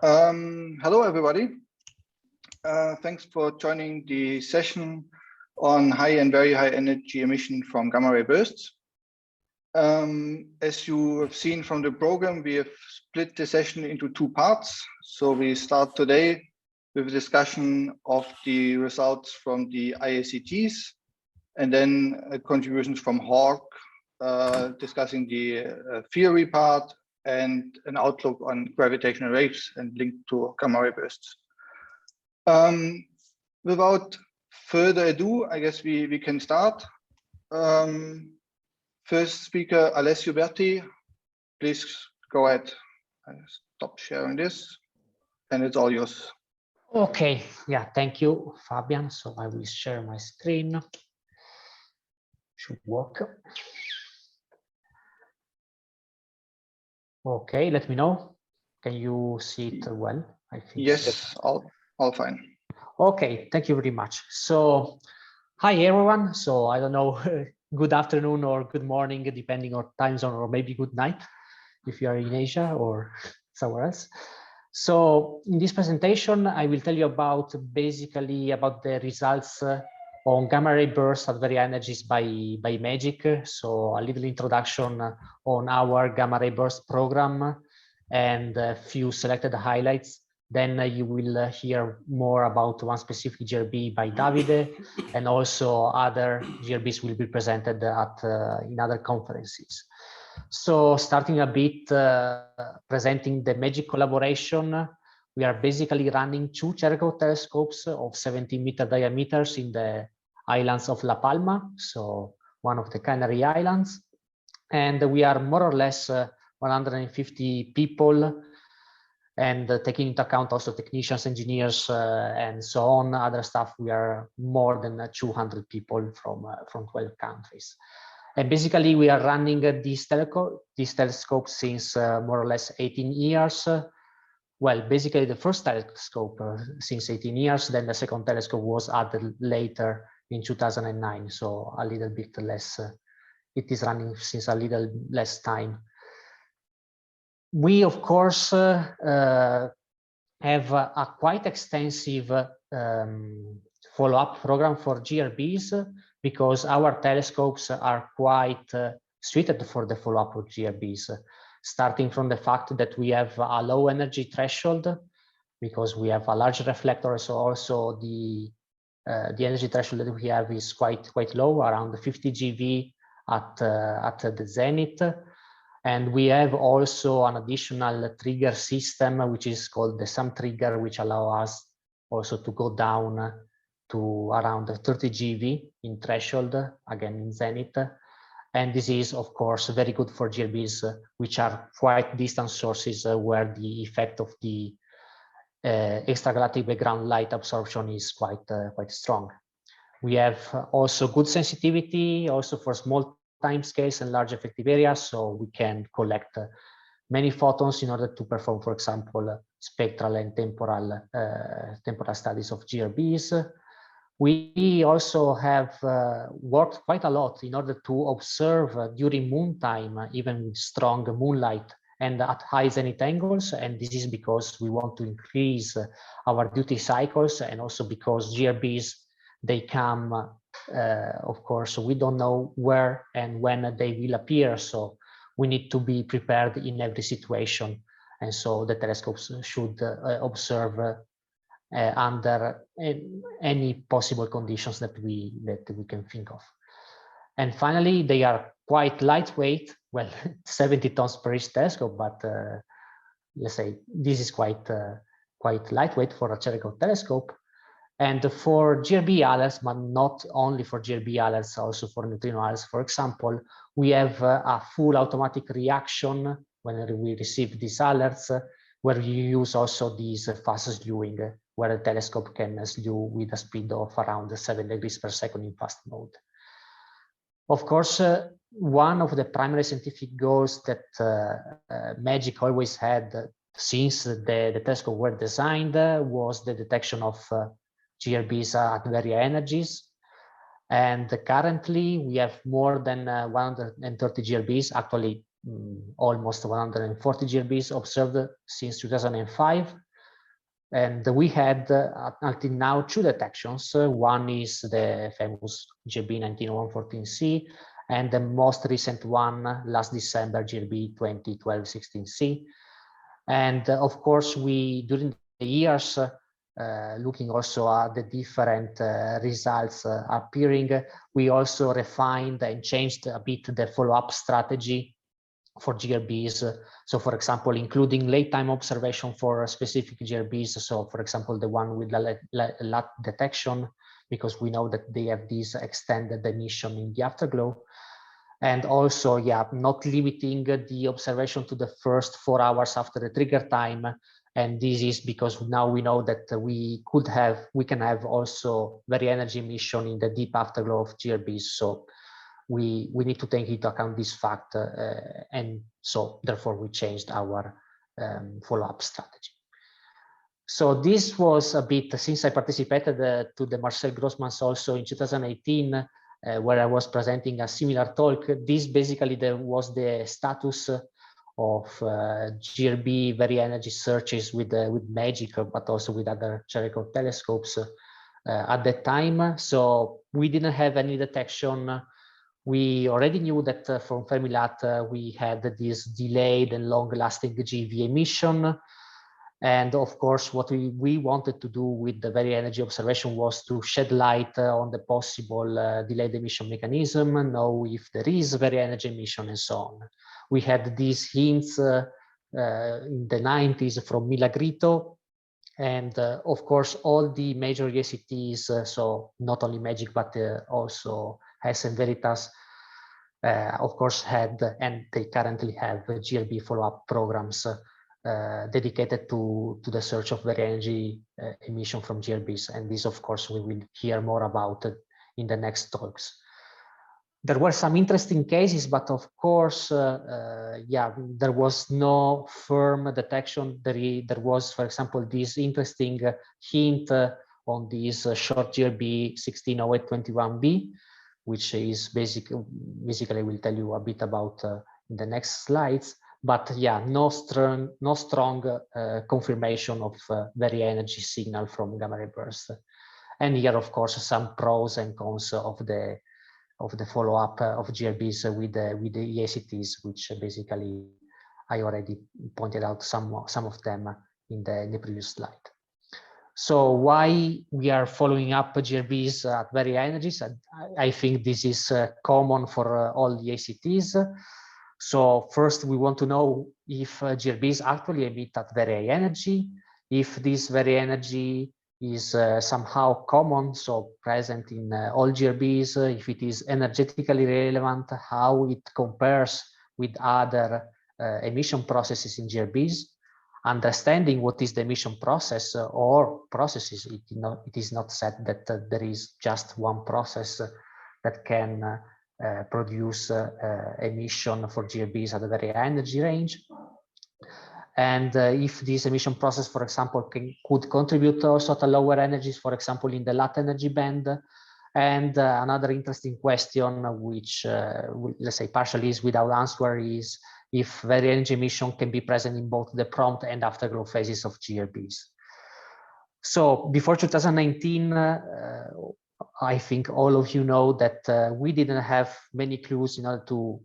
Hello, everybody. Thanks for joining the session on high and very high energy emission from gamma ray bursts. As you have seen from the program, we have split the session into two parts. So we start today with a discussion of the results from the IACTs, and then contributions from Hawk, discussing the theory part and an outlook on gravitational waves and linked to gamma ray bursts. Without further ado, I guess we can start. First speaker, Alessio Berti, please go ahead. Stop sharing this, and it's all yours. Okay, yeah, thank you, Fabian. So I will share my screen. Should work. Okay, let me know. Can you see it well? I think yes, all fine. Okay, thank you very much. So, hi everyone. So I don't know, good afternoon or good morning, depending on time zone, or maybe good night if you are in Asia or somewhere else. So in this presentation, I will tell you about basically about the results on gamma ray bursts at very high energies by MAGIC. So a little introduction on our gamma ray burst program and a few selected highlights. Then you will hear more about one specific GRB by Davide, and also other GRBs will be presented at in other conferences. So starting a bit presenting the MAGIC collaboration, we are basically running two Cherenkov telescopes of 17-meter diameters in the islands of La Palma, so one of the Canary Islands. And we are more or less 150 people, and taking into account also technicians, engineers, and so on, other stuff, we are more than 200 people from 12 countries. And basically, we are running this telescope since more or less 18 years. Well, basically, the first telescope since 18 years, then the second telescope was added later in 2009, so a little bit less. It is running since a little less time. We, of course, have a quite extensive follow-up program for GRBs, because our telescopes are quite suited for the follow-up of GRBs, starting from the fact that we have a low energy threshold, because we have a large reflector, so also the energy threshold that we have is quite low, around 50 GeV at the zenith. And we have also an additional trigger system, which is called the SAM trigger, which allows us also to go down to around 30 GeV in threshold, again in zenith. And this is, of course, very good for GRBs, which are quite distant sources where the effect of the extragalactic background light absorption is quite strong. We have also good sensitivity, also for small time scales and large effective areas, so we can collect many photons in order to perform, for example, spectral and temporal studies of GRBs. We also have worked quite a lot in order to observe during moon time, even with strong moonlight and at high zenith angles. And this is because we want to increase our duty cycles, and also because GRBs, they come, of course, we don't know where and when they will appear. So we need to be prepared in every situation. And so the telescopes should observe under any possible conditions that we can think of. And finally, they are quite lightweight. Well, 70 tons per each telescope, but let's say this is quite lightweight for a Cherenkov telescope. And for GRB alerts, but not only for GRB alerts, also for neutrino alerts, for example, we have a full automatic reaction when we receive these alerts, where you use also this fast slewing, where the telescope can slew with a speed of around 7 degrees per second in fast mode. Of course, one of the primary scientific goals that MAGIC always had since the telescope were designed was the detection of GRBs at very high energies. And currently we have more than 130 GRBs, actually almost 140 GRBs observed since 2005. And we had until now 2 detections. One is the famous GB190114C, and the most recent one last December, GB201216C. And of course, we during the years, looking also at the different results appearing, we also refined and changed a bit the follow-up strategy for GRBs. So for example, including late time observation for specific GRBs. So for example, the one with LAT detection, because we know that they have this extended emission in the afterglow. And also, yeah, not limiting the observation to the first 4 hours after the trigger time. And this is because now we know that we can have also very energy emission in the deep afterglow of GRBs. So we need to take into account this fact, and so therefore we changed our follow-up strategy. So this was a bit, since I participated to the Marcel Grossman's also in 2018, where I was presenting a similar talk. This basically was the status of GRB very energy searches with MAGIC, but also with other Cherenkov telescopes at that time. So we didn't have any detection. We already knew that from Fermi-LAT we had this delayed and long-lasting GV emission. And of course, what we wanted to do with the very energy observation was to shed light on the possible delayed emission mechanism, know if there is very energy emission and so on. We had these hints in the 90s from Milagrito, and of course, all the major ECTs, so not only MAGIC, but also Hess and Veritas, of course had, and they currently have GRB follow-up programs dedicated to the search of very energy emission from GRBs. And this, of course, we will hear more about in the next talks. There were some interesting cases, but of course, yeah, there was no firm detection. There was, for example, this interesting hint on this short GRB 160821b, which is basically will tell you a bit about in the next slides. But yeah, no strong confirmation of very energy signal from gamma ray burst. And here, of course, some pros and cons of the follow-up of GRBs with the EACTs, which basically I already pointed out some of them in the previous slide. So why we are following up GRBs at very high energies? I think this is common for all the EACTs. So first, we want to know if GRBs actually emit at very high energy, if this very energy is somehow common, so present in all GRBs, if it is energetically relevant, how it compares with other emission processes in GRBs, understanding what is the emission process or processes. It is not said that there is just one process that can produce emission for GRBs at a very high energy range. And if this emission process, for example, could contribute also at lower energies, for example, in the LAT energy band. And another interesting question, which let's say partially is without answer, is if very energy emission can be present in both the prompt and afterglow phases of GRBs. So before 2019, I think all of you know that we didn't have many clues in order to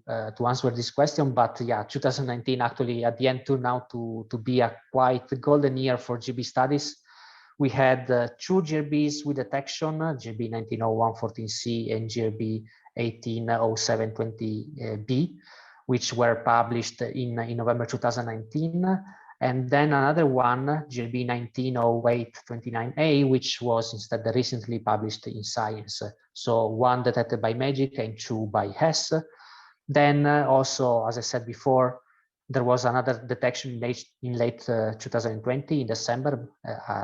answer this question, but yeah, 2019 actually at the end turned out to be a quite golden year for GB studies. We had 2 GRBs with detection, GB 190114C and GB 180720B, which were published in November 2019. And then another one, GB 190829A, which was instead recently published in Science. So one detected by MAGIC and 2 by Hess. Then also, as I said before, there was another detection in late 2020, in December,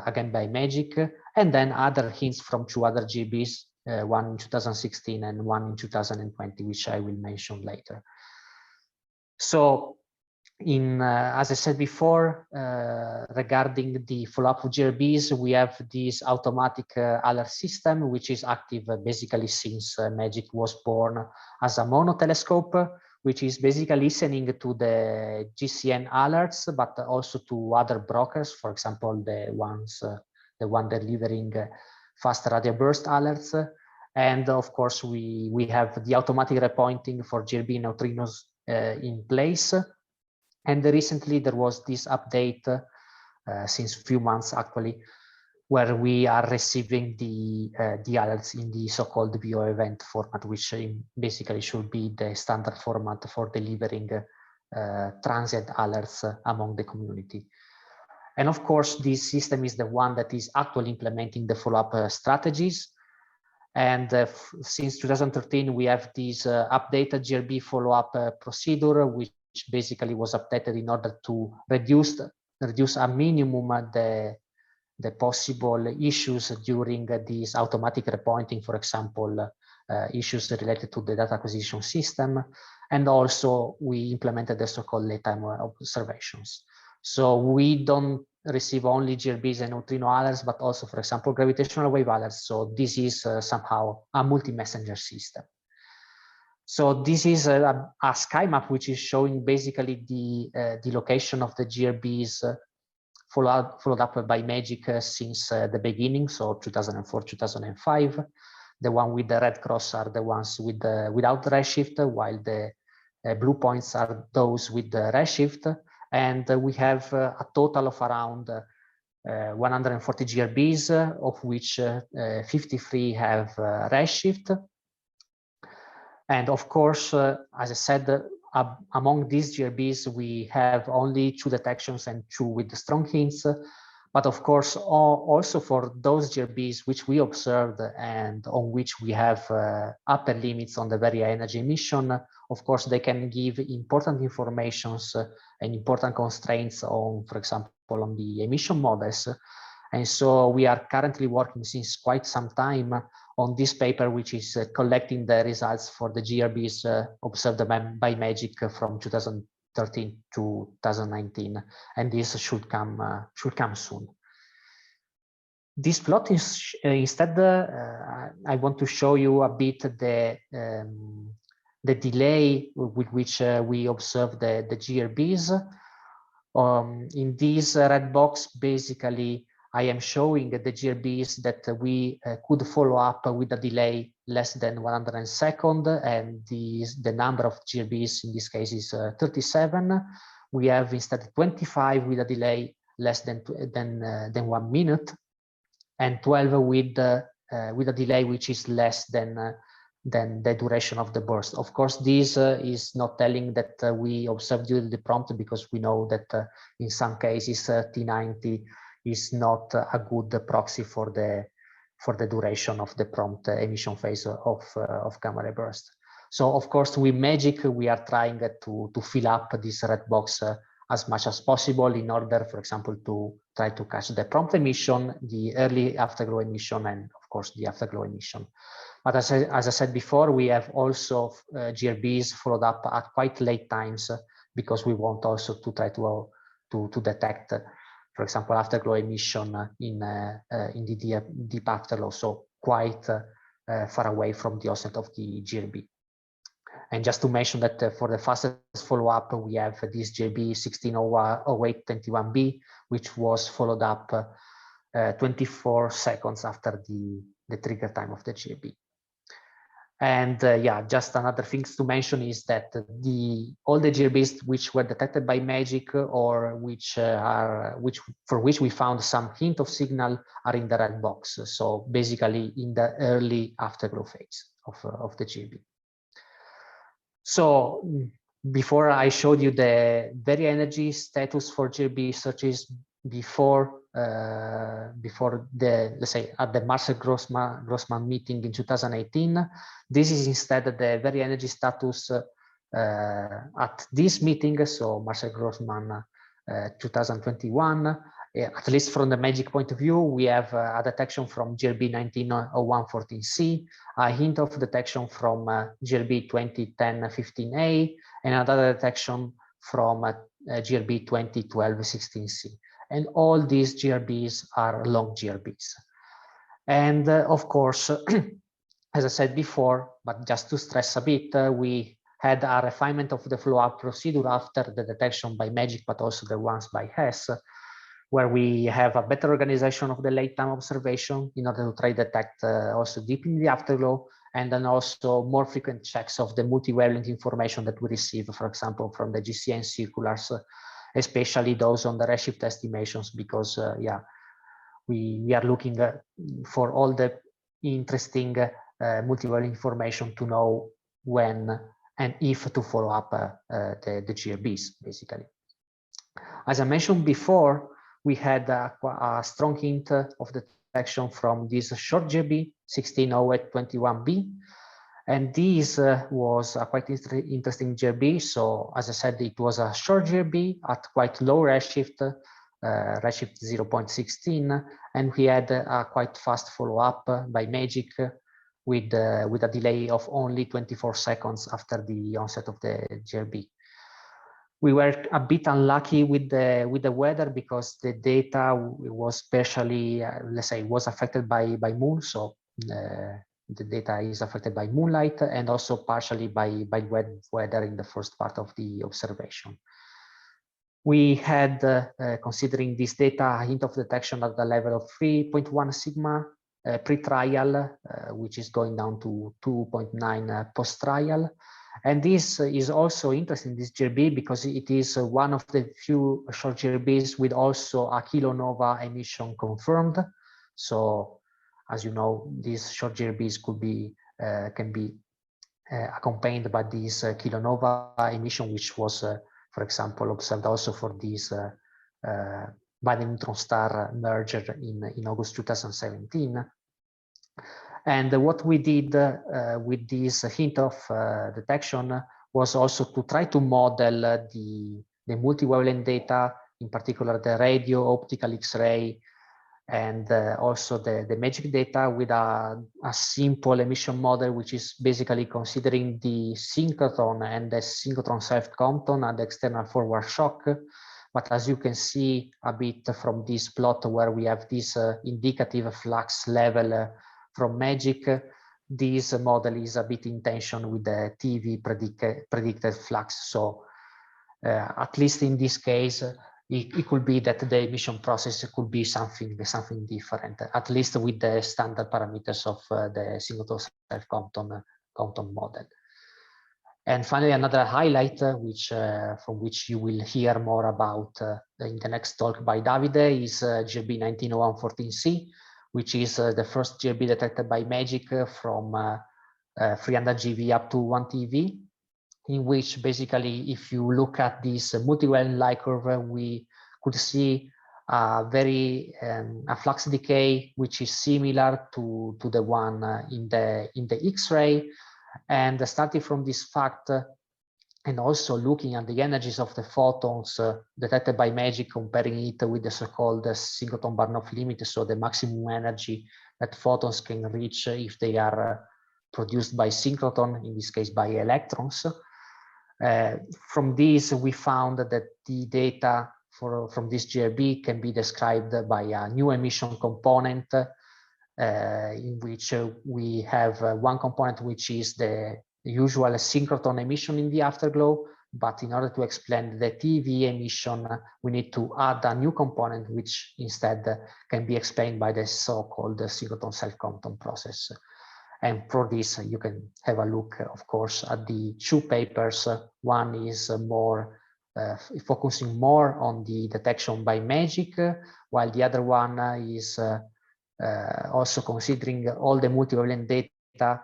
again by MAGIC. And then other hints from 2 other GBs, one in 2016 and one in 2020, which I will mention later. So, as I said before, regarding the follow-up of GRBs, we have this automatic alert system, which is active basically since MAGIC was born as a mono telescope. which is basically listening to the GCN alerts, but also to other brokers, for example, the one delivering fast radio burst alerts. And of course, we have the automatic repointing for GRB neutrinos in place. And recently there was this update since a few months actually, where we are receiving the alerts in the so-called VO event format, which basically should be the standard format for delivering transient alerts among the community. And of course, this system is the one that is actually implementing the follow-up strategies. And since 2013, we have this updated GRB follow-up procedure, which basically was updated in order to reduce a minimum the possible issues during this automatic repointing, for example, issues related to the data acquisition system. And also we implemented the so-called late time observations. So we don't receive only GRBs and neutrino alerts, but also, for example, gravitational wave alerts. So this is somehow a multi-messenger system. So this is a sky map which is showing basically the location of the GRBs followed up by MAGIC since the beginning, so 2004, 2005. The one with the red cross are the ones with without redshift, while the blue points are those with the redshift. And we have a total of around 140 GRBs, of which 53 have redshift. And of course, as I said, among these GRBs, we have only 2 detections and 2 with strong hints. But of course, also for those GRBs which we observed and on which we have upper limits on the very high energy emission, of course, they can give important informations and important constraints on, for example, on the emission models. And so we are currently working since quite some time on this paper, which is collecting the results for the GRBs observed by MAGIC from 2013 to 2019, and this should come soon. This plot is instead, I want to show you a bit the delay with which we observe the GRBs. In this red box, basically, I am showing the GRBs that we could follow up with a delay less than 100 seconds, and the number of GRBs in this case is 37. We have instead 25 with a delay less than 1 minute, and 12 with a delay which is less than the duration of the burst. Of course, this is not telling that we observed during the prompt, because we know that in some cases T90 is not a good proxy for the duration of the prompt emission phase of gamma ray burst. So of course, with MAGIC, we are trying to fill up this red box as much as possible in order, for example, to try to catch the prompt emission, the early afterglow emission, and of course the afterglow emission. But as I said before, we have also GRBs followed up at quite late times, because we want also to try to detect, for example, afterglow emission in the deep afterglow, so quite far away from the onset of the GRB. And just to mention that for the fastest follow-up, we have this GRB 160821b, which was followed up 24 seconds after the trigger time of the GRB. And yeah, just another thing to mention is that all the GRBs which were detected by MAGIC, or for which we found some hint of signal, are in the red box. So basically in the early afterglow phase of the GRB. So before I showed you the very energy status for GRB searches before the, let's say, at the Marcel-Grossman meeting in 2018. This is instead the very energy status at this meeting, so Marcel-Grossman 2021. At least from the MAGIC point of view, we have a detection from GRB 190114C, a hint of detection from GRB 201015A, and another detection from GRB 201216C. And all these GRBs are long GRBs. And of course, as I said before, but just to stress a bit, we had a refinement of the follow-up procedure after the detection by MAGIC, but also the ones by Hess, where we have a better organization of the late time observation in order to try to detect also deep in the afterglow, and then also more frequent checks of the multi-wavelength information that we receive, for example, from the GCN circulars, especially those on the redshift estimations, because yeah, we are looking for all the interesting multi-wavelength information to know when and if to follow up the GRBs, basically. As I mentioned before, we had a strong hint of detection from this short GRB 160821b, and this was a quite interesting GRB. So as I said, it was a short GRB at quite low redshift, redshift 0.16, and we had a quite fast follow-up by MAGIC with a delay of only 24 seconds after the onset of the GRB. We were a bit unlucky with the weather because the data was especially, let's say, was affected by moon. So the data is affected by moonlight and also partially by wet weather in the first part of the observation. We had, considering this data, a hint of detection at the level of 3.1 sigma pre-trial, which is going down to 2.9 post-trial. And this is also interesting, this GRB, because it is one of the few short GRBs with also a kilonova emission confirmed. So, as you know, these short GRBs could be can be accompanied by this kilonova emission, which was, for example, observed also for this binary neutron star merger in August 2017. And what we did with this hint of detection was also to try to model the multi-wavelength data, in particular the radio, optical X-ray, and also the MAGIC data with a simple emission model, which is basically considering the synchrotron and the synchrotron self-Compton and the external forward shock. But as you can see a bit from this plot where we have this indicative flux level from MAGIC, this model is a bit in tension with the TV predicted flux. So at least in this case, it could be that the emission process could be something different, at least with the standard parameters of the synchrotron self-Compton model. And finally, another highlight, from which you will hear more about in the next talk by Davide, is GB 190114C, which is the first GRB detected by MAGIC from 300 GeV up to 1 TeV, in which basically, if you look at this multi-wavelength light curve, we could see a flux decay which is similar to the one in the X-ray. And starting from this fact, and also looking at the energies of the photons detected by MAGIC, comparing it with the so-called synchrotron Barnoff limit, so the maximum energy that photons can reach if they are produced by synchrotron, in this case by electrons. From this, we found that the data from this GRB can be described by a new emission component, in which we have one component which is the usual synchrotron emission in the afterglow, but in order to explain the TV emission, we need to add a new component which instead can be explained by the so-called synchrotron self-Compton process. And for this, you can have a look, of course, at the two papers. One is more focusing more on the detection by MAGIC, while the other one is also considering all the multi-wavelength data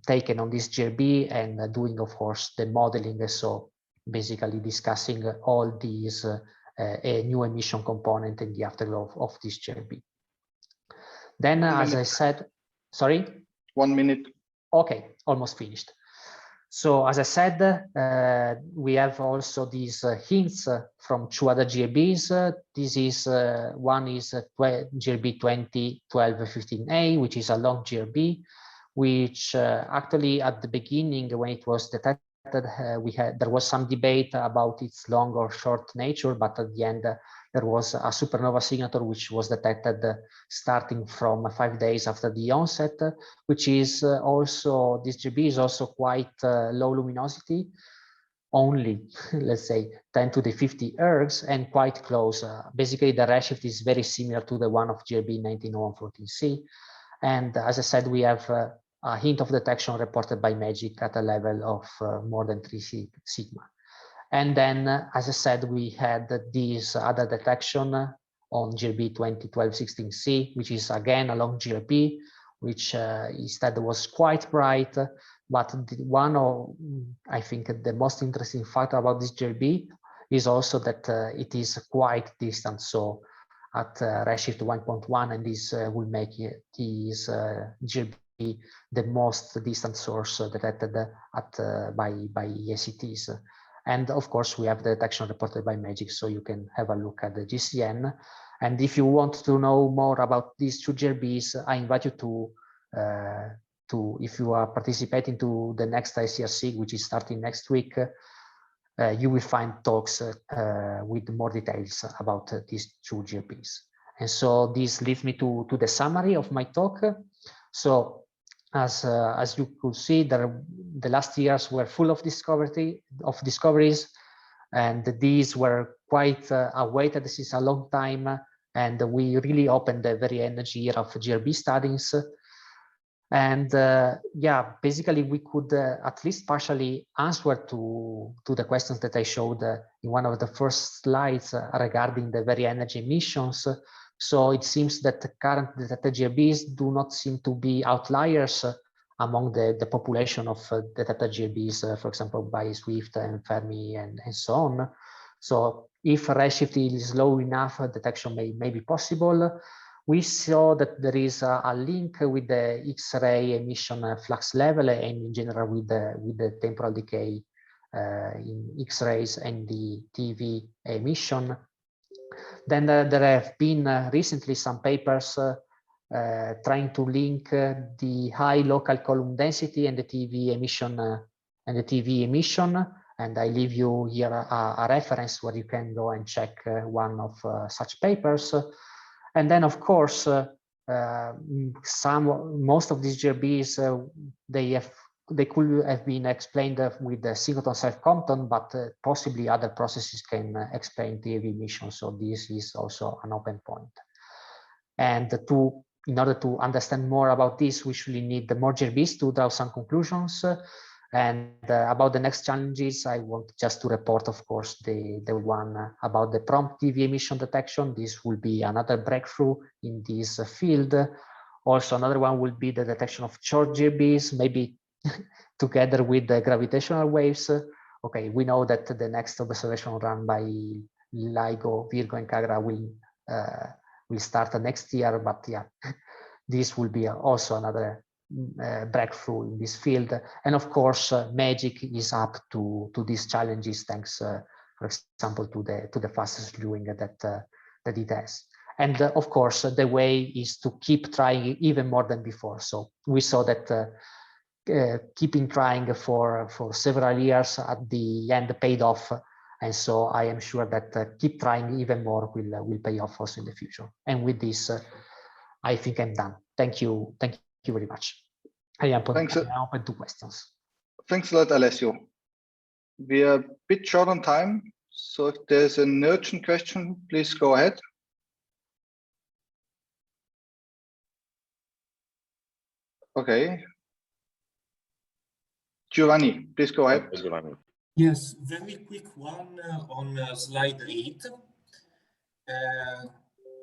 taken on this GRB and doing, of course, the modeling. So basically discussing all these a new emission component in the afterglow of this GRB. Then, as I said, sorry? 1 minute. Okay, almost finished. So as I said, we have also these hints from two other GRBs. This is one is GRB 2012-15A, which is a long GRB, which actually at the beginning when it was detected, there was some debate about its long or short nature, but at the end there was a supernova signature which was detected starting from 5 days after the onset, which is also, this GB is also quite low luminosity, only, let's say, 10 to the 50 ergs and quite close. Basically, the redshift is very similar to the one of GRB 190114C. And as I said, we have a hint of detection reported by MAGIC at a level of more than 3 sigma. And then, as I said, we had this other detection on GRB 2012-16C, which is again along GRB, which instead was quite bright. But one of, I think, the most interesting factor about this GRB is also that it is quite distant. So at redshift 1.1, and this will make this GRB the most distant source detected at by ACTs. And of course, we have the detection reported by MAGIC, so you can have a look at the GCN. And if you want to know more about these two GRBs, I invite you to, if you are participating to the next ICRC, which is starting next week, you will find talks with more details about these two GRBs. And so this leads me to the summary of my talk. So as you could see, the last years were full of discoveries, and these were quite awaited since a long time, and we really opened the very energy era of GRB studies. And yeah, basically we could at least partially answer to the questions that I showed in one of the first slides regarding the very energy emissions. So it seems that the current detected GRBs do not seem to be outliers among the population of detected GRBs, for example, by Swift and Fermi and so on. So if redshift is low enough, detection may be possible. We saw that there is a link with the X-ray emission flux level and in general with the temporal decay in X-rays and the TV emission. Then there have been recently some papers trying to link the high local column density and the TV emission and I leave you here a reference where you can go and check one of such papers. And then, of course, most of these GRBs they could have been explained with the singleton self-Compton, but possibly other processes can explain the emission. So this is also an open point. And in order to understand more about this, we should need more GRBs to draw some conclusions. And about the next challenges, I want just to report, of course, the one about the prompt TV emission detection. This will be another breakthrough in this field. Also, another one will be the detection of short GRBs, maybe together with the gravitational waves. Okay, we know that the next observation run by LIGO, Virgo, and Kagra will start next year, but yeah, this will be also another breakthrough in this field. And of course, MAGIC is up to these challenges thanks, for example, to the fastest slewing that it has. And of course, the way is to keep trying even more than before. So we saw that keeping trying for several years at the end paid off. And so I am sure that keep trying even more will pay off also in the future. And with this, I think I'm done. Thank you very much. I am open to questions. Thanks a lot, Alessio. We are a bit short on time, so if there's an urgent question, please go ahead. Okay. Giovanni, please go ahead. Yes, very quick one on slide 8.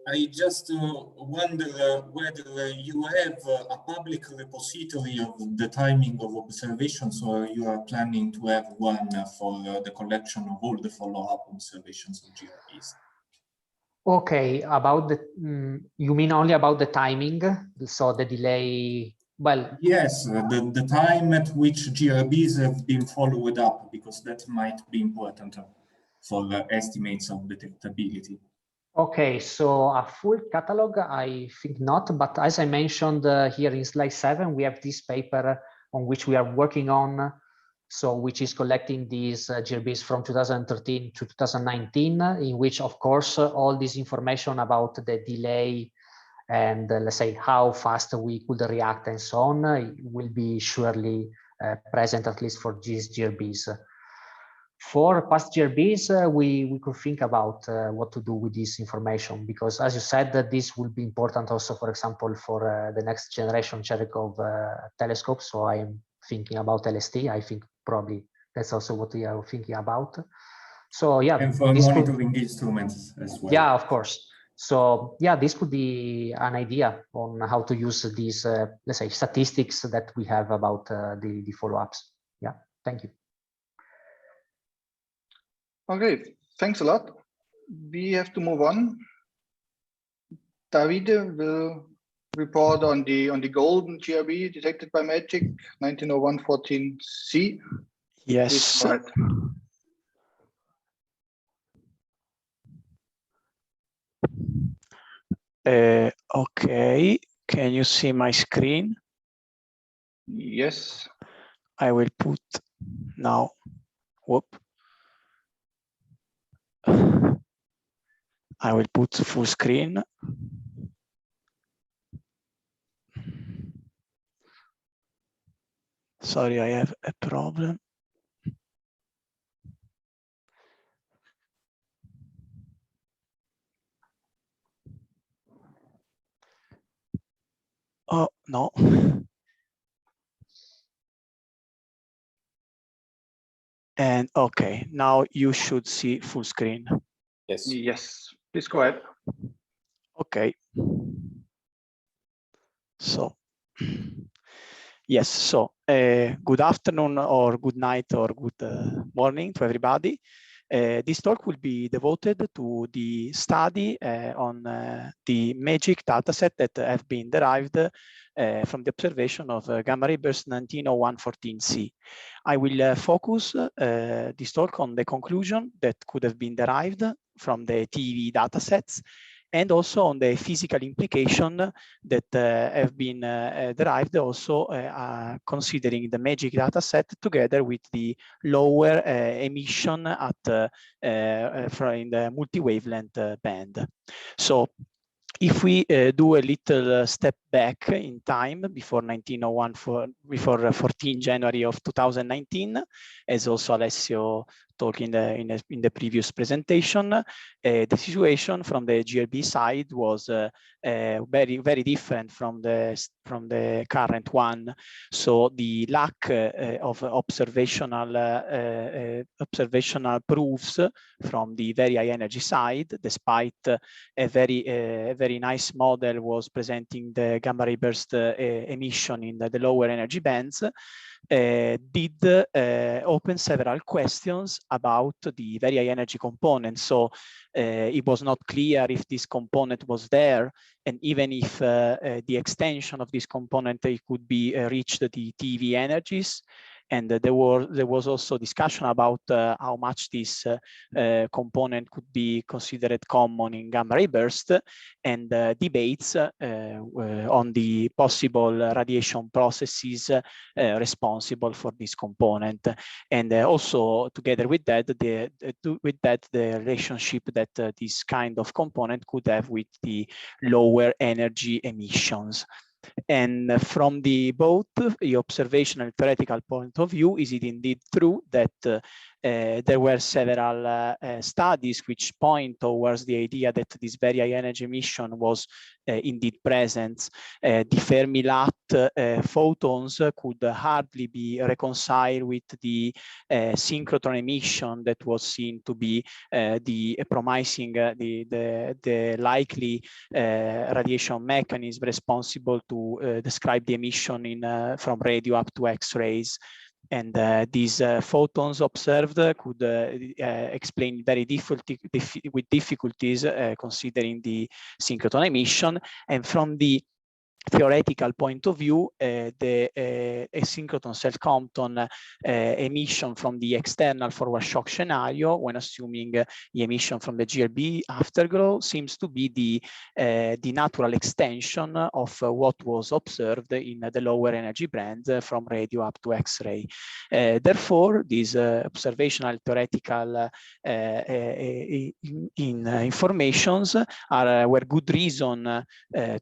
I just wonder whether you have a public repository of the timing of observations, or you are planning to have one for the collection of all the follow-up observations of GRBs. Okay, about the, you mean only about the timing? So the delay, well. Yes, the time at which GRBs have been followed up, because that might be important for the estimates of detectability. Okay, so a full catalog, I think not, but as I mentioned here in slide 7, we have this paper on which we are working on so which is collecting these GRBs from 2013 to 2019, in which, of course, all this information about the delay and let's say how fast we could react and so on will be surely present, at least for these GRBs. For past GRBs, we could think about what to do with this information, because as you said, that this will be important also, for example, for the next generation Cherenkov telescope. So I am thinking about LST. I think probably that's also what we are thinking about. So yeah, and for monitoring instruments as well. Yeah, of course. So yeah, this could be an idea on how to use these, let's say, statistics that we have about the follow-ups. Yeah, thank you. Okay, thanks a lot. We have to move on. Davide will report on the golden GRB detected by MAGIC 1901-14C. Yes. Okay, can you see my screen? Yes. I will put now. Whoop. I will put full screen. Sorry, I have a problem. Oh, no. And okay, now you should see full screen. Yes. Yes. Please go ahead. Okay. So, yes, so good afternoon or good night or good morning to everybody. This talk will be devoted to the study on the MAGIC dataset that have been derived from the observation of gamma ray burst 1901-14C. I will focus this talk on the conclusion that could have been derived from the TeV datasets, and also on the physical implication that have been derived also considering the MAGIC dataset together with the lower emission at in the multi-wavelength band. So if we do a little step back in time before 1901, before 14 January of 2019, as also Alessio talked in the previous presentation, the situation from the GRB side was very different from the current one. So the lack of observational proofs from the very high energy side, despite a very nice model was presenting the gamma ray burst emission in the lower energy bands, did open several questions about the very high energy component. So it was not clear if this component was there, and even if the extension of this component it could be reached the TeV energies. And there was also discussion about how much this component could be considered common in gamma ray burst, and debates on the possible radiation processes responsible for this component. And also together with that, the relationship that this kind of component could have with the lower energy emissions. And from both the observational and theoretical point of view, is it indeed true that there were several studies which point towards the idea that this very high energy emission was indeed present? The Fermi photons could hardly be reconciled with the synchrotron emission that was seen to be the promising, the likely radiation mechanism responsible to describe the emission from radio up to X-rays. And these photons observed could explain with difficulties considering the synchrotron emission. And from the theoretical point of view, the asynchrotron self-Compton emission from the external forward shock scenario, when assuming the emission from the GLB afterglow, seems to be the natural extension of what was observed in the lower energy band from radio up to X-ray. Therefore, these observational theoretical informations were good reason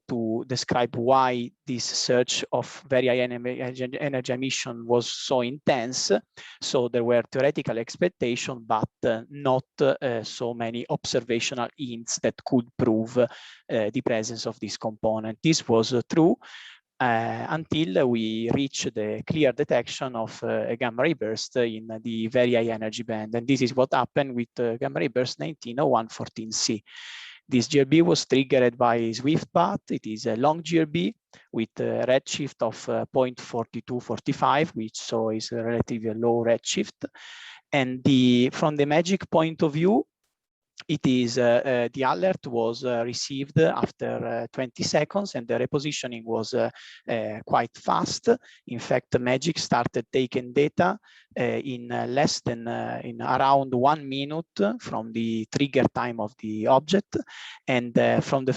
to describe why this search of very high energy emission was so intense. So there were theoretical expectations, but not so many observational hints that could prove the presence of this component. This was true until we reached the clear detection of a gamma ray burst in the very high energy band. And this is what happened with gamma ray burst 190114C. This GRB was triggered by Swift path. It is a long GRB with a redshift of 0.4245, which so is a relatively low redshift. And from the MAGIC point of view, it is the alert was received after 20 seconds, and the repositioning was quite fast. In fact, the MAGIC started taking data in less than in around 1 minute from the trigger time of the object, and from the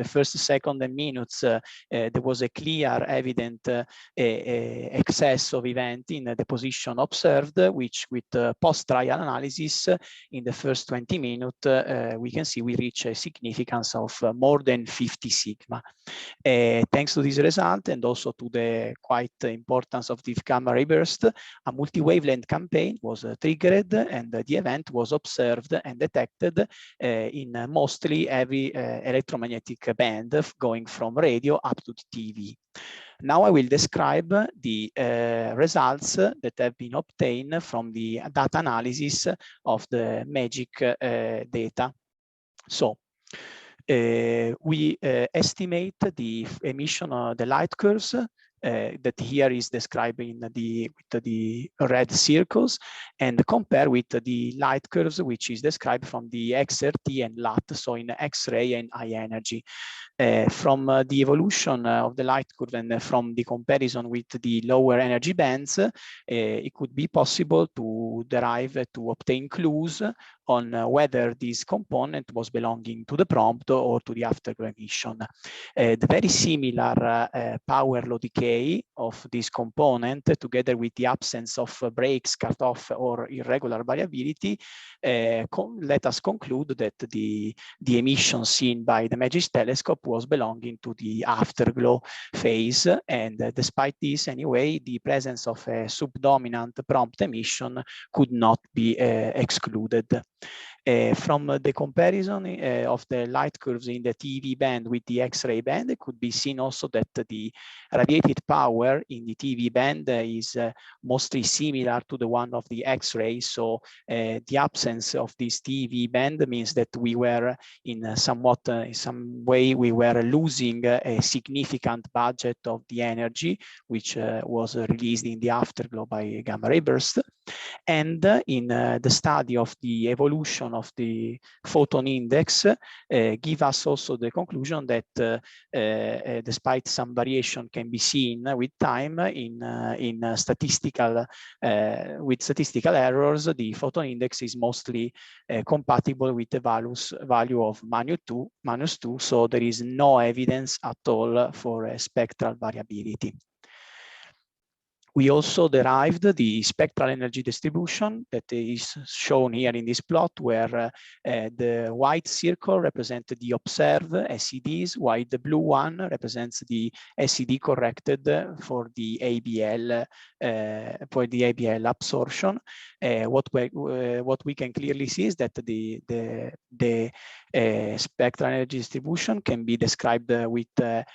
first second and minutes, there was a clear, evident excess of event in the position observed, which with post-trial analysis in the first 20 minutes, we can see we reach a significance of more than 50 sigma. Thanks to this result, and also to the quite importance of the gamma ray burst, a multi-wavelength campaign was triggered, and the event was observed and detected in mostly every electromagnetic band, going from radio up to the TV. Now I will describe the results that have been obtained from the data analysis of the MAGIC data. So we estimate the emission of the light curves that here is described in with the red circles, and compare with the light curves which is described from the XRT and LAT, so in X-ray and high energy. From the evolution of the light curve and from the comparison with the lower energy bands, it could be possible to derive, to obtain clues on whether this component was belonging to the prompt or to the afterglow emission. The very similar power law decay of this component, together with the absence of breaks, cutoff, or irregular variability, let us conclude that the emission seen by the MAGIC telescope was belonging to the afterglow phase. And despite this, anyway, the presence of a subdominant prompt emission could not be excluded. From the comparison of the light curves in the TV band with the X-ray band, it could be seen also that the radiated power in the TV band is mostly similar to the one of the X-ray. So the absence of this TV band means that we were in somewhat, in some way, we were losing a significant budget of the energy, which was released in the afterglow by gamma ray burst. And in the study of the evolution of the photon index, give us also the conclusion that despite some variation can be seen with time in statistical with statistical errors, the photon index is mostly compatible with the value of -2, so there is no evidence at all for a spectral variability. We also derived the spectral energy distribution that is shown here in this plot, where the white circle represents the observed SEDs, while the blue one represents the SED corrected for the ABL absorption. What we can clearly see is that the spectral energy distribution can be described with a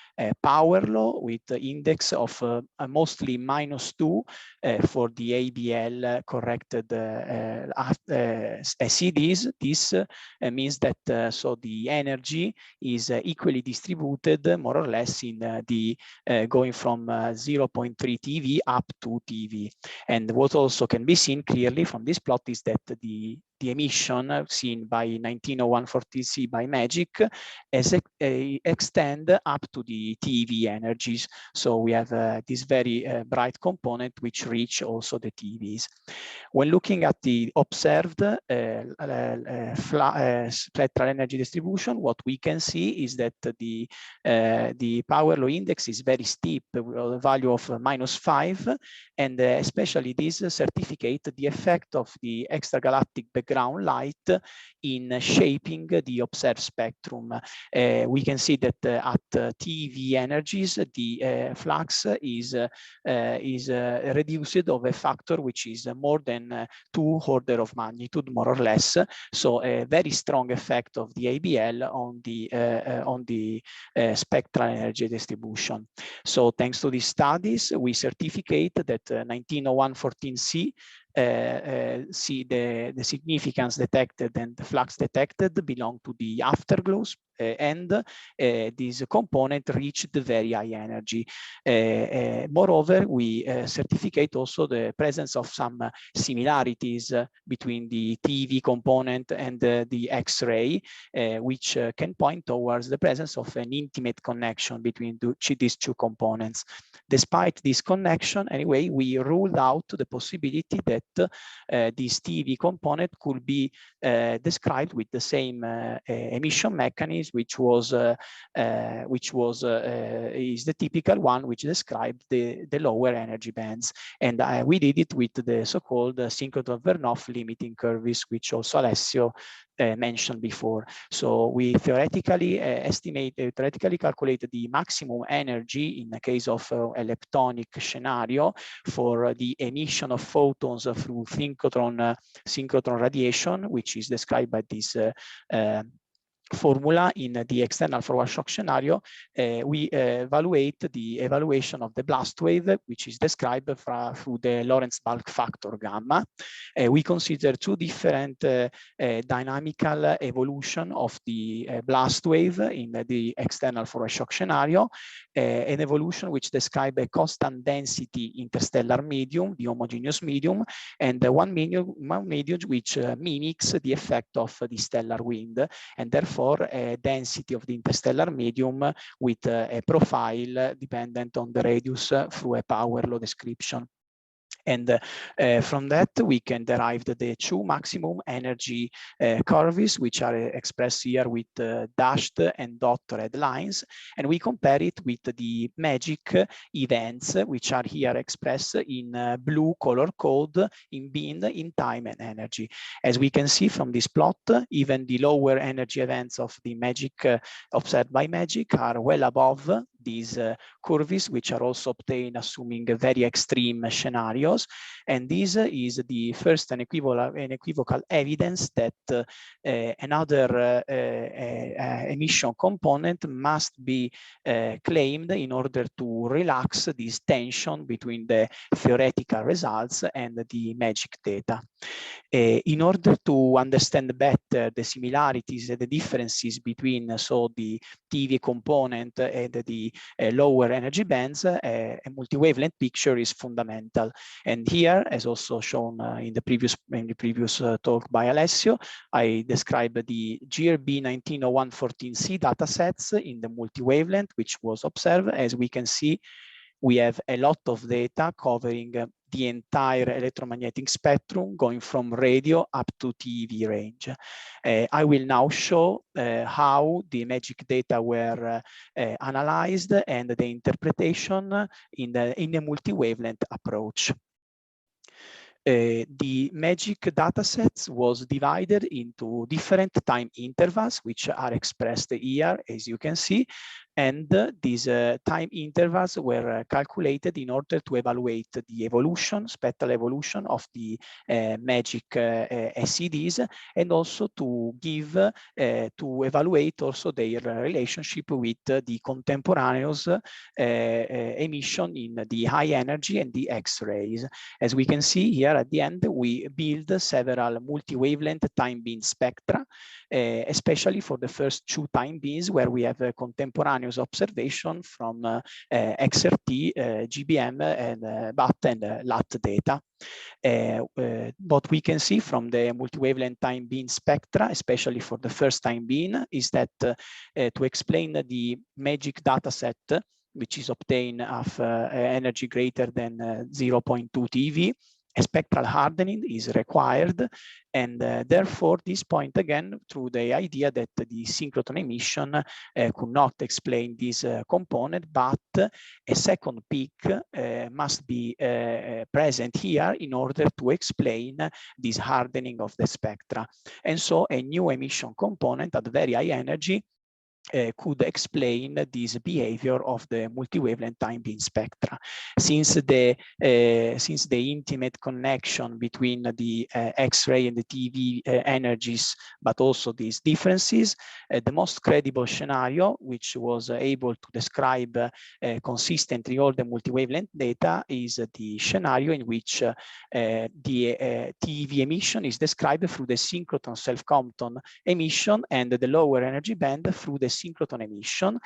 power law with the index of mostly -2 for the ABL corrected SEDs. This means that so the energy is equally distributed more or less in the going from 0.3 TeV up to TeV. And what also can be seen clearly from this plot is that the the emission seen by 190114C by MAGIC as extend up to the TeV energies. So we have this very bright component which reach also the TeVs. When looking at the observed spectral energy distribution, what we can see is that the power law index is very steep, with a value of -5, and especially this certificate the effect of the extragalactic background light in shaping the observed spectrum. We can see that at TeV energies, the flux is reduced of a factor which is more than 2 order of magnitude, more or less. So a very strong effect of the ABL on the spectral energy distribution. So thanks to these studies, we certificate that 190114C see the significance detected and the flux detected belong to the afterglows, and this component reached the very high energy. Moreover, we certificate also the presence of some similarities between the TeV component and the X-ray, which can point towards the presence of an intimate connection between these two components. Despite this connection, anyway, we ruled out the possibility that this TeV component could be described with the same emission mechanism, which is the typical one which described the lower energy bands. And we did it with the so-called synchrotron Vernoff limiting curves, which also Alessio mentioned before. So we theoretically calculated the maximum energy in the case of a leptonic scenario for the emission of photons through synchrotron radiation, which is described by this formula. In the external forward shock scenario, we evaluate the evaluation of the blast wave, which is described through the Lorentz bulk factor gamma. We consider two different dynamical evolution of the blast wave in the external forward shock scenario, an evolution which describes a constant density interstellar medium, the homogeneous medium, and one medium which mimics the effect of the stellar wind, and therefore a density of the interstellar medium with a profile dependent on the radius through a power law description. And from that, we can derive the two maximum energy curves, which are expressed here with dashed and dotted red lines. And we compare it with the MAGIC events, which are here expressed in blue color code in time and energy. As we can see from this plot, even the lower energy events of the MAGIC observed by MAGIC are well above these curves, which are also obtained assuming very extreme scenarios. And this is the first unequivocal evidence that another emission component must be claimed in order to relax this tension between the theoretical results and the MAGIC data. In order to understand better the similarities and the differences between the TeV component and the lower energy bands, a multi-wavelength picture is fundamental. And here, as also shown in the previous talk by Alessio, I described the GRB 190114C datasets in the multi-wavelength, which was observed. As we can see, we have a lot of data covering the entire electromagnetic spectrum, going from radio up to TeV range. I will now show how the MAGIC data were analyzed and the interpretation in the multi-wavelength approach. The MAGIC datasets was divided into different time intervals, which are expressed here, as you can see. And these time intervals were calculated in order to evaluate the evolution, spectral evolution of the MAGIC SEDs, and also to evaluate also their relationship with the contemporaneous emission in the high energy and the X-rays. As we can see here at the end, we build several multi-wavelength time beam spectra, especially for the first two time beams where we have a contemporaneous continuous observation from XRT, GBM, and BAT and LAT data. What we can see from the multi-wavelength time beam spectra, especially for the first time beam, is that to explain the magic data set, which is obtained of energy greater than 0.2 TeV, a spectral hardening is required, and therefore this point again through the idea that the synchrotron emission could not explain this component, but a second peak must be present here in order to explain this hardening of the spectra. And so a new emission component at very high energy could explain this behavior of the multi-wavelength time beam spectra. Since the intimate connection between the X-ray and the TeV energies, but also these differences, the most credible scenario, which was able to describe consistently all the multi-wavelength data, is the scenario in which the TeV emission is described through the synchrotron self-Compton emission and the lower energy band through the synchrotron emission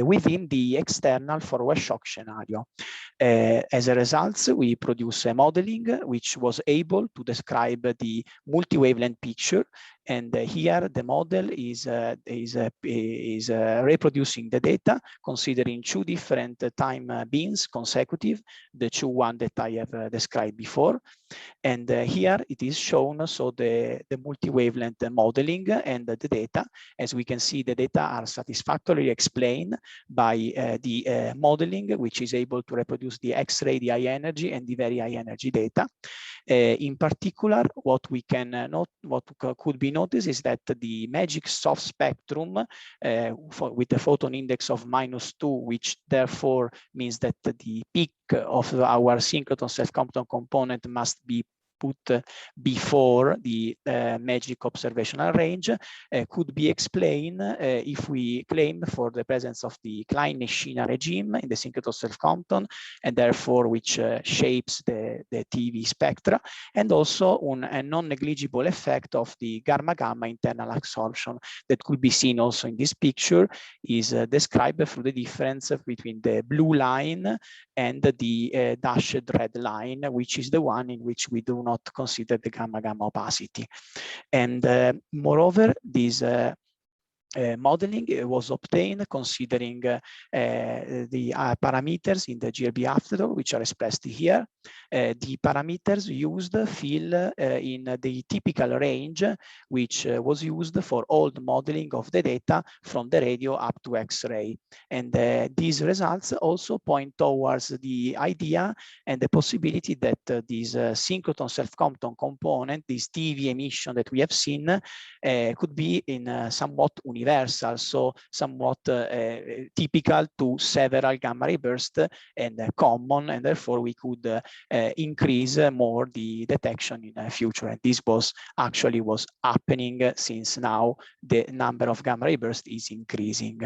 within the external forward shock scenario. As a result, we produce a modeling which was able to describe the multi-wavelength picture. And here the model is reproducing the data, considering two different time beams consecutive, the one that I have described before. And here it is shown, so the multi-wavelength modeling and the data. As we can see, the data are satisfactorily explained by the modeling, which is able to reproduce the X-ray, the high energy, and the very high energy data. In particular, what we can note, what could be noticed is that the magic soft spectrum with a photon index of -2, which therefore means that the peak of our synchrotron self-Compton component must be put before the magic observational range, could be explained if we claim for the presence of the Klein-Shina regime in the synchrotron self-Compton, and therefore which shapes the TeV spectra, and also a non-negligible effect of the gamma-gamma internal absorption that could be seen also in this picture, is described through the difference between the blue line and the dashed red line, which is the one in which we do not consider the gamma-gamma opacity. And moreover, this modeling was obtained considering the parameters in the GRB afterglow, which are expressed here. The parameters used fill in the typical range, which was used for all the modeling of the data from the radio up to X-ray. And these results also point towards the idea and the possibility that this synchrotron self-Compton component, this TeV emission that we have seen, could be in somewhat universal, so somewhat typical to several gamma ray bursts and common, and therefore we could increase more the detection in the future. And this was actually happening since now the number of gamma ray bursts is increasing.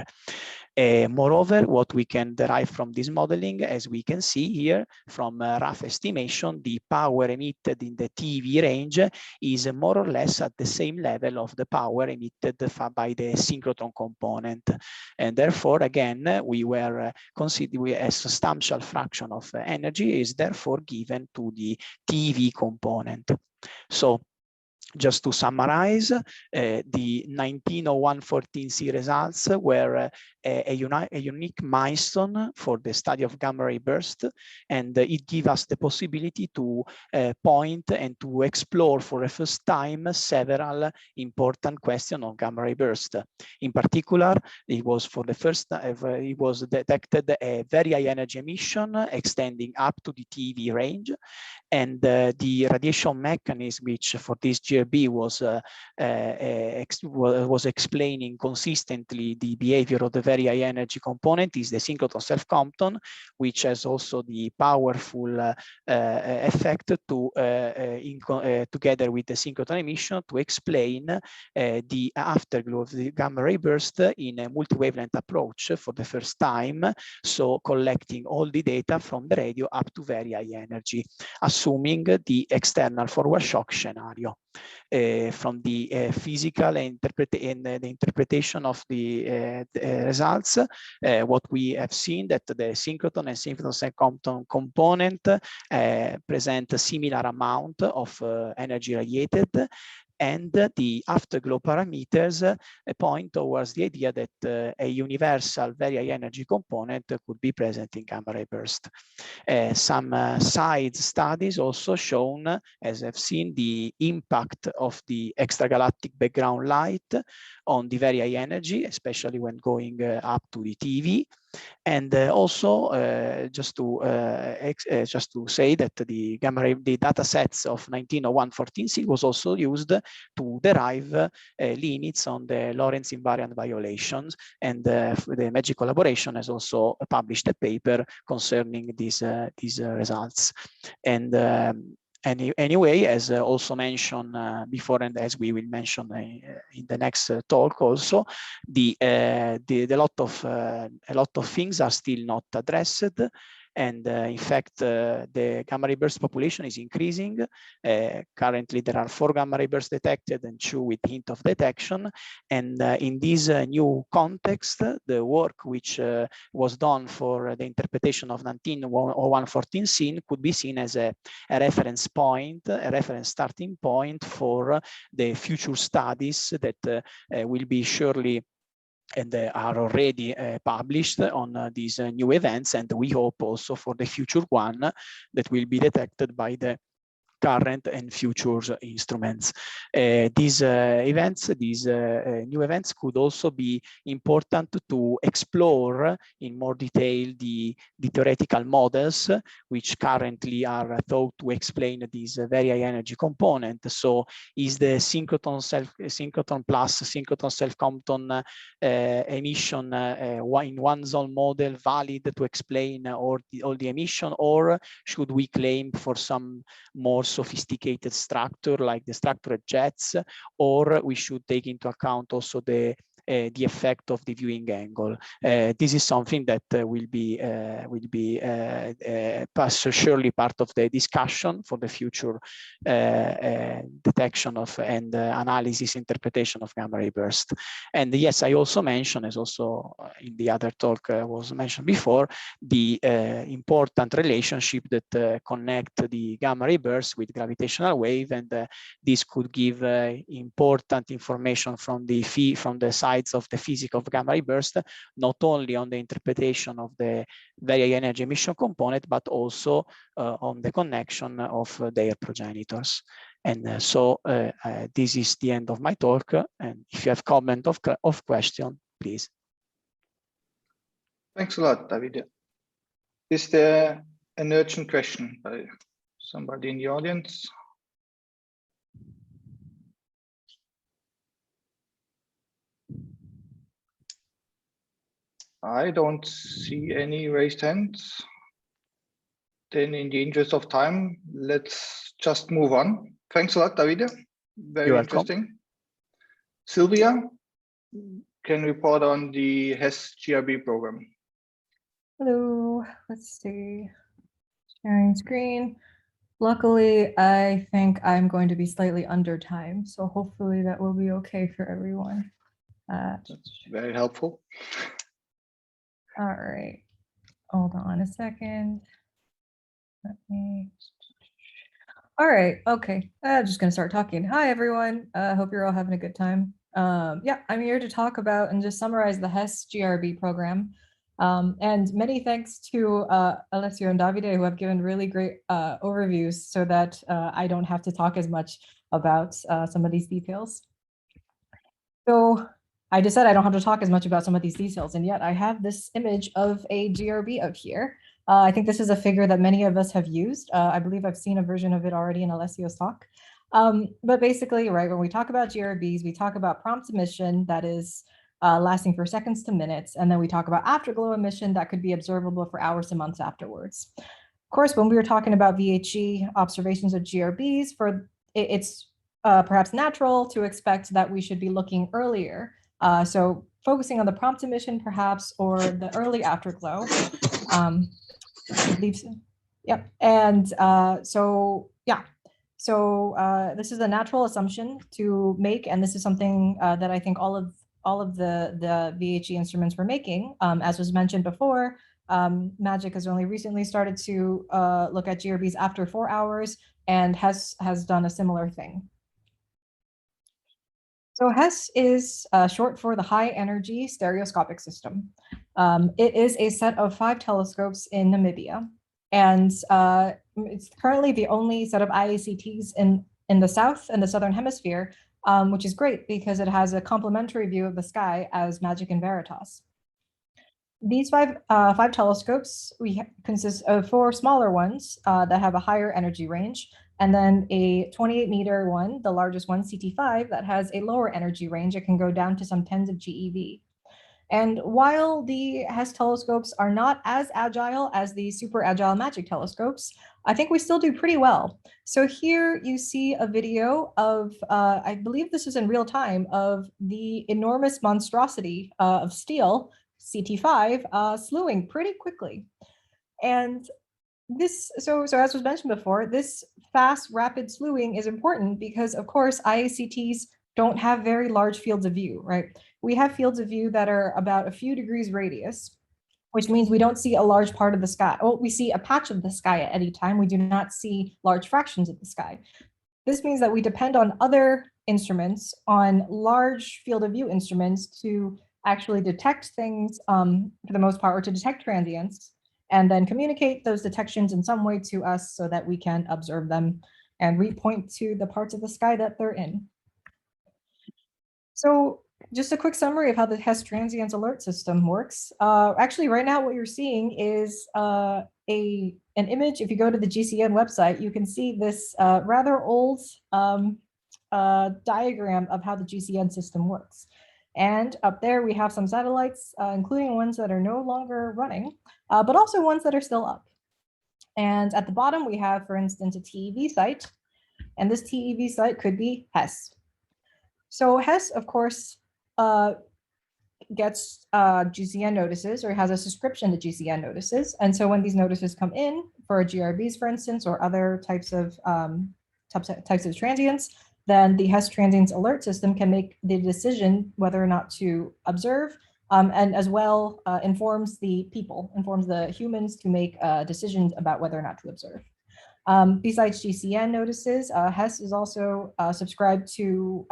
Moreover, what we can derive from this modeling, as we can see here from rough estimation, the power emitted in the TeV range is more or less at the same level of the power emitted by the synchrotron component. And therefore, again, we were considering a substantial fraction of energy is therefore given to the TeV component. So, just to summarize, the 190114C results were a unique milestone for the study of gamma ray burst, and it gives us the possibility to point and to explore for the first time several important questions on gamma ray burst. In particular, it was for the first time it was detected a very high energy emission extending up to the TeV range, and the radiation mechanism, which for this GRB was explaining consistently the behavior of the very high energy component, is the synchrotron self-Compton, which has also the powerful effect to together with the synchrotron emission to explain the afterglow of the gamma ray burst in a multi-wavelength approach for the first time, so collecting all the data from the radio up to very high energy, assuming the external forward shock scenario. from the physical and the interpretation of the results, what we have seen that the synchrotron and synchrotron self-Compton component present a similar amount of energy radiated, and the afterglow parameters point towards the idea that a universal very high energy component could be present in gamma ray burst. Some side studies also shown, as I've seen, the impact of the extragalactic background light on the very high energy, especially when going up to the TeV. And also, just to say that the gamma ray, the data sets of 190114C was also used to derive limits on the Lorentz invariant violations, and the Magic collaboration has also published a paper concerning these results. And anyway, as also mentioned before, and as we will mention in the next talk also, a lot of things are still not addressed. And in fact, the gamma ray burst population is increasing. Currently, there are 4 gamma ray bursts detected and 2 with hint of detection. And in this new context, the work which was done for the interpretation of 190114C could be seen as a reference point, a reference starting point for the future studies that will be surely and are already published on these new events, and we hope also for the future one that will be detected by the current and future instruments. These new events could also be important to explore in more detail the theoretical models which currently are thought to explain this very high energy component. So is the synchrotron plus synchrotron self-Compton emission in one zone model valid to explain all the emission, or should we claim for some more sophisticated structure like the structured jets, or we should take into account also the effect of the viewing angle. This is something that will be surely part of the discussion for the future detection of and analysis interpretation of gamma ray burst. And yes, I also mentioned, as also in the other talk was mentioned before, the important relationship that connect the gamma ray burst with gravitational wave, and this could give important information from the sides of the physics of gamma ray burst, not only on the interpretation of the very high energy emission component, but also on the connection of their progenitors. And so this is the end of my talk. And if you have comment of question, please. Thanks a lot, David. Is there an urgent question by somebody in the audience? I don't see any raised hands. Then in the interest of time, let's just move on. Thanks a lot, David. Very interesting. Sylvia can report on the HES GRB program. Hello, let's see. Sharing screen. Luckily, I think I'm going to be slightly under time, so hopefully that will be okay for everyone. That's very helpful. All right, hold on a second. Let me. All right, okay, I'm just gonna start talking. Hi, everyone. Hope you're all having a good time. Yeah, I'm here to talk about and just summarize the HES GRB program. And many thanks to Alessio and Davide, who have given really great overviews so that I don't have to talk as much about some of these details. So I just said I don't have to talk as much about some of these details, and yet I have this image of a GRB out here. I think this is a figure that many of us have used. I believe I've seen a version of it already in Alessio's talk. But basically, right, when we talk about GRBs, we talk about prompt emission that is lasting for seconds to minutes, and then we talk about afterglow emission that could be observable for hours to months afterwards. Of course, when we were talking about VHE observations of GRBs, it's perhaps natural to expect that we should be looking earlier. So focusing on the prompt emission perhaps, or the early afterglow. I believe so. Yep. And so, yeah. So this is a natural assumption to make, and this is something that I think all of the VHE instruments were making. As was mentioned before, MAGIC has only recently started to look at GRBs after 4 hours, and has done a similar thing. So HESS is short for the High Energy Stereoscopic System. It is a set of 5 telescopes in Namibia, and it's currently the only set of IACTs in the South and the Southern Hemisphere, which is great because it has a complementary view of the sky as MAGIC and Veritas. These five telescopes consist of 4 smaller ones that have a higher energy range, and then a 28-meter one, the largest one, CT5, that has a lower energy range. It can go down to some tens of GeV. And while the HESS telescopes are not as agile as the super agile MAGIC telescopes, I think we still do pretty well. So here you see a video of, I believe this is in real time, of the enormous monstrosity of steel, CT5, slewing pretty quickly. And this, so as was mentioned before, this fast, rapid slewing is important because, of course, IACTs don't have very large fields of view, right? We have fields of view that are about a few degrees radius, which means we don't see a large part of the sky. Well, we see a patch of the sky at any time. We do not see large fractions of the sky. This means that we depend on other instruments, on large field of view instruments, to actually detect things for the most part, or to detect transients, and then communicate those detections in some way to us so that we can observe them and repoint to the parts of the sky that they're in. So just a quick summary of how the HESS Transients alert system works. Actually, right now what you're seeing is an image. If you go to the GCN website, you can see this rather old diagram of how the GCN system works. And up there we have some satellites, including ones that are no longer running, but also ones that are still up. And at the bottom we have, for instance, a TeV site, and this TeV site could be HESS. So HESS, of course, gets GCN notices, or has a subscription to GCN notices. And so when these notices come in for GRBs, for instance, or other types of transients, then the HESS Transients alert system can make the decision whether or not to observe, and as well informs the humans to make decisions about whether or not to observe. Besides GCN notices, HESS is also subscribed to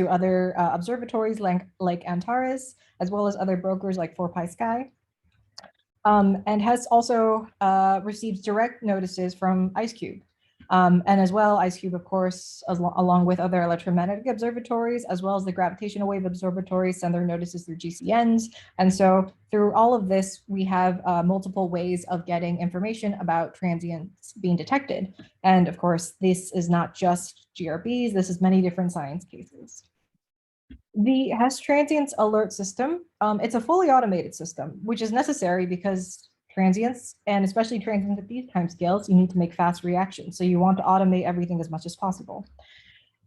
other observatories like Antares, as well as other brokers like 4Pi Sky. And HESS also receives direct notices from IceCube. And as well, IceCube, of course, along with other electromagnetic observatories, as well as the gravitational wave observatories, send their notices through GCNs. And so through all of this, we have multiple ways of getting information about transients being detected. And of course, this is not just GRBs, this is many different science cases. The HESS Transients alert system, it's a fully automated system, which is necessary because transients, and especially transients at these timescales, you need to make fast reactions. So you want to automate everything as much as possible.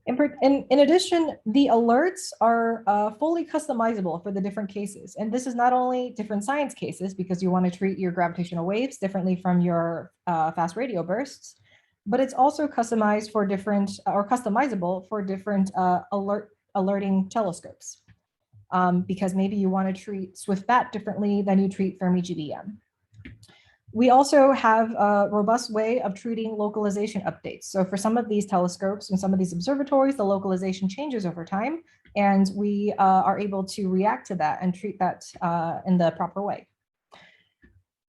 In addition, the alerts are fully customizable for the different cases. And this is not only different science cases, because you want to treat your gravitational waves differently from your fast radio bursts, but it's also customized for different, or customizable for different alerting telescopes. Because maybe you want to treat SwiftBat differently than you treat Fermi Gbm. We also have a robust way of treating localization updates. So for some of these telescopes and some of these observatories, the localization changes over time, and we are able to react to that and treat that in the proper way.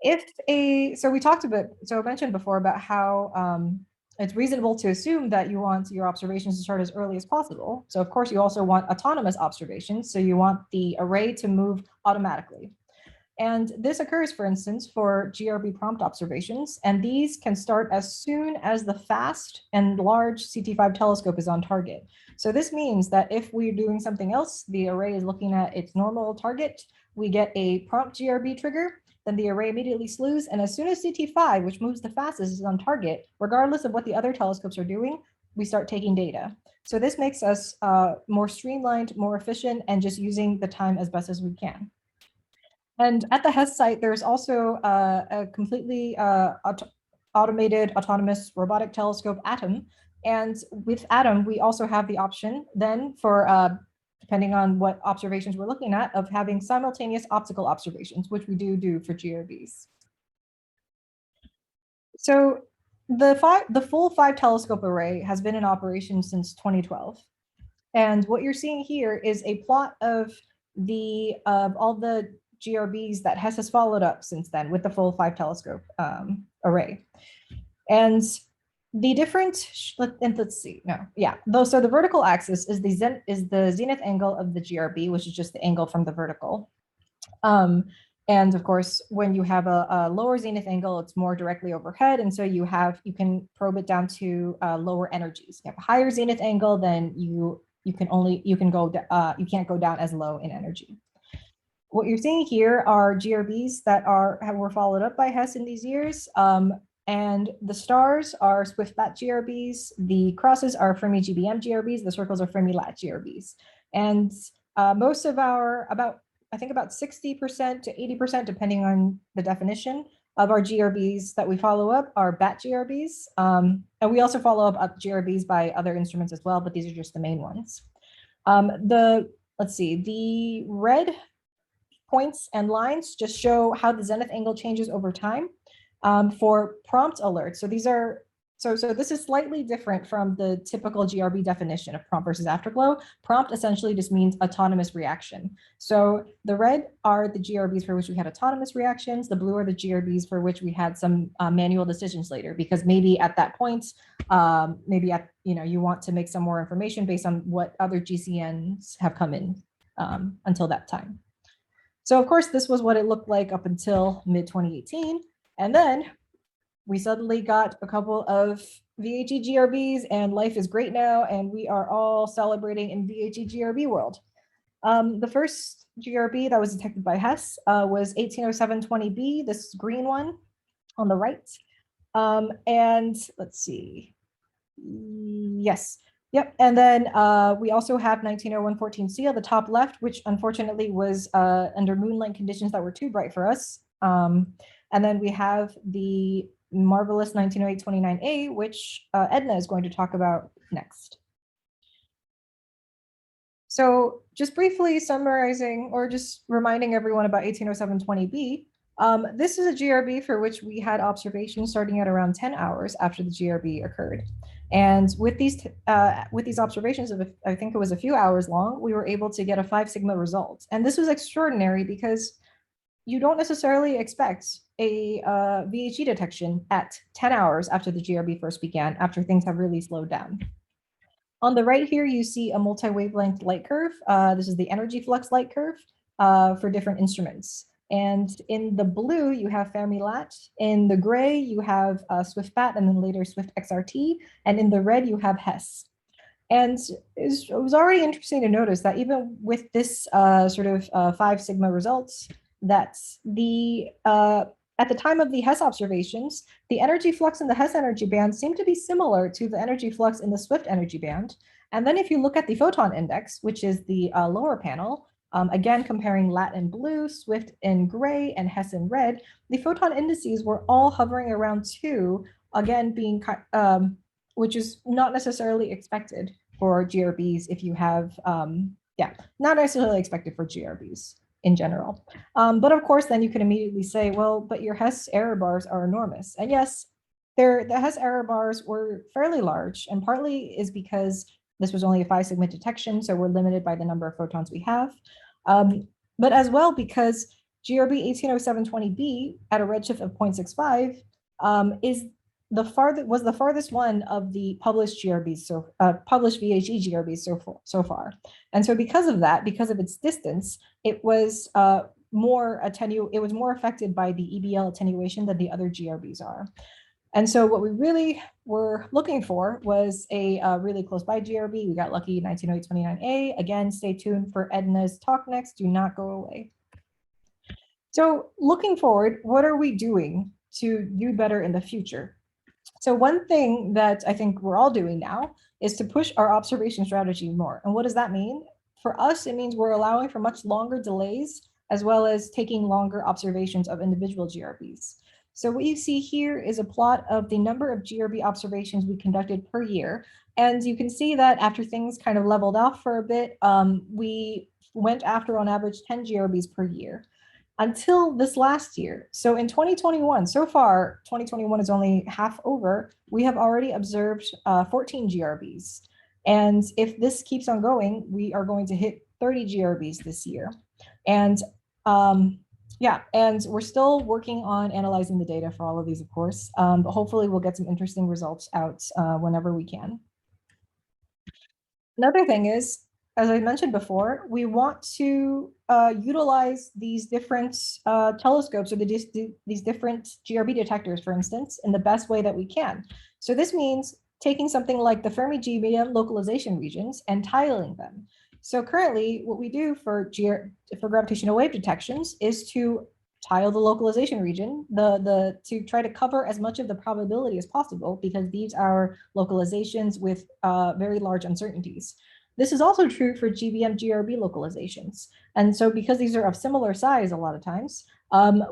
So I mentioned before about how it's reasonable to assume that you want your observations to start as early as possible. So of course, you also want autonomous observations. So you want the array to move automatically. And this occurs, for instance, for GRB prompt observations, and these can start as soon as the fast and large CT5 telescope is on target. So this means that if we're doing something else, the array is looking at its normal target, we get a prompt GRB trigger, then the array immediately slews, and as soon as CT5, which moves the fastest, is on target, regardless of what the other telescopes are doing, we start taking data. So this makes us more streamlined, more efficient, and just using the time as best as we can. And at the HESS site, there's also a completely automated autonomous robotic telescope, ATOM, And with Atom, we also have the option then for, depending on what observations we're looking at, of having simultaneous optical observations, which we do for GRBs. So the full 5 telescope array has been in operation since 2012. And what you're seeing here is a plot of all the GRBs that has followed up since then with the full 5 telescope array. And the different, let's see, so the vertical axis is the zenith angle of the GRB, which is just the angle from the vertical. And of course, when you have a lower zenith angle, it's more directly overhead. And so you can probe it down to lower energies. You have a higher zenith angle, then you can't go down as low in energy. What you're seeing here are GRBs that were followed up by Hess in these years. And the stars are Swift-Bat GRBs. The crosses are Fermi Gbm GRBs. The circles are Fermi Lat GRBs. And most of I think about 60% to 80%, depending on the definition, of our GRBs that we follow up are BAT GRBs. And we also follow up GRBs by other instruments as well, but these are just the main ones. Let's see, the red points and lines just show how the zenith angle changes over time for prompt alerts. So these are, so this is slightly different from the typical GRB definition of prompt versus afterglow. Prompt essentially just means autonomous reaction. So the red are the GRBs for which we had autonomous reactions. The blue are the GRBs for which we had some manual decisions later, because maybe at that point, you want to make some more information based on what other GCNs have come in until that time. So of course, this was what it looked like up until mid-2018. And then we suddenly got a couple of VHE GRBs and life is great now. And we are all celebrating in VHE GRB world. The first GRB that was detected by Hess was 180720b, this green one on the right. And let's see. Yes. Yep. And then we also have 190114c on the top left, which unfortunately was under moonlight conditions that were too bright for us. And then we have the marvelous 190829a, which Edna is going to talk about next. So just briefly summarizing or just reminding everyone about 180720b, this is a GRB for which we had observations starting at around 10 hours after the GRB occurred. And with these observations of, I think it was a few hours long, we were able to get a 5 sigma result. And this was extraordinary because you don't necessarily expect a VHE detection at 10 hours after the GRB first began, after things have really slowed down. On the right here, you see a multi-wavelength light curve. This is the energy flux light curve for different instruments. And in the blue, you have Fermi Lat. In the gray, you have Swift-Bat and then later Swift-XRT. And in the red, you have Hess. And it was already interesting to notice that even with this sort of 5 sigma results, that at the time of the Hess observations, the energy flux in the Hess energy band seemed to be similar to the energy flux in the Swift energy band. And then if you look at the photon index, which is the lower panel, again, comparing Lat in blue, Swift in gray, and Hess in red, the photon indices were all hovering around 2, again, being, which is not necessarily expected for GRBs if you have, not necessarily expected for GRBs in general. But of course, then you can immediately say, well, but your Hess error bars are enormous. And yes, the Hess error bars were fairly large, and partly is because this was only a 5 sigma detection, so we're limited by the number of photons we have. But as well, because GRB 180720b at a redshift of 0.65 was the farthest one of the published GRBs, published VHE GRBs so far. And so because of that, because of its distance, it was more affected by the EBL attenuation than the other GRBs are. And so what we really were looking for was a really close by GRB. We got lucky, 190829a. Again, stay tuned for Edna's talk next. Do not go away. So looking forward, what are we doing to do better in the future? So one thing that I think we're all doing now is to push our observation strategy more. And what does that mean? For us, it means we're allowing for much longer delays, as well as taking longer observations of individual GRBs. So what you see here is a plot of the number of GRB observations we conducted per year. And you can see that after things kind of leveled off for a bit, we went after on average 10 GRBs per year until this last year. So in 2021, so far, 2021 is only half over, we have already observed 14 GRBs. And if this keeps on going, we are going to hit 30 GRBs this year. And yeah, and we're still working on analyzing the data for all of these, of course, but hopefully we'll get some interesting results out whenever we can. Another thing is, as I mentioned before, we want to utilize these different telescopes or these different GRB detectors, for instance, in the best way that we can. So this means taking something like the Fermi Gbm localization regions and tiling them. So currently, what we do for gravitational wave detections is to tile the localization region, to try to cover as much of the probability as possible, because these are localizations with very large uncertainties. This is also true for GBM GRB localizations. And so because these are of similar size a lot of times,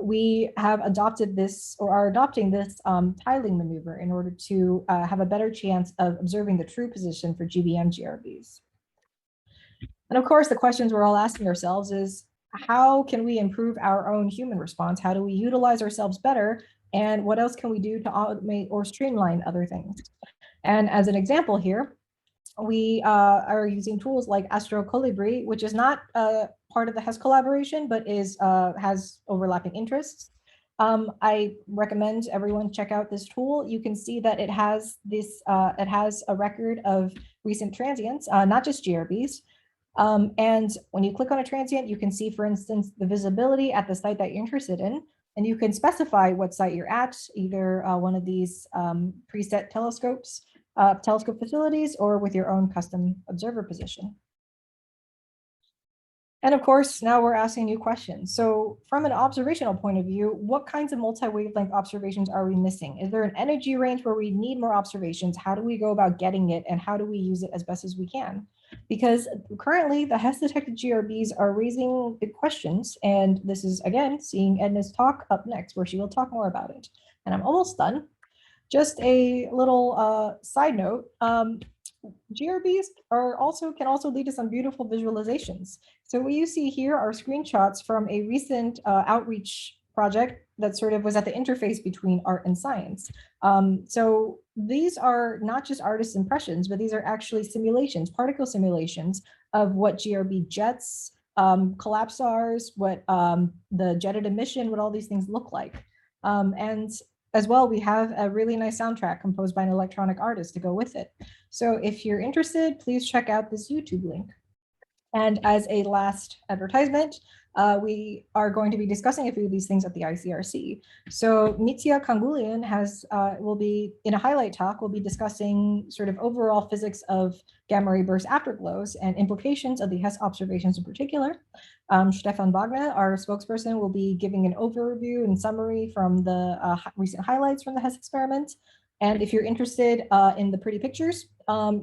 we have adopted this, or are adopting this tiling maneuver in order to have a better chance of observing the true position for GBM GRBs. And of course, the questions we're all asking ourselves is, how can we improve our own human response? How do we utilize ourselves better? And what else can we do to automate or streamline other things? And as an example here, we are using tools like Astro Colibri, which is not part of the HESS collaboration, but has overlapping interests. I recommend everyone check out this tool. You can see that it has a record of recent transients, not just GRBs. And when you click on a transient, you can see, for instance, the visibility at the site that you're interested in, and you can specify what site you're at, either one of these preset telescope facilities, or with your own custom observer position. And of course, now we're asking you questions. So from an observational point of view, what kinds of multi-wavelength observations are we missing? Is there an energy range where we need more observations? How do we go about getting it? And how do we use it as best as we can? Because currently the HESS detected GRBs are raising big questions. And this is, again, seeing Edna's talk up next, where she will talk more about it. And I'm almost done. Just a little side note, GRBs can also lead to some beautiful visualizations. So what you see here are screenshots from a recent outreach project that sort of was at the interface between art and science. So these are not just artists' impressions, but these are actually simulations, particle simulations of what GRB jets, collapsars, what the jetted emission, what all these things look like. And as well, we have a really nice soundtrack composed by an electronic artist to go with it. So if you're interested, please check out this YouTube link. And as a last advertisement, we are going to be discussing a few of these things at the ICRC. So Mitya Kangulian will be, in a highlight talk, will be discussing sort of overall physics of gamma ray burst afterglows and implications of the HESS observations in particular. Stefan Wagner, our spokesperson, will be giving an overview and summary from the recent highlights from the HESS experiment. And if you're interested in the pretty pictures,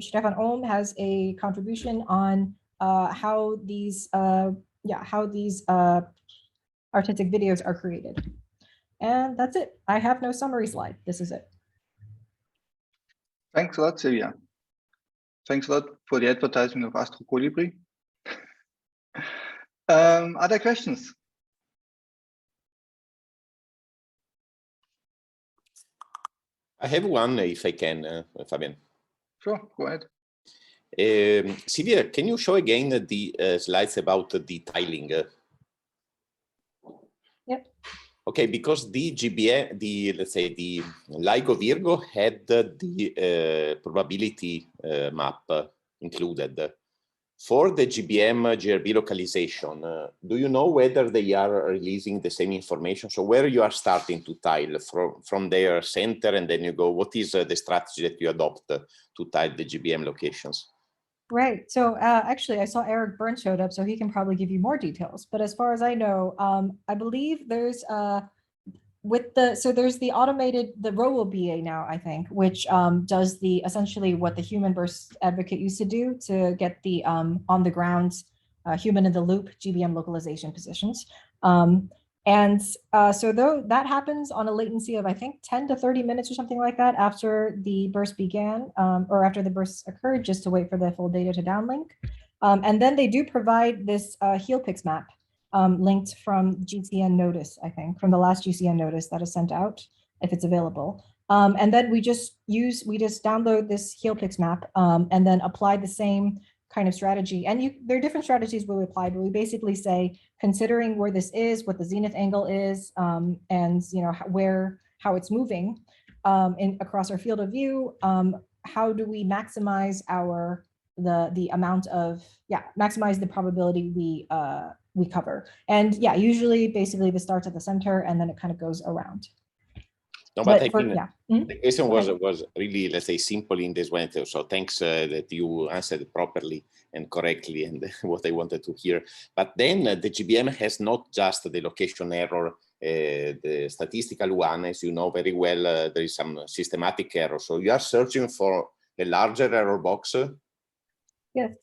Stefan Ohm has a contribution on how these artistic videos are created. And that's it. I have no summary slide. This is it. Thanks a lot, Silvia. Thanks a lot for the advertising of Astro Colibri. Other questions? I have one, if I can, Fabian. Sure, go ahead. Silvia, can you show again the slides about the tiling? Yep. Okay, because the GBM, let's say the LIGO Virgo had the probability map included. For the GBM GRB localization, do you know whether they are releasing the same information? So where you are starting to tile from their center, and then you go, what is the strategy that you adopt to tile the GBM locations? Right. So actually, I saw Eric Byrne showed up, so he can probably give you more details. But as far as I know, I believe there's there's the automated, the RoboBA now, I think, which does essentially what the human burst advocate used to do to get the on the ground human in the loop GBM localization positions. And so though that happens on a latency of, I think, 10 to 30 minutes or something like that after the burst began, or after the burst occurred, just to wait for the full data to downlink. And then they do provide this HELPIX map linked from GCN notice, I think, from the last GCN notice that is sent out, if it's available. And then we just download this HELPIX map and then apply the same kind of strategy. And there are different strategies we apply, but we basically say, considering where this is, what the zenith angle is, and how it's moving across our field of view, how do we maximize the amount of, maximize the probability we cover. And usually basically this starts at the center and then it kind of goes around. No, but I think the question was really, let's say, simple in this way. So thanks that you answered properly and correctly, and what I wanted to hear. But then the GBM has not just the location error, the statistical one, as you know very well. There is some systematic error. So you are searching for a larger error box. Yes.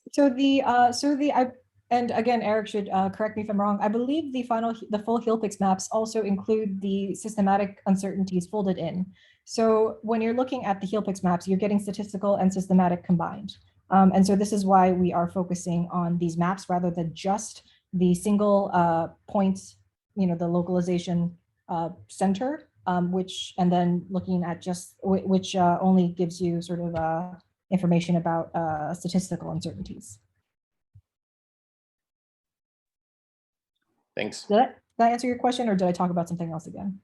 And again, Eric should correct me if I'm wrong. I believe the full HELPIX maps also include the systematic uncertainties folded in. So when you're looking at the HELPIX maps, you're getting statistical and systematic combined. And so this is why we are focusing on these maps rather than just the single points, the localization center, and then looking at which only gives you sort of information about statistical uncertainties. Thanks. Did I answer your question, or did I talk about something else again?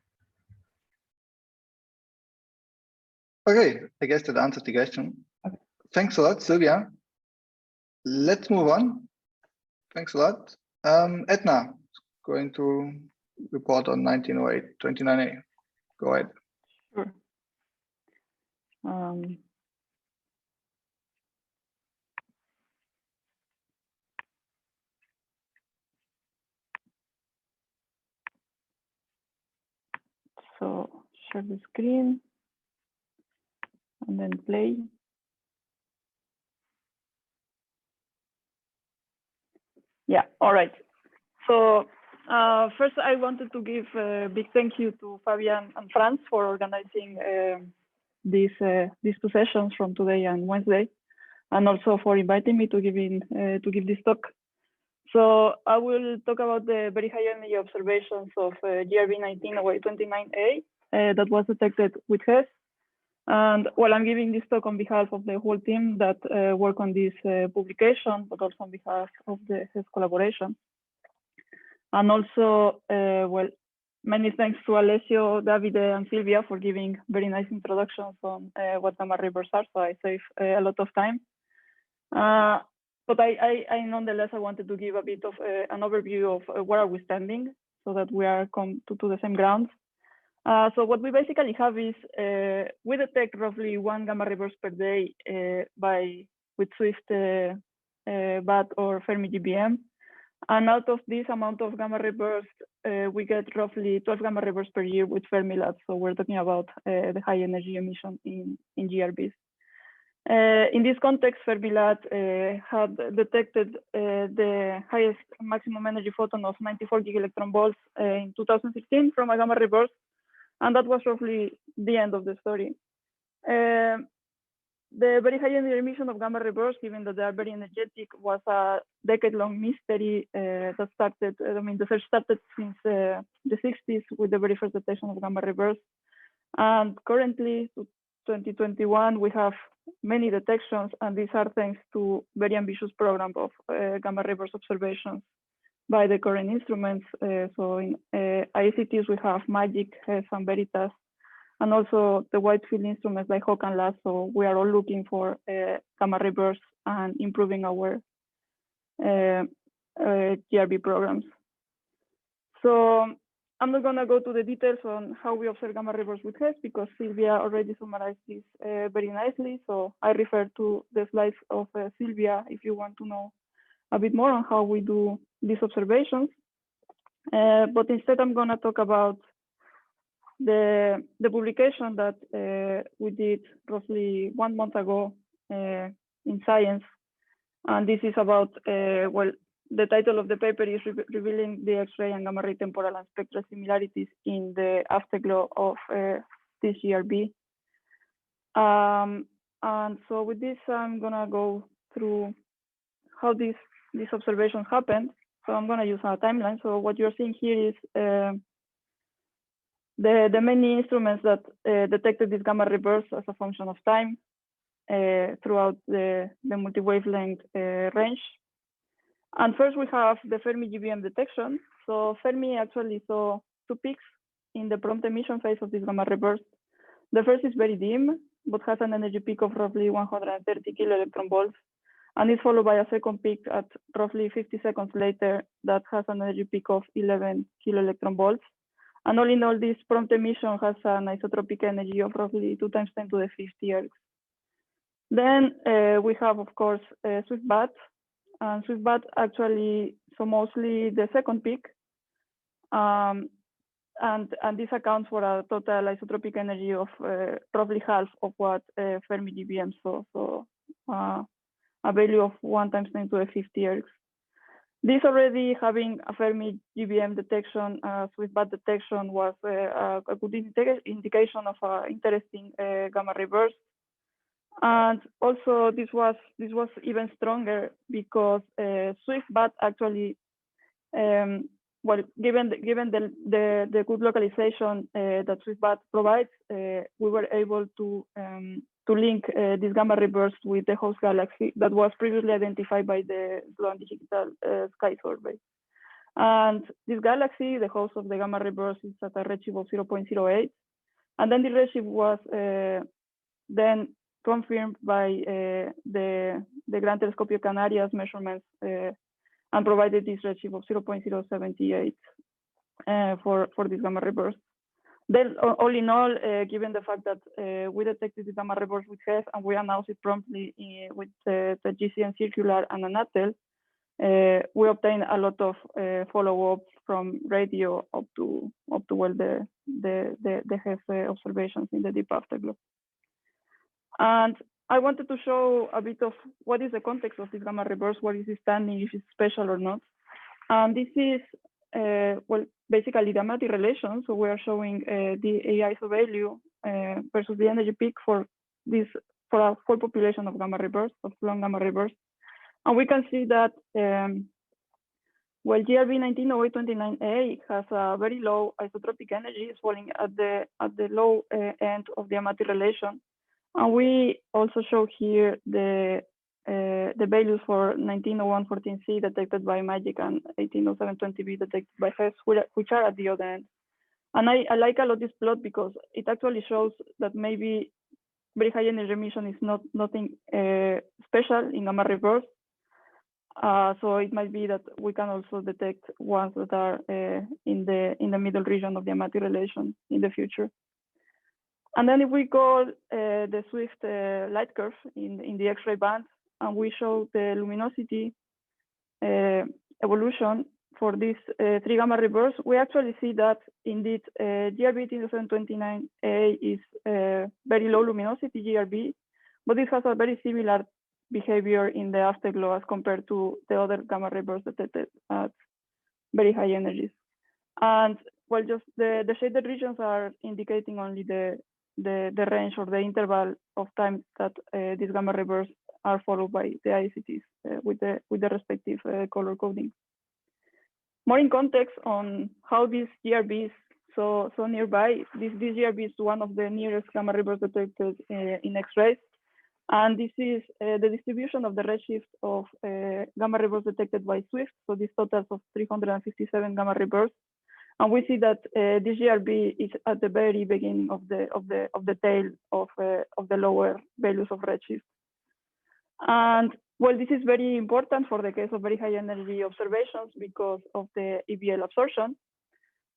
Okay, I guess that answered the question. Okay. Thanks a lot, Sylvia. Let's move on. Thanks a lot. Edna is going to report on 1908, 29A. Go ahead. Sure. So share the screen and then play. Yeah, all right. So first I wanted to give a big thank you to Fabian and Franz for organizing these two sessions from today and Wednesday, and also for inviting me to give this talk. So I will talk about the very high energy observations of GRB 1908-29A that was detected with HESS. And while I'm giving this talk on behalf of the whole team that work on this publication, but also on behalf of the HESS collaboration. And also, well, many thanks to Alessio, Davide, and Silvia for giving very nice introductions on what gamma ray bursts are, so I save a lot of time. But I nonetheless, I wanted to give a bit of an overview of where are we standing so that we are come to the same ground. So what we basically have is we detect roughly 1 gamma ray burst per day with Swift BAT or Fermi GBM. And out of this amount of gamma ray burst, we get roughly 12 gamma ray bursts per year with Fermi-LAT. So we're talking about the high energy emission in GRBs. In this context, Fermi-LAT had detected the highest maximum energy photon of 94 gigaelectron volts in 2016 from a gamma ray burst, and that was roughly the end of the story. The very high energy emission of gamma ray bursts, given that they are very energetic, was a decade-long mystery that started. I mean, the search started since the 60s with the very first detection of gamma ray bursts, and currently, 2021, we have many detections, and these are thanks to very ambitious program of gamma ray burst observations by the current instruments. So in ICTs, we have MAGIC, HESS, and Veritas, and also the wide field instruments like HAWK and LAS. So we are all looking for gamma ray bursts and improving our GRB programs. So I'm not going to go to the details on how we observe gamma ray bursts with HESS because Silvia already summarized this very nicely. So I refer to the slides of Silvia if you want to know a bit more on how we do these observations. But instead, I'm going to talk about the publication that we did roughly 1 month ago in Science. And this is about, well, the title of the paper is Revealing the X-ray and Gamma Ray Temporal and Spectral Similarities in the Afterglow of this GRB. And so with this, I'm gonna go through how these observations happened. So I'm gonna use a timeline. So what you're seeing here is the many instruments that detected this gamma ray burst as a function of time throughout the multi-wavelength range. And first we have the Fermi Gbm detection. So Fermi actually saw two peaks in the prompt emission phase of this gamma ray burst. The first is very dim, but has an energy peak of roughly 130 kiloelectron volts, and is followed by a second peak at roughly 50 seconds later that has an energy peak of 11 kiloelectron volts. And all in all, this prompt emission has an isotropic energy of roughly 2 × 10⁵ ergs. Then we have, of course, SwiftBAT. And SwiftBAT actually saw mostly the second peak. And this accounts for a total isotropic energy of roughly half of what Fermi Gbm saw. So a value of 1 × 10⁵ ergs. This already having a Fermi Gbm detection, SwiftBAT detection was a good indication of an interesting gamma ray burst. And also this was even stronger because SwiftBAT actually, well, given the good localization that SwiftBAT provides, we were able to link this gamma ray burst with the host galaxy that was previously identified by the Sloan Digital Sky Survey. And this galaxy, the host of the gamma ray burst, is at a redshift of 0.08. And then the redshift was then confirmed by the Gran Telescopio Canarias measurements and provided this redshift of 0.078 for this gamma ray burst. Then, all in all, given the fact that we detected the gamma ray burst with HEF and we announced it promptly with the GCN circular and Anatel, we obtained a lot of follow-up from radio up to well the HEF observations in the deep afterglow. And I wanted to show a bit of what is the context of this gamma ray burst, what is it standing, if it's special or not. And this is well, basically the Amati relation. So we are showing the AISO value versus the energy peak for a full population of gamma ray bursts, of long gamma ray bursts. And we can see that well, GRB 190829A has a very low isotropic energy, is falling at the low end of the Amati relation. And we also show here the values for 190114C detected by MAGIC and 180720B detected by HES, which are at the other end. And I like a lot this plot because it actually shows that maybe very high energy emission is nothing special in gamma ray bursts. So it might be that we can also detect ones that are in the middle region of the Amati relation in the future. And then if we call the Swift light curve in the X-ray band, and we show the luminosity evolution for these 3 gamma ray bursts, we actually see that indeed GRB 18729A is very low luminosity GRB, but it has a very similar behavior in the afterglow as compared to the other gamma ray bursts detected at very high energies. And well, just the shaded regions are indicating only the range or the interval of time that these gamma ray bursts are followed by the ICTs with the respective color coding. More in context on how these GRBs so nearby, this GRB is one of the nearest gamma ray bursts detected in X-rays. And this is the distribution of the redshift of gamma ray bursts detected by Swift. So this totals of 357 gamma ray bursts. And we see that this GRB is at the very beginning of the tail of the lower values of redshift. And well, this is very important for the case of very high energy observations because of the EBL absorption.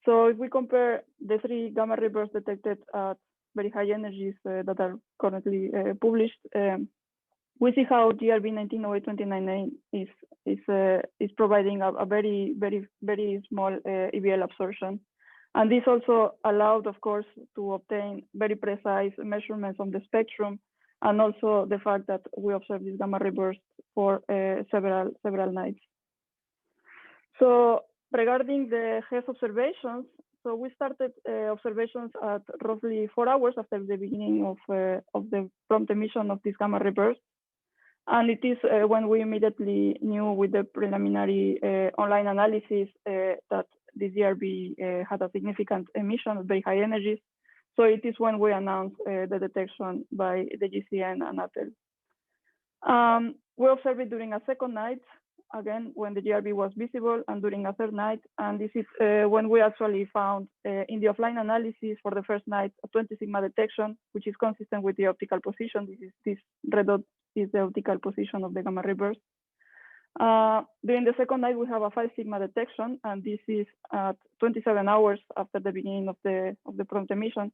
So if we compare the 3 gamma ray bursts detected at very high energies that are currently published, we see how GRB 190829A is providing a very small EBL absorption. And this also allowed, of course, to obtain very precise measurements on the spectrum, and also the fact that we observed this gamma ray burst for several nights. So regarding the Hess observations, so we started observations at roughly 4 hours after the beginning of the prompt emission of this gamma ray burst. And it is when we immediately knew with the preliminary online analysis that the GRB had a significant emission of very high energies. So it is when we announced the detection by the GCN and ATEL. We observed it during a second night, again, when the GRB was visible, and during a third night. And this is when we actually found in the offline analysis for the first night a 20 sigma detection, which is consistent with the optical position. This red dot is the optical position of the gamma ray burst. During the second night, we have a 5 sigma detection, and this is at 27 hours after the beginning of the prompt emission.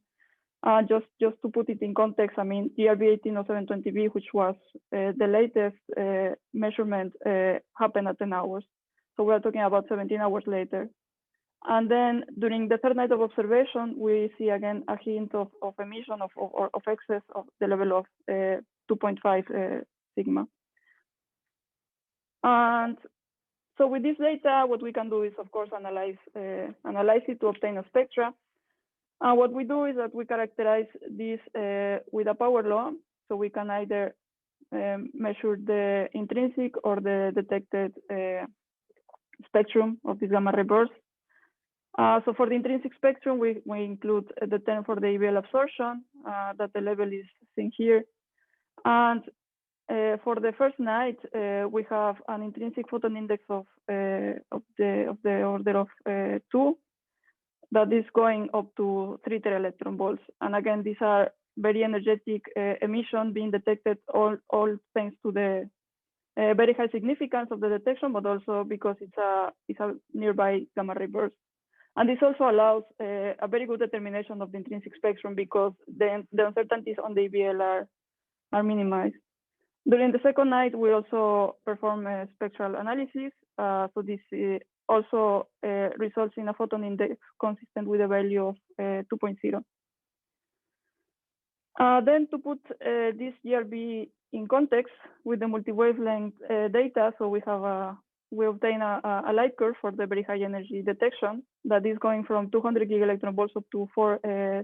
Just to put it in context, I mean, GRB 180720b, which was the latest measurement, happened at 10 hours. So we're talking about 17 hours later. And then during the third night of observation, we see again a hint of emission of excess of the level of 2.5 sigma. And so with this data, what we can do is, of course, analyze it to obtain a spectra. And what we do is that we characterize this with a power law. So we can either measure the intrinsic or the detected spectrum of this gamma ray burst. So for the intrinsic spectrum, we include the term for the EBL absorption, that the level is seen here. And for the first night, we have an intrinsic photon index of the order of 2. That is going up to 3 tera-electron volts. And again, these are very energetic emission being detected all thanks to the very high significance of the detection, but also because it's a nearby gamma ray burst. And this also allows a very good determination of the intrinsic spectrum because the uncertainties on the EBL are minimized. During the second night, we also perform a spectral analysis. So this also results in a photon index consistent with a value of 2.0. Then to put this GRB in context with the multi-wavelength data, so we obtain a light curve for the very high energy detection that is going from 200 gigaelectron volts up to 4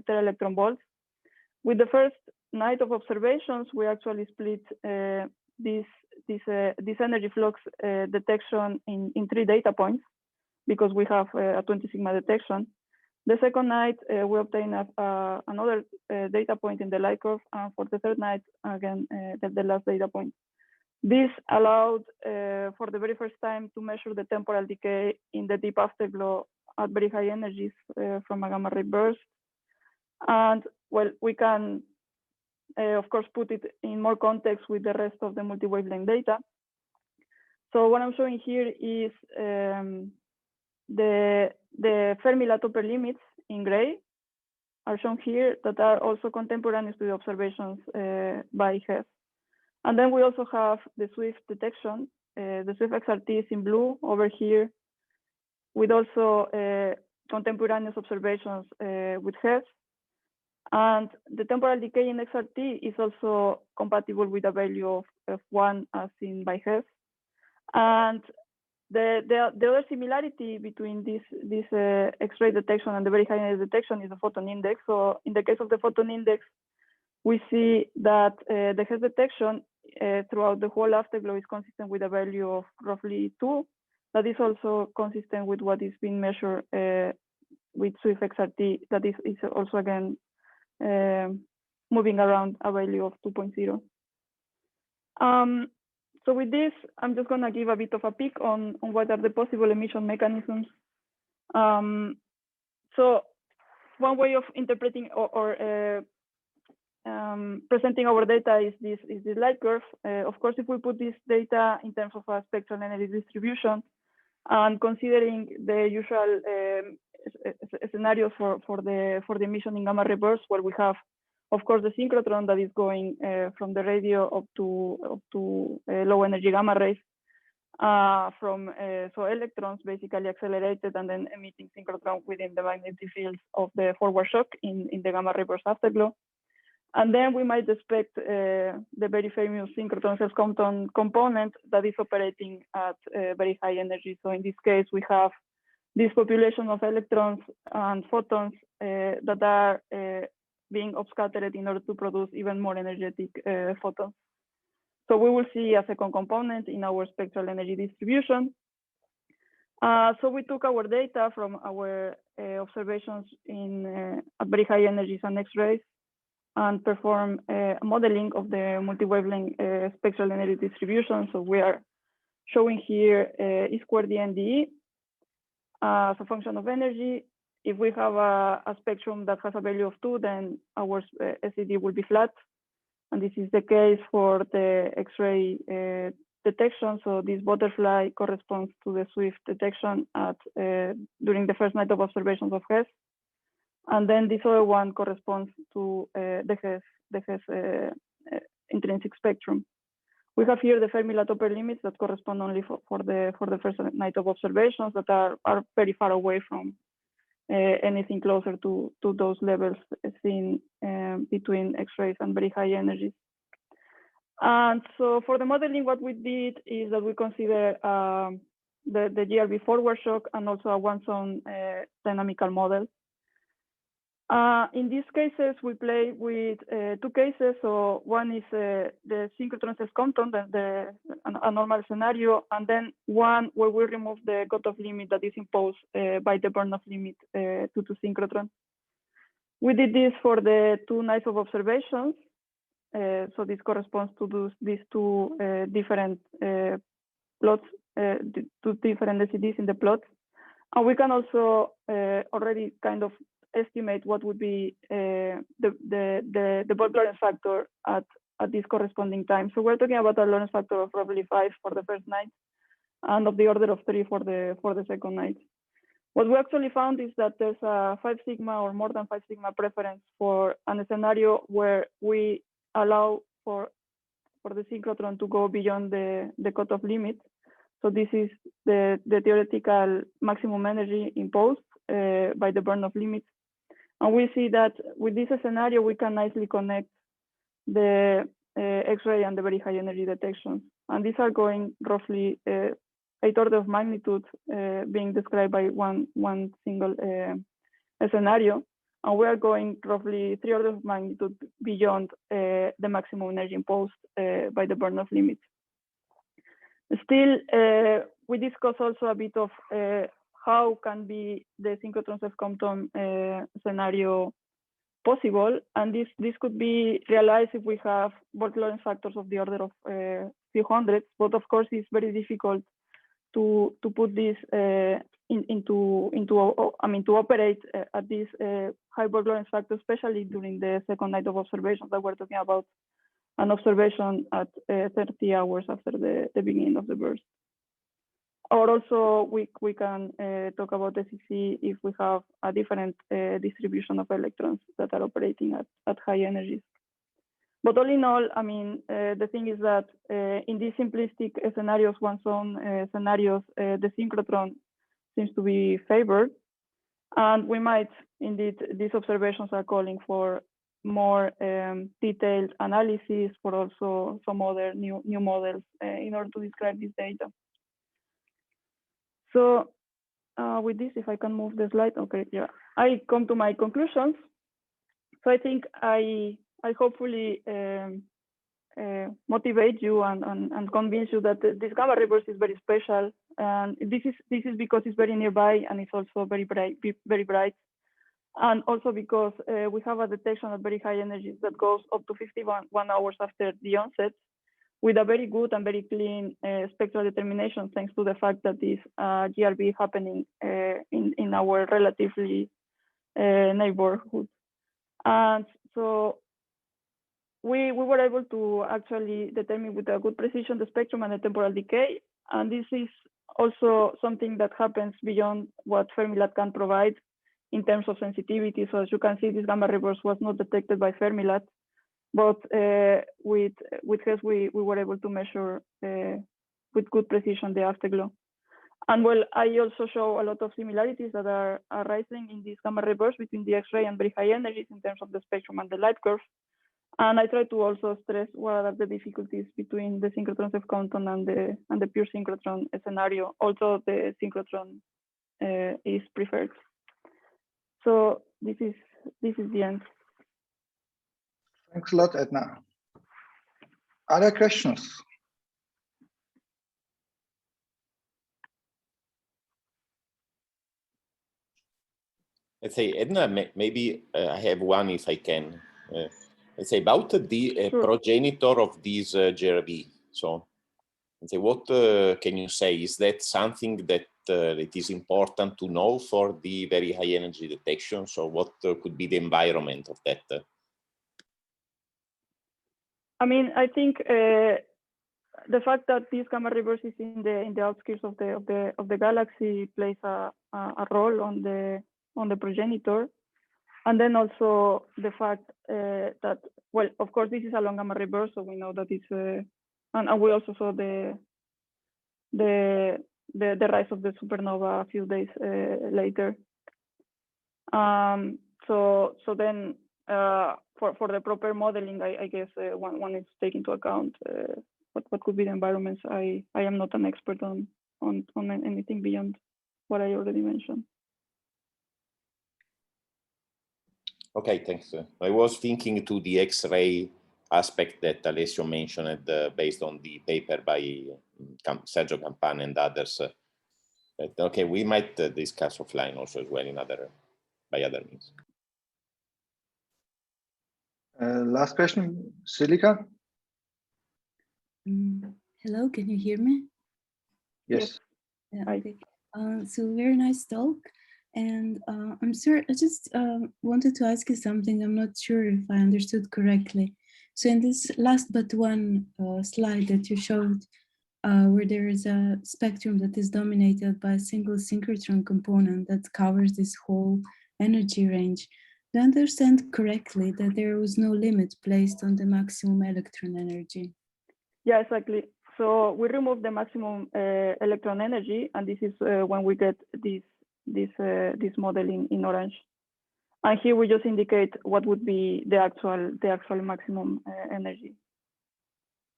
tera-electron volts. With the first night of observations, we actually split this energy flux detection in 3 data points because we have a 20 sigma detection. The second night, we obtain another data point in the light curve, and for the third night, again, the last data point. This allowed for the very first time to measure the temporal decay in the deep afterglow at very high energies from a gamma ray burst. And well, we can, of course, put it in more context with the rest of the multi-wavelength data. So what I'm showing here is the Fermi latte upper limits in gray are shown here that are also contemporaneous to the observations by Hess. And then we also have the Swift detection. The Swift XRT is in blue over here, with also contemporaneous observations with Hess. And the temporal decay in XRT is also compatible with a value of 1 as seen by Hess. And the other similarity between this X-ray detection and the very high energy detection is the photon index. So in the case of the photon index, we see that the Hess detection throughout the whole afterglow is consistent with a value of roughly 2. That is also consistent with what is being measured with Swift XRT. That is also again moving around a value of 2.0. So with this, I'm just going to give a bit of a peek on what are the possible emission mechanisms. So one way of interpreting or presenting our data is this light curve. Of course, if we put this data in terms of a spectral energy distribution and considering the usual scenarios for the emission in gamma ray bursts, where we have, of course, the synchrotron that is going from the radio up to low energy gamma rays, so electrons basically accelerated and then emitting synchrotron within the magnetic fields of the forward shock in the gamma ray burst afterglow. And then we might expect the very famous synchrotron self-compton component that is operating at very high energy. So in this case, we have this population of electrons and photons that are being upscattered in order to produce even more energetic photons. So we will see a second component in our spectral energy distribution. So we took our data from our observations at very high energies and X-rays and perform modeling of the multi-wavelength spectral energy distribution. So we are showing here E squared DNDE as a function of energy. If we have a spectrum that has a value of 2, then our SED will be flat. And this is the case for the X-ray detection. So this butterfly corresponds to the Swift detection during the first night of observations of Hess. And then this other one corresponds to the Hess intrinsic spectrum. We have here the Fermi upper limits that correspond only for the first night of observations that are very far away from anything closer to those levels seen between X-rays and very high energies. And so for the modeling, what we did is that we consider the GB4 forward shock and also a one-zone dynamical model. In these cases, we play with 2 cases. So one is the synchrotron self-compton, a normal scenario, and then one where we remove the cutoff limit that is imposed by the burn-off limit to synchrotron. We did this for the 2 nights of observations. So this corresponds to these 2 different plots, 2 different SEDs in the plots. And we can also already kind of estimate what would be the bulk Lorentz factor at this corresponding time. So we're talking about a Lorentz factor of roughly 5 for the first night and of the order of 3 for the second night. What we actually found is that there's a 5 sigma or more than 5 sigma preference for a scenario where we allow for the synchrotron to go beyond the cutoff limit. So this is the theoretical maximum energy imposed by the burn-off limit. And we see that with this scenario, we can nicely connect the X-ray and the very high energy detections. And these are going roughly 8 orders of magnitude being described by one single scenario. And we are going roughly 3 orders of magnitude beyond the maximum energy imposed by the burn-off limit. Still, we discuss also a bit of how can be the synchrotron self-compton scenario possible, and this could be realized if we have bulk Lorentz factors of the order of few hundreds. But of course, it's very difficult to put this to operate at this high bulk Lorentz factor, especially during the second night of observations that we're talking about, an observation at 30 hours after the beginning of the burst. Or also we can talk about SEC if we have a different distribution of electrons that are operating at high energies. But all in all, I mean, the thing is that in these simplistic scenarios, one-zone scenarios, the synchrotron seems to be favored. And we might, indeed, these observations are calling for more detailed analysis, for also some other new models in order to describe this data. So with this, if I can move the slide, okay, yeah. I come to my conclusions. So I think I hopefully motivate you and convince you that this gamma ray burst is very special. And this is because it's very nearby and it's also very bright. And also because we have a detection at very high energies that goes up to 51 hours after the onset, with a very good and very clean spectral determination, thanks to the fact that this GRB happening in our relatively neighborhood. And so we were able to actually determine with a good precision the spectrum and the temporal decay. And this is also something that happens beyond what Fermilab can provide in terms of sensitivity. So as you can see, this gamma ray burst was not detected by Fermilab. But with Hess, we were able to measure with good precision the afterglow. And well, I also show a lot of similarities that are arising in this gamma ray burst between the X-ray and very high energies in terms of the spectrum and the light curve. And I try to also stress what are the difficulties between the synchrotron self-compton and the pure synchrotron scenario. Also, the synchrotron is preferred. So this is the end. Thanks a lot, Edna. Other questions? Let's say, Edna, maybe I have one if I can. Let's say about the Sure. progenitor of this GRB. So, let's say, what can you say? Is that something that it is important to know for the very high energy detection? So, what could be the environment of that? I mean, I think the fact that this gamma reverse is in the outskirts of the galaxy plays a role on the progenitor, and then also the fact that, well, of course, this is a long gamma reverse, so we know that it's and we also saw the rise of the supernova a few days later. So then for the proper modeling, I guess one needs to take into account what could be the environments. I am not an expert on anything beyond what I already mentioned. Okay, thanks. I was thinking to the X-ray aspect that Alessio mentioned based on the paper by Sergio Campana and others. But okay, we might discuss offline also as well by other means. Last question, Silica. Hello, can you hear me? Yes. Yeah, okay. So very nice talk. And I'm sorry, I just wanted to ask you something. I'm not sure if I understood correctly. So in this last but one slide that you showed, where there is a spectrum that is dominated by a single synchrotron component that covers this whole energy range, do I understand correctly that there was no limit placed on the maximum electron energy? Yeah, exactly. So we remove the maximum electron energy, and this is when we get this modeling in orange. And here we just indicate what would be the actual maximum energy.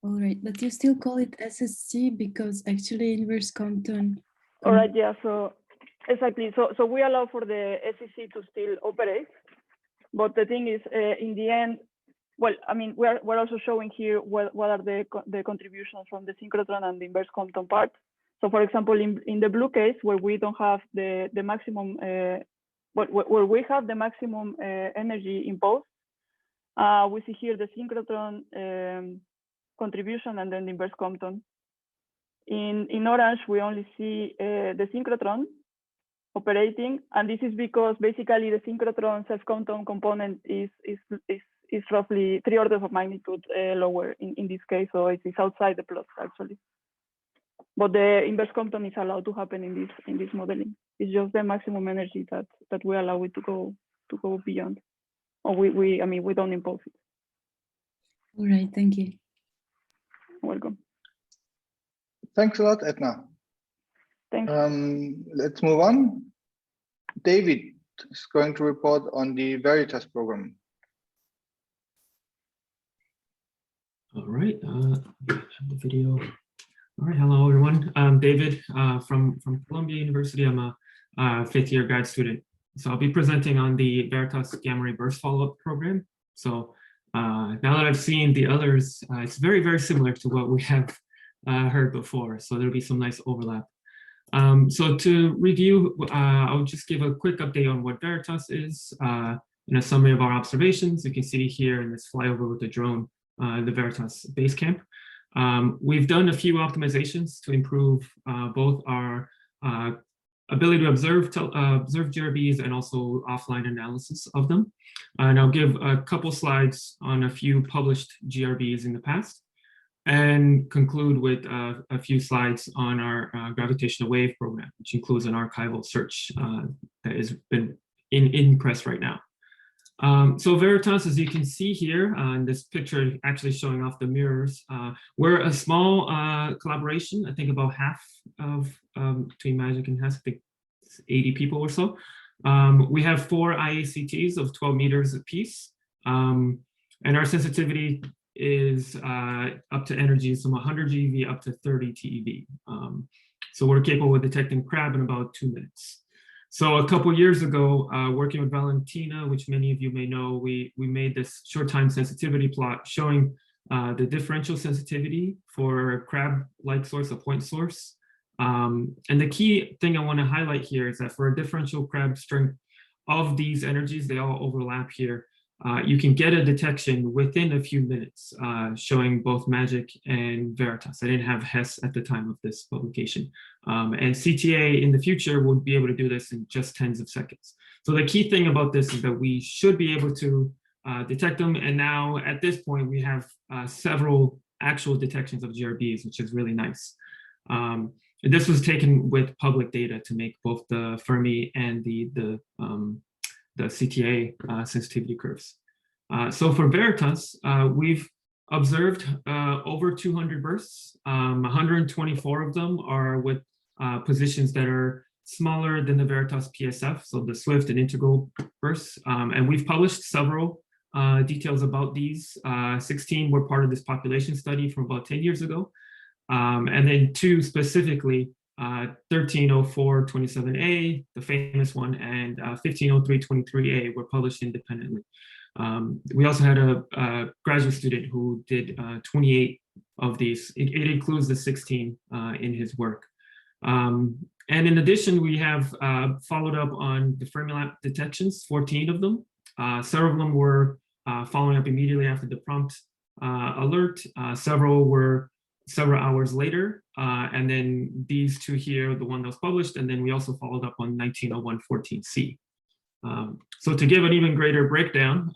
All right, but you still call it SSC because actually inverse Compton. All right, yeah, so exactly. So we allow for the SEC to still operate, but the thing is, in the end, well, I mean, we're also showing here what are the contributions from the synchrotron and the inverse Compton part. So, for example, in the blue case, where we don't have the maximum, where we have the maximum energy imposed, we see here the synchrotron contribution and then the inverse Compton. In orange, we only see the synchrotron operating, and this is because basically the synchrotron self-Compton component is roughly 3 orders of magnitude lower in this case, so it is outside the plot actually. But the inverse Compton is allowed to happen in this modeling. It's just the maximum energy that we allow it to go beyond, or I mean we don't impose it. All right, thank you. Welcome. Thanks a lot, Edna. Thanks. Let's move on. David is going to report on the Veritas program. All right, the video. All right, hello everyone. I'm David from Columbia University. I'm a 5th year grad student. So I'll be presenting on the Veritas Gamma Ray Burst follow-up program. So now that I've seen the others, it's very, very similar to what we have heard before. So there'll be some nice overlap. So to review, I'll just give a quick update on what Veritas is and a summary of our observations. You can see here in this flyover with the drone, the Veritas base camp. We've done a few optimizations to improve both our ability to observe GRBs and also offline analysis of them. And I'll give a couple slides on a few published GRBs in the past and conclude with a few slides on our gravitational wave program, which includes an archival search that has been in press right now. So Veritas, as you can see here, in this picture actually showing off the mirrors, we're a small collaboration, I think about half of, between Magic and Hess, I think 80 people or so. We have 4 IACTs of 12 meters apiece. And our sensitivity is up to energies from 100 GeV up to 30 TeV. So we're capable of detecting crab in about 2 minutes. So a couple years ago, working with Valentina, which many of you may know, we made this short time sensitivity plot showing the differential sensitivity for crab-like source, a point source. And the key thing I want to highlight here is that for a differential crab strength of these energies, they all overlap here. You can get a detection within a few minutes, showing both MAGIC and Veritas. I didn't have HESS at the time of this publication. And CTA in the future would be able to do this in just tens of seconds. So the key thing about this is that we should be able to detect them. And now at this point, we have several actual detections of GRBs, which is really nice. And this was taken with public data to make both the Fermi and the CTA sensitivity curves. So for Veritas, we've observed over 200 bursts. 124 of them are with positions that are smaller than the Veritas PSF, so the Swift and integral bursts. And we've published several details about these. 16 were part of this population study from about 10 years ago. And then 2 specifically, 1304-27A, the famous one, and 1503-23A were published independently. We also had a graduate student who did 28 of these. It includes the 16 in his work. And in addition, we have followed up on the Fermi Lab detections, 14 of them. Several of them were following up immediately after the prompt alert. Several were several hours later. And then these 2 here, the one that was published, and then we also followed up on 1901-14C. So to give an even greater breakdown,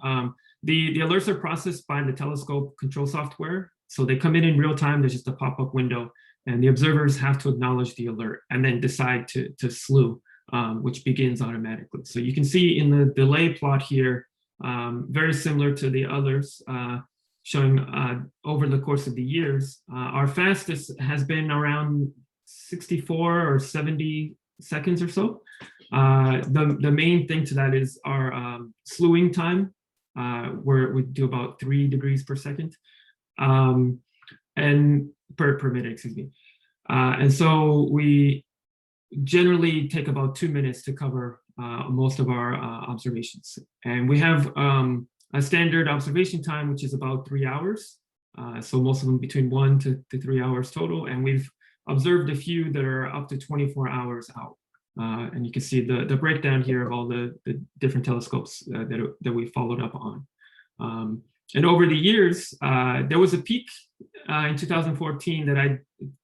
the alerts are processed by the telescope control software. So they come in real time, there's just a pop-up window, and the observers have to acknowledge the alert and then decide to slew, which begins automatically. So you can see in the delay plot here, very similar to the others, showing over the course of the years, our fastest has been around 64 or 70 seconds or so. The main thing to that is our slewing time, where we do about 3 degrees per second, and per minute, excuse me. And so we generally take about 2 minutes to cover most of our observations. And we have a standard observation time, which is about 3 hours. So most of them between 1 to 3 hours total. And we've observed a few that are up to 24 hours out. And you can see the breakdown here of all the different telescopes that we followed up on. And over the years, there was a peak in 2014 that I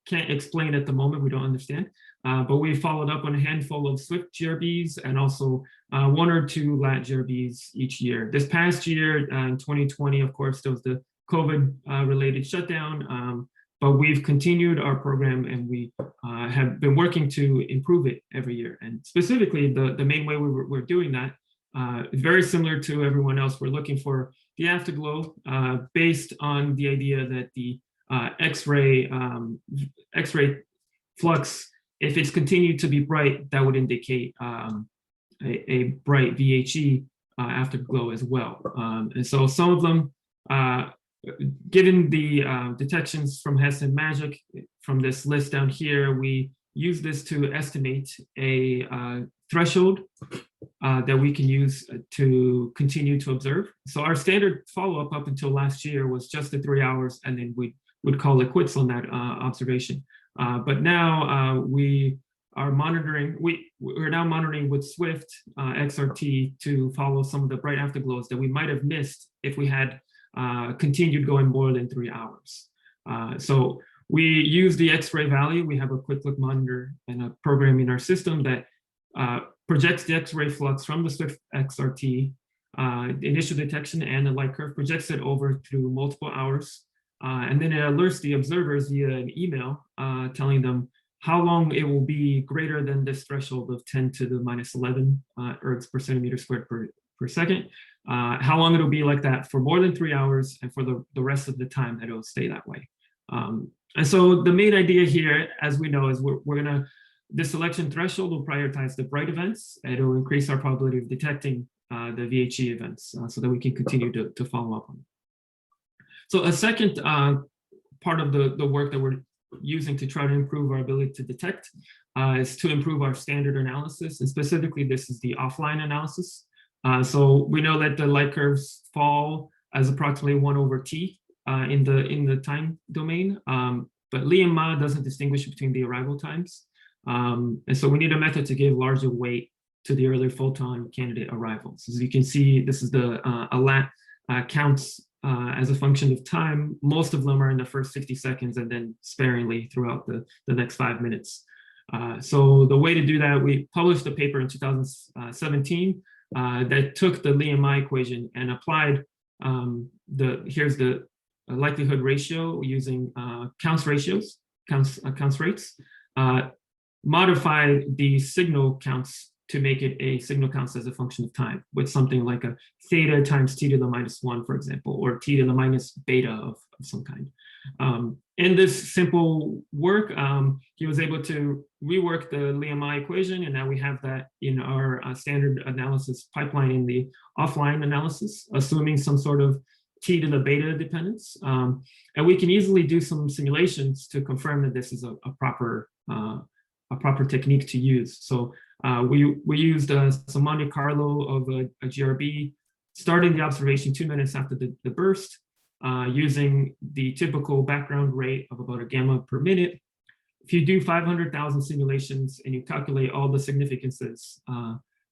can't explain at the moment, we don't understand. But we followed up on a handful of Swift GRBs and also 1 or 2 LAT GRBs each year. This past year, in 2020, of course, there was the COVID-related shutdown, but we've continued our program and we have been working to improve it every year. And specifically, the main way we're doing that is very similar to everyone else. We're looking for the afterglow based on the idea that the X-ray flux, if it's continued to be bright, that would indicate a bright VHE afterglow as well. And so some of them, given the detections from HESS and MAGIC from this list down here, we use this to estimate a threshold that we can use to continue to observe. So our standard follow-up up until last year was just the 3 hours, and then we would call it quits on that observation. But now we are monitoring, we're now monitoring with Swift XRT to follow some of the bright afterglows that we might have missed if we had continued going more than 3 hours. So we use the X-ray value. We have a quick look monitor and a program in our system that projects the X-ray flux from the Swift XRT, initial detection and the light curve, projects it over through multiple hours. And then it alerts the observers via an email telling them how long it will be greater than this threshold of 10 to the minus 11 ergs per centimeter squared per second, how long it'll be like that for more than 3 hours, and for the rest of the time that it'll stay that way. And so the main idea here, as we know, is we're gonna, this selection threshold will prioritize the bright events, and it'll increase our probability of detecting the VHE events so that we can continue to follow up on them. So a second part of the work that we're using to try to improve our ability to detect is to improve our standard analysis. And specifically, this is the offline analysis. So we know that the light curves fall as approximately 1/t in the time domain. But Liam-Ma doesn't distinguish between the arrival times. And so we need a method to give larger weight to the earlier photon candidate arrivals. As you can see, this is the ALAT counts as a function of time. Most of them are in the first 60 seconds and then sparingly throughout the next 5 minutes. So the way to do that, we published a paper in 2017 that took the Liam-Ma equation and applied here's the likelihood ratio using counts rates, modify the signal counts to make it a signal counts as a function of time with something like a theta times t to the -1, for example, or t to the minus beta of some kind. In this simple work, he was able to rework the Liam-Ma equation, and now we have that in our standard analysis pipeline in the offline analysis, assuming some sort of t to the beta dependence. And we can easily do some simulations to confirm that this is a proper technique to use. So we used some Monte Carlo of a GRB, starting the observation 2 minutes after the burst, using the typical background rate of about a gamma per minute. If you do 500,000 simulations and you calculate all the significances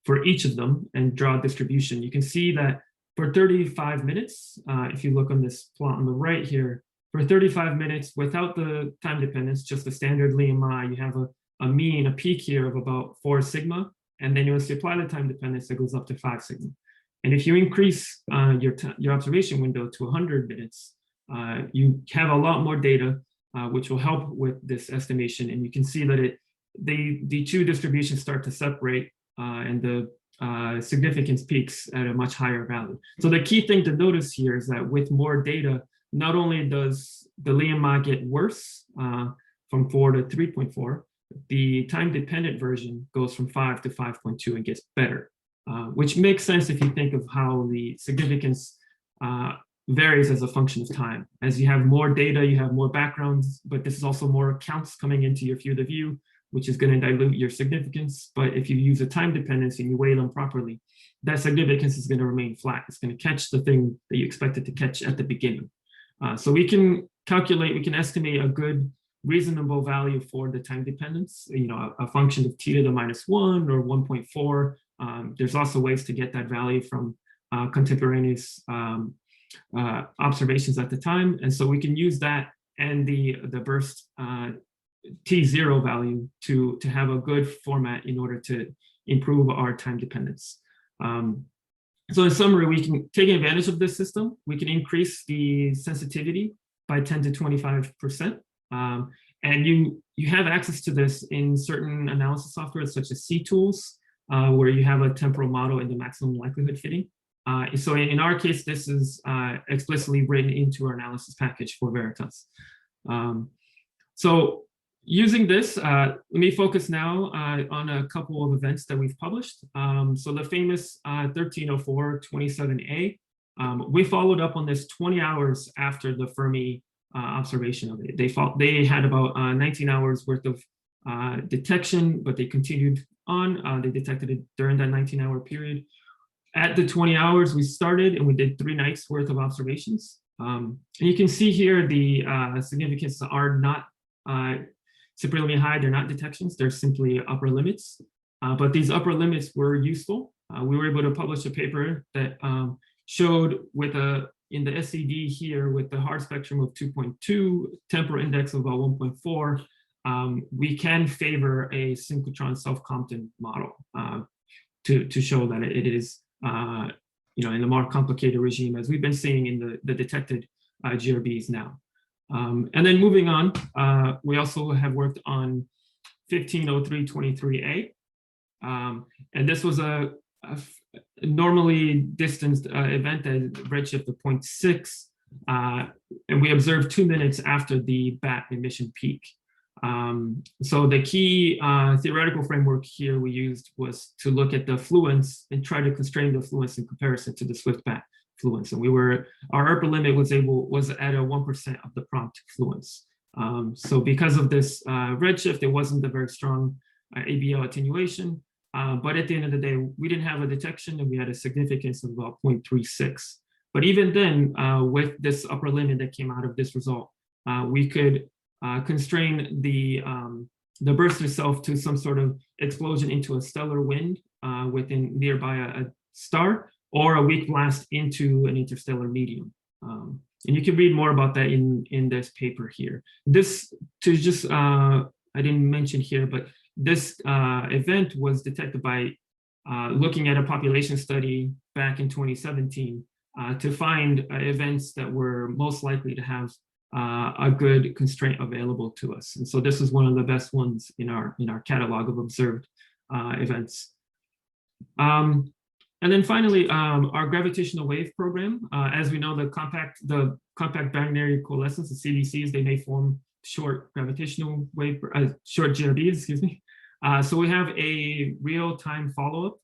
for each of them and draw a distribution, you can see that for 35 minutes, if you look on this plot on the right here, for 35 minutes without the time dependence, just the standard Liam-Ma, you have a mean, a peak here of about 4 sigma, and then once you apply the time dependence, it goes up to 5 sigma. And if you increase your observation window to 100 minutes, you have a lot more data, which will help with this estimation. And you can see that the two distributions start to separate, and the significance peaks at a much higher value. So the key thing to notice here is that with more data, not only does the Liam-Ma get worse from 4 to 3.4, the time-dependent version goes from 5 to 5.2 and gets better, which makes sense if you think of how the significance varies as a function of time. As you have more data, you have more backgrounds, but this is also more counts coming into your field of view, which is going to dilute your significance. But if you use a time dependence and you weigh them properly, that significance is going to remain flat. It's going to catch the thing that you expect it to catch at the beginning. So we can estimate a good reasonable value for the time dependence, a function of t to the -1 or 1.4. There's also ways to get that value from contemporaneous observations at the time. And so we can use that and the burst t0 value to have a good format in order to improve our time dependence. So in summary, we can take advantage of this system. We can increase the sensitivity by 10 to 25%. And you have access to this in certain analysis software, such as C-Tools, where you have a temporal model in the maximum likelihood fitting. So in our case, this is explicitly written into our analysis package for Veritas. So using this, let me focus now on a couple of events that we've published. So the famous 1304-27A, we followed up on this 20 hours after the Fermi observation of it. They had about 19 hours worth of detection, but they continued on. They detected it during that 19-hour period. At the 20 hours, we started and we did 3 nights worth of observations. And you can see here the significance are not supremely high. They're not detections. They're simply upper limits. But these upper limits were useful. We were able to publish a paper that showed in the SCD here with the hard spectrum of 2.2, temporal index of about 1.4, we can favor a synchrotron self-Compton model to show that it is, in a more complicated regime, as we've been seeing in the detected GRBs now. And then moving on, we also have worked on 1503-23A. And this was a normally distanced event at redshift of 0.6, and we observed 2 minutes after the BAT emission peak. So the key theoretical framework here we used was to look at the fluence and try to constrain the fluence in comparison to the swift BAT. fluence, and our upper limit was at a 1% of the prompt fluence. So because of this redshift, it wasn't a very strong ABL attenuation, but at the end of the day, we didn't have a detection, and we had a significance of about 0.36. But even then, with this upper limit that came out of this result, we could constrain the burst itself to some sort of explosion into a stellar wind within nearby a star, or a weak blast into an interstellar medium. And you can read more about that in this paper here. This, to just, I didn't mention here, but this event was detected by looking at a population study back in 2017 to find events that were most likely to have a good constraint available to us. And so this is one of the best ones in our catalog of observed events. And then finally, our gravitational wave program. As we know, the compact binary coalescence, the CBCs, they may form short gravitational wave, short GRBs, excuse me. So we have a real-time follow-up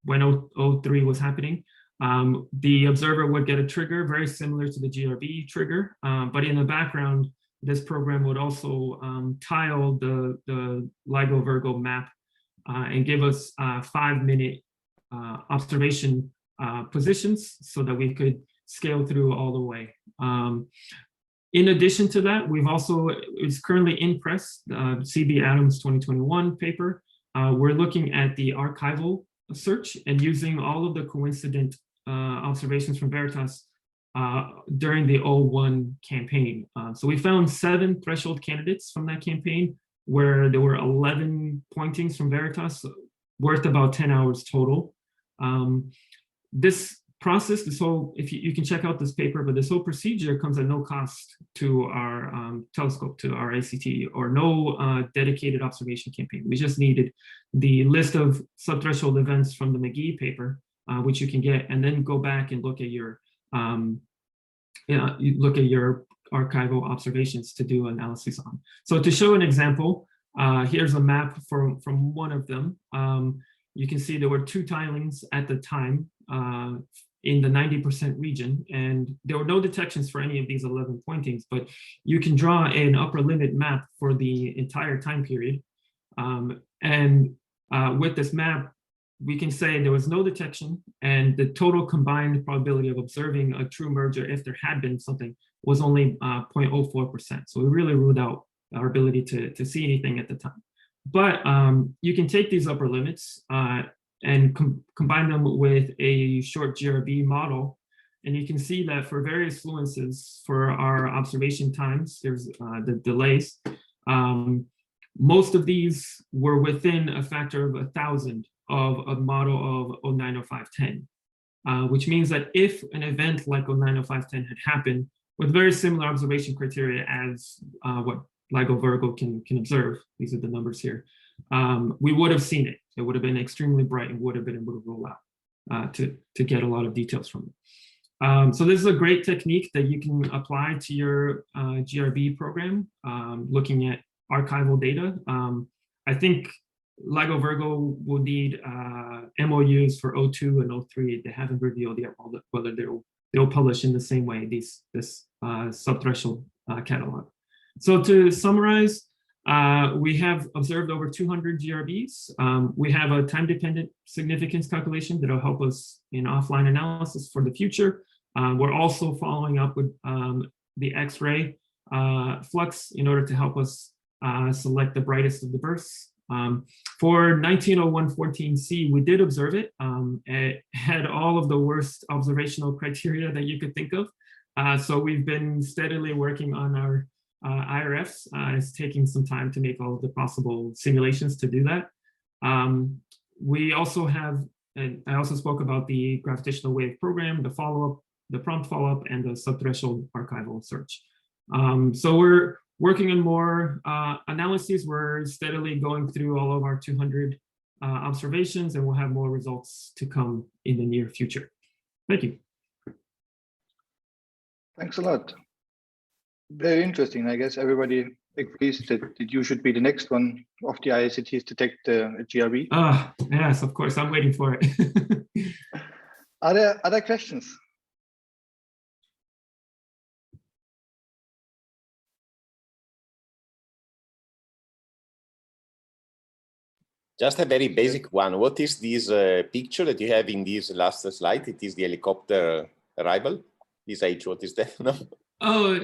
when 03 was happening. The observer would get a trigger very similar to the GRB trigger, but in the background, this program would also tile the LIGO-Virgo map and give us 5-minute observation positions so that we could scale through all the way. In addition to that, we've also, it's currently in press, CB Adams 2021 paper. We're looking at the archival search and using all of the coincident observations from Veritas during the 01 campaign. So we found 7 threshold candidates from that campaign, where there were 11 pointings from Veritas, worth about 10 hours total. This process, this whole, if you can check out this paper, but this whole procedure comes at no cost to our telescope, to our ACT, or no dedicated observation campaign. We just needed the list of subthreshold events from the McGee paper, which you can get, and then go back and look at your archival observations to do analysis on. So to show an example, here's a map from one of them. You can see there were 2 tilings at the time in the 90% region, and there were no detections for any of these 11 pointings, but you can draw an upper limit map for the entire time period. With this map, we can say there was no detection, and the total combined probability of observing a true merger, if there had been something, was only 0.04%. So we really ruled out our ability to see anything at the time. But you can take these upper limits and combine them with a short GRB model, and you can see that for various fluences, for our observation times, there's the delays. Most of these were within a factor of 1,000 of a model of 090510, which means that if an event like 090510 had happened with very similar observation criteria as what LIGO-Virgo can observe, these are the numbers here, we would have seen it. It would have been extremely bright and would have been able to roll out to get a lot of details from it. So this is a great technique that you can apply to your GRB program, looking at archival data. I think LIGO-Virgo will need MOUs for 02 and 03. They haven't revealed yet whether they'll publish in the same way this subthreshold catalog. So to summarize, we have observed over 200 GRBs. We have a time-dependent significance calculation that'll help us in offline analysis for the future. We're also following up with the X-ray flux in order to help us select the brightest of the bursts. For 190114C, we did observe it. It had all of the worst observational criteria that you could think of. So we've been steadily working on our IRFs. It's taking some time to make all of the possible simulations to do that. We also have, and I also spoke about the gravitational wave program, the follow-up, the prompt follow-up, and the subthreshold archival search. So we're working on more analyses. We're steadily going through all of our 200 observations, and we'll have more results to come in the near future. Thank you. Thanks a lot. Very interesting. I guess everybody agrees that you should be the next one of the IACTs to take the GRB. Yes, of course. I'm waiting for it. Are there other questions? Just a very basic one. What is this picture that you have in this last slide? It is the helicopter arrival. This H, what is that? No. Oh,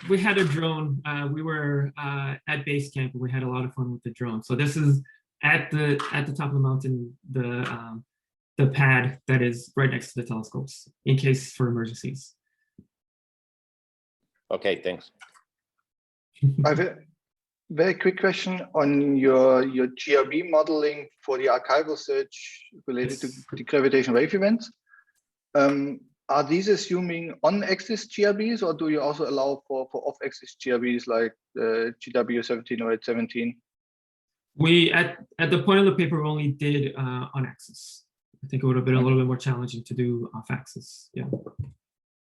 we had a drone. We were at base camp, and we had a lot of fun with the drone. So this is at the top of the mountain, the pad that is right next to the telescopes in case for emergencies. Okay, thanks. I have a very quick question on your GRB modeling for the archival search related to the gravitational wave events. Are these assuming on-axis GRBs, or do you also allow for off-axis GRBs like GW17 or 817? We at the point of the paper we only did on-axis. I think it would have been a little bit more challenging to do off-axis. Yeah.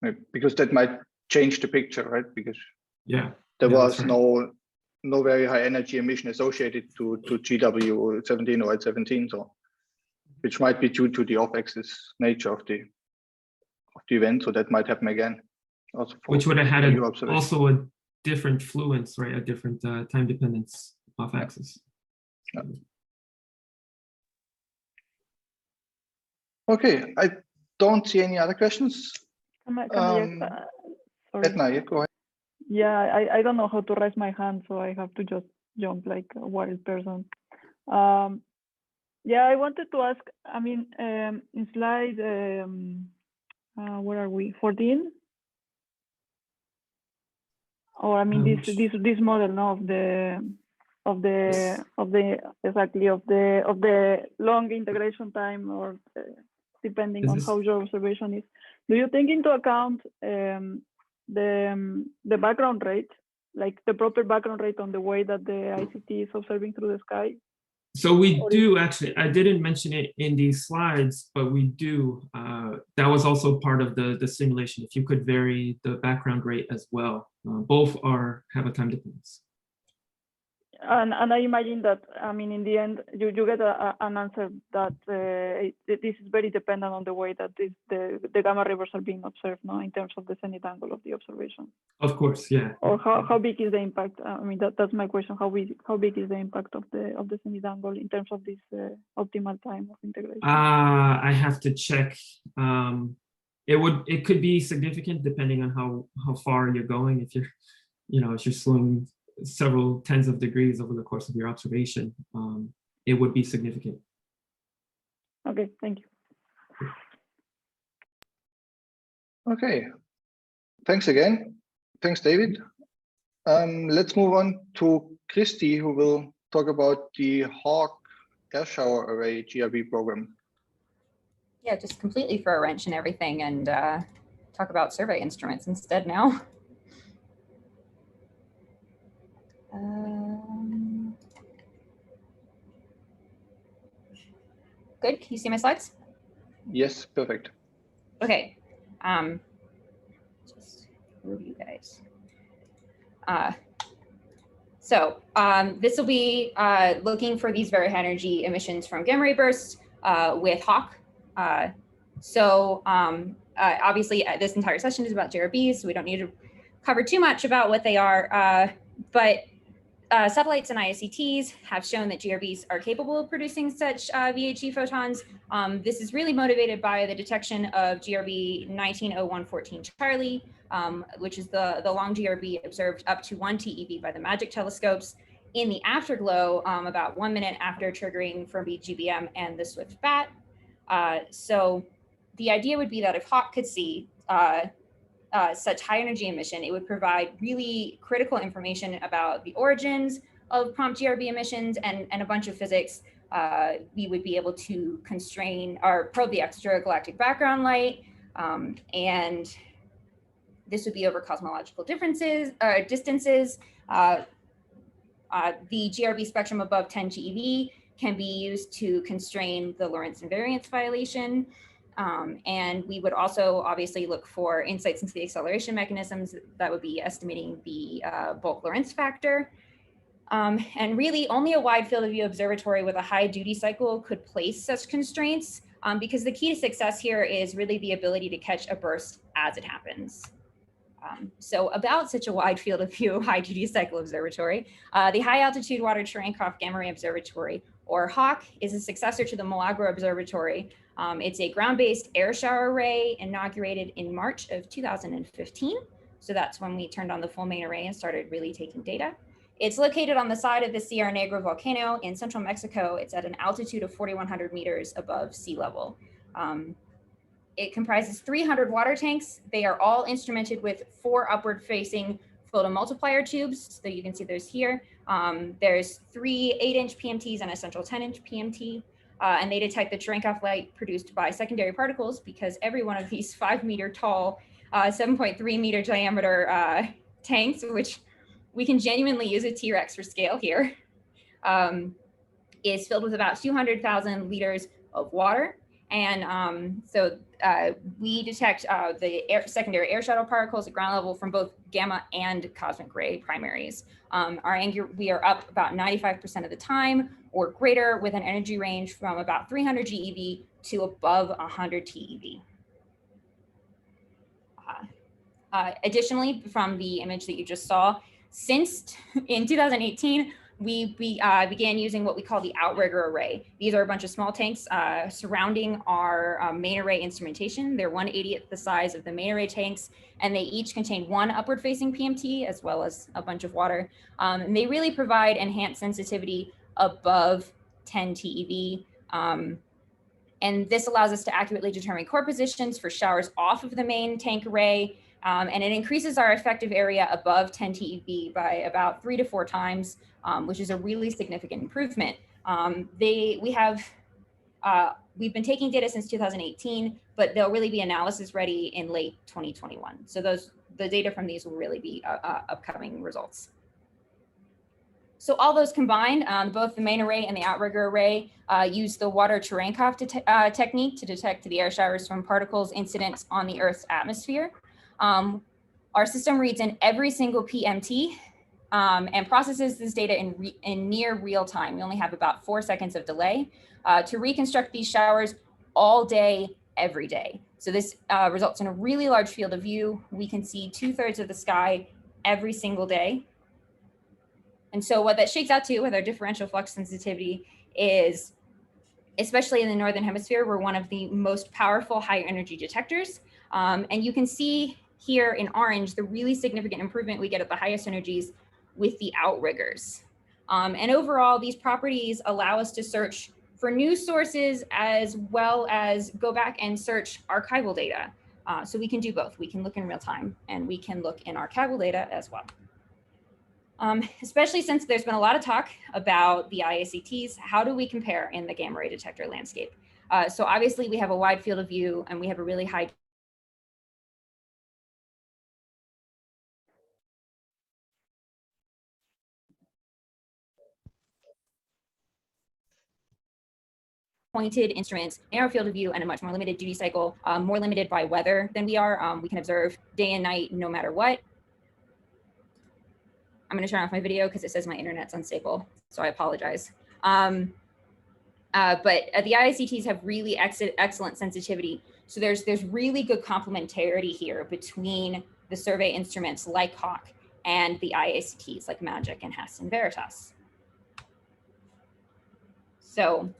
Right, because that might change the picture, right? Because there was right. no very high energy emission associated to GW17 or 817, so which might be due to the off-axis nature of the event, so that might happen again. Also which would have had also a different fluence, right? A different time dependence off-axis. Yeah. Okay, I don't see any other questions. Sorry. Edna, yeah, go ahead. Yeah, I don't know how to raise my hand, so I have to just jump like a wild person. Yeah, I wanted to ask, I mean, in slide, where are we, 14? Or I mean, this model now of the long integration time, or depending on how your observation is. Do you take into account the background rate, like the proper background rate on the way that the ICT is observing through the sky? So we do actually, I didn't mention it in these slides, but we do, that was also part of the simulation. If you could vary the background rate as well, both have a time dependence. And I imagine that, I mean, in the end, you get an answer that this is very dependent on the way that the gamma rivers are being observed, no, in terms of the zenith angle of the observation. Of course, yeah. Or how big is the impact? I mean, that's my question. How big is the impact of the zenith angle in terms of this optimal time of integration? I have to check. It could be significant depending on how far you're going. If you're slowing several tens of degrees over the course of your observation, it would be significant. Okay, thank you. Okay, thanks again. Thanks, David. Let's move on to Christy, who will talk about the Hawk air shower array GRB program. Yeah, just completely throw a wrench and everything and talk about survey instruments instead now. Good, can you see my slides? Yes, perfect. Okay, just move you guys. So this will be looking for these very high energy emissions from gamma ray bursts with Hawk. Obviously this entire session is about GRBs, so we don't need to cover too much about what they are, but satellites and ICTs have shown that GRBs are capable of producing such VHE photons. This is really motivated by the detection of GRB 190114 Charlie, which is the long GRB observed up to 1 TeV by the MAGIC telescopes in the afterglow about 1 minute after triggering Fermi Gbm and the Swift BAT. So the idea would be that if Hawk could see such high energy emission, it would provide really critical information about the origins of prompt GRB emissions and a bunch of physics. We would be able to constrain or probe the extragalactic background light, and this would be over cosmological distances. The GRB spectrum above 10 GeV can be used to constrain the Lorentz invariance violation. And we would also obviously look for insights into the acceleration mechanisms that would be estimating the bulk Lorentz factor. And really only a wide field of view observatory with a high duty cycle could place such constraints, because the key to success here is really the ability to catch a burst as it happens. So about such a wide field of view high duty cycle observatory, the high altitude Water Cherenkov Gamma Ray Observatory or HAWK, is a successor to the Multi-Wavelength Observatory. It's a ground-based air shower array inaugurated in March of 2015. So that's when we turned on the full main array and started really taking data. It's located on the side of the Sierra Negra volcano in central Mexico. It's at an altitude of 4,100 meters above sea level. It comprises 300 water tanks. They are all instrumented with 4 upward-facing photomultiplier tubes. So you can see those here. There's 3 8-inch PMTs and a central 10-inch PMT. And they detect the Cherenkov light produced by secondary particles, because every one of these 5-meter tall, 7.3 meter diameter tanks, which we can genuinely use a T-Rex for scale here, is filled with about 200,000 liters of water. And we detect the secondary air shuttle particles at ground level from both gamma and cosmic ray primaries. We are up about 95% of the time or greater, with an energy range from about 300 GeV to above 100 TeV. Additionally, from the image that you just saw, since in 2018, we began using what we call the Outrigger Array. These are a bunch of small tanks surrounding our main array instrumentation. They're 1/80th the size of the main array tanks, and they each contain 1 upward-facing PMT as well as a bunch of water. And they really provide enhanced sensitivity above 10 TeV. And this allows us to accurately determine core positions for showers off of the main tank array. And it increases our effective area above 10 TeV by about 3 to 4 times, which is a really significant improvement. We've been taking data since 2018, but they'll really be analysis ready in late 2021. So the data from these will really be upcoming results. So all those combined, both the main array and the Outrigger Array use the water Cherenkov technique to detect the air showers from particles incident on the Earth's atmosphere. Our system reads in every single PMT and processes this data in near real time. We only have about 4 seconds of delay to reconstruct these showers all day, every day. So this results in a really large field of view. We can see 2/3 of the sky every single day. And so what that shakes out to with our differential flux sensitivity is, especially in the Northern Hemisphere, we're one of the most powerful high energy detectors. And you can see here in orange the really significant improvement we get at the highest energies with the Outriggers. And overall, these properties allow us to search for new sources as well as go back and search archival data. So we can do both. We can look in real time and we can look in archival data as well. Especially since there's been a lot of talk about the IACTs, how do we compare in the gamma ray detector landscape? So obviously we have a wide field of view and we have a really high pointed instruments, narrow field of view, and a much more limited duty cycle, more limited by weather than we are. We can observe day and night no matter what. I'm going to turn off my video because it says my internet's unstable, so I apologize. But the IACTs have really excellent sensitivity. So there's really good complementarity here between the survey instruments like HAWK and the IACTs like MAGIC and HESS and Veritas. So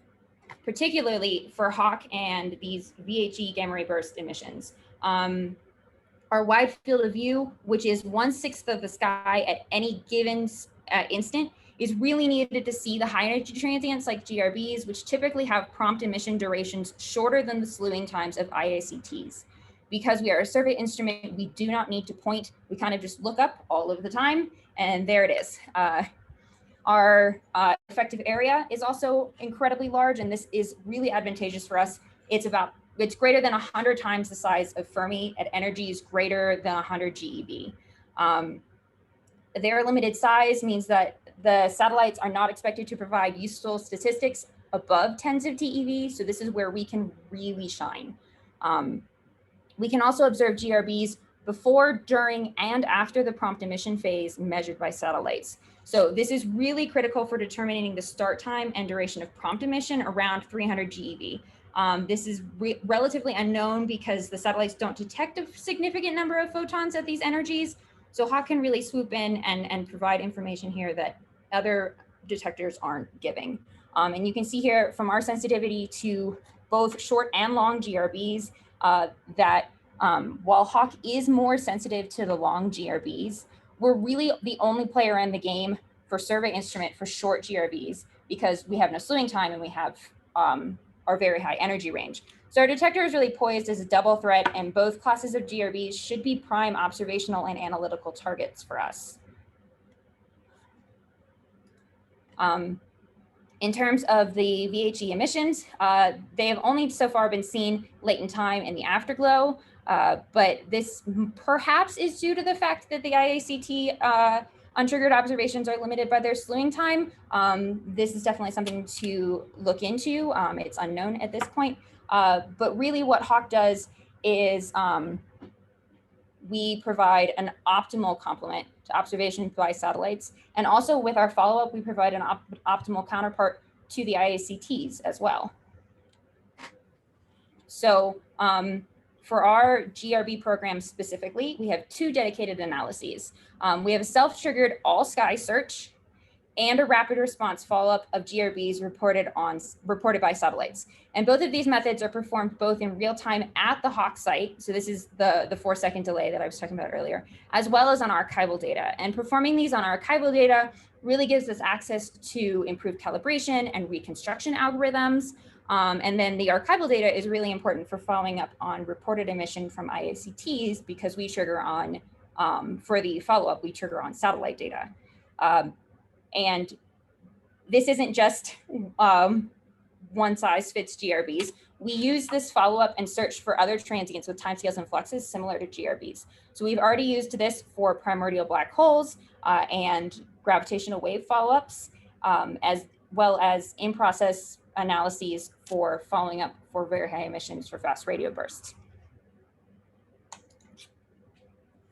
particularly for HAWK and these VHE gamma ray burst emissions, our wide field of view, which is 1/6 of the sky at any given instant, is really needed to see the high energy transients like GRBs, which typically have prompt emission durations shorter than the slewing times of IACTs. Because we are a survey instrument, we do not need to point. We kind of just look up all of the time, and there it is. Our effective area is also incredibly large, and this is really advantageous for us. It's greater than 100 times the size of Fermi at energies greater than 100 GeV. Their limited size means that the satellites are not expected to provide useful statistics above tens of TeV, so this is where we can really shine. We can also observe GRBs before, during, and after the prompt emission phase measured by satellites. So this is really critical for determining the start time and duration of prompt emission around 300 GeV. This is relatively unknown because the satellites don't detect a significant number of photons at these energies. So HAWK can really swoop in and provide information here that other detectors aren't giving. And you can see here from our sensitivity to both short and long GRBs that while Hawk is more sensitive to the long GRBs, we're really the only player in the game for survey instrument for short GRBs because we have no slewing time and we have our very high energy range. So our detector is really poised as a double threat, and both classes of GRBs should be prime observational and analytical targets for us. In terms of the VHE emissions, they have only so far been seen late in time in the afterglow, but this perhaps is due to the fact that the IACT untriggered observations are limited by their slewing time. This is definitely something to look into. It's unknown at this point, but really what Hawk does is we provide an optimal complement to observation by satellites. And also with our follow-up, we provide an optimal counterpart to the IACTs as well. So for our GRB program specifically, we have 2 dedicated analyses. We have a self-triggered all-sky search and a rapid response follow-up of GRBs reported by satellites. And both of these methods are performed both in real time at the Hawk site. So this is the 4-second delay that I was talking about earlier, as well as on archival data. And performing these on archival data really gives us access to improved calibration and reconstruction algorithms. And then the archival data is really important for following up on reported emission from IACTs because we trigger on, for the follow-up, we trigger on satellite data. And this isn't just one size fits GRBs. We use this follow-up and search for other transients with timescales and fluxes similar to GRBs. So we've already used this for primordial black holes and gravitational wave follow-ups, as well as in-process analyses for following up for very high emissions for fast radio bursts.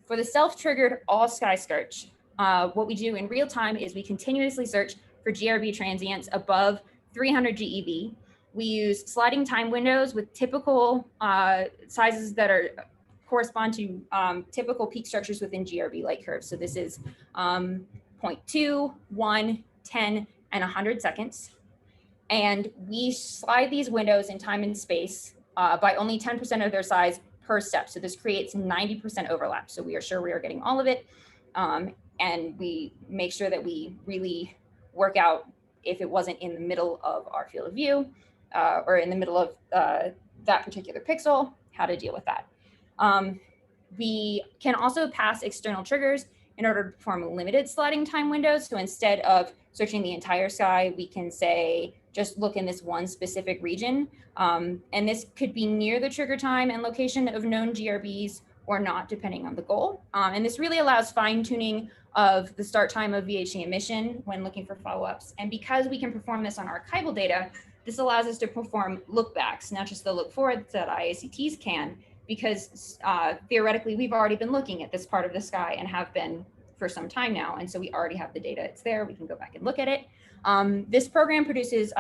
For the self-triggered all-sky search, what we do in real time is we continuously search for GRB transients above 300 GeV. We use sliding time windows with typical sizes that correspond to typical peak structures within GRB light curves. So this is 0.2, 1, 10, and 100 seconds. And we slide these windows in time and space by only 10% of their size per step. So this creates 90% overlap. So we are sure we are getting all of it. And we make sure that we really work out if it wasn't in the middle of our field of view or in the middle of that particular pixel, how to deal with that. We can also pass external triggers in order to perform limited sliding time windows. So instead of searching the entire sky, we can say, just look in this one specific region. And this could be near the trigger time and location of known GRBs or not, depending on the goal. And this really allows fine tuning of the start time of VHE emission when looking for follow-ups. And because we can perform this on archival data, this allows us to perform look-backs, not just the look-forwards that IACTs can, because theoretically, we've already been looking at this part of the sky and have been for some time now. And so we already have the data, it's there, we can go back and look at it. This program produces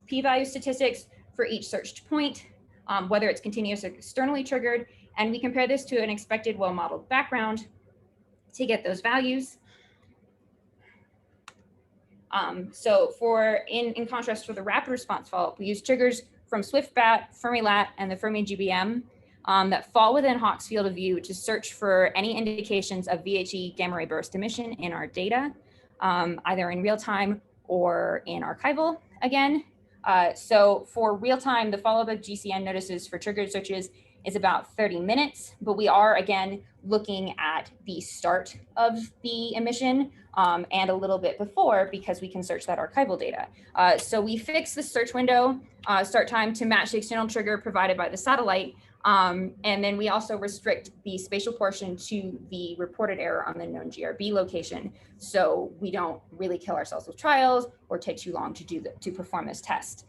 p-value statistics for each searched point, whether it's continuous or externally triggered. And we compare this to an expected well-modeled background to get those values. So in contrast for the rapid response follow-up, we use triggers from SwiftBat, Fermi-Lat, and the Fermi Gbm that fall within Hawk's field of view to search for any indications of VHE gamma ray burst emission in our data, either in real time or in archival again. So for real time, the follow-up of GCN notices for triggered searches is about 30 minutes, but we are again looking at the start of the emission and a little bit before because we can search that archival data. So we fix the search window start time to match the external trigger provided by the satellite. And then we also restrict the spatial portion to the reported error on the known GRB location. So we don't really kill ourselves with trials or take too long to perform this test.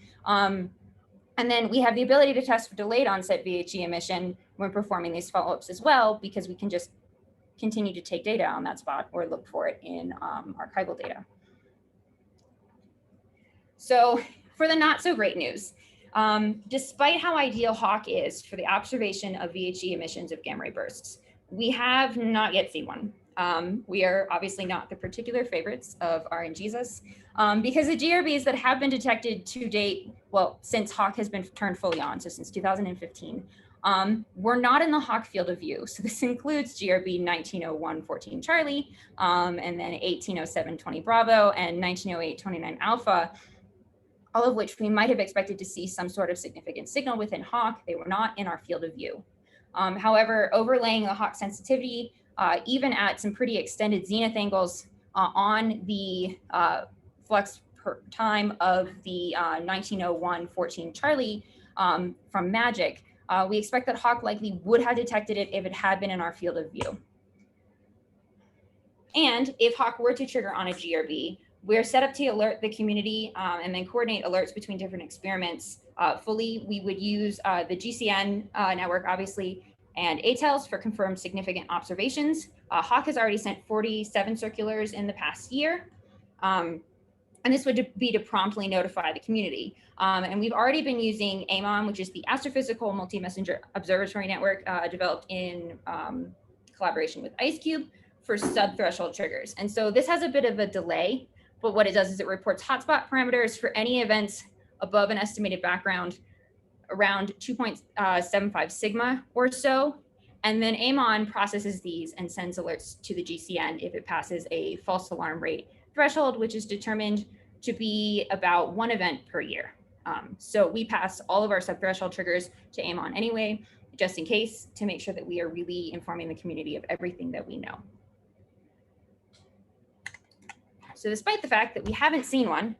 And then we have the ability to test for delayed onset VHE emission when performing these follow-ups as well, because we can just continue to take data on that spot or look for it in archival data. So for the not so great news, despite how ideal Hawk is for the observation of VHE emissions of gamma ray bursts, we have not yet seen one. We are obviously not the particular favorites of RNGesus because the GRBs that have been detected to date, well, since HAWK has been turned fully on, so since 2015, were not in the HAWK field of view. So this includes GRB 1901-14 Charlie, and then 1807-20 Bravo, and 1908-29 Alpha, all of which we might have expected to see some sort of significant signal within HAWK. They were not in our field of view. However, overlaying the HAWK sensitivity, even at some pretty extended zenith angles on the flux per time of the 1901-14 Charlie from MAGIC, we expect that HAWK likely would have detected it if it had been in our field of view. And if HAWK were to trigger on a GRB, we're set up to alert the community and then coordinate alerts between different experiments fully. We would use the GCN network, obviously, and ATELs for confirmed significant observations. HAWK has already sent 47 circulars in the past year. And this would be to promptly notify the community. And we've already been using AMON, which is the Astrophysical Multi-Messenger Observatory Network developed in collaboration with IceCube for sub-threshold triggers. And so this has a bit of a delay, but what it does is it reports hotspot parameters for any events above an estimated background around 2.75 sigma or so. And then AMON processes these and sends alerts to the GCN if it passes a false alarm rate threshold, which is determined to be about 1 event per year. So we pass all of our sub-threshold triggers to AMON anyway, just in case, to make sure that we are really informing the community of everything that we know. So despite the fact that we haven't seen one,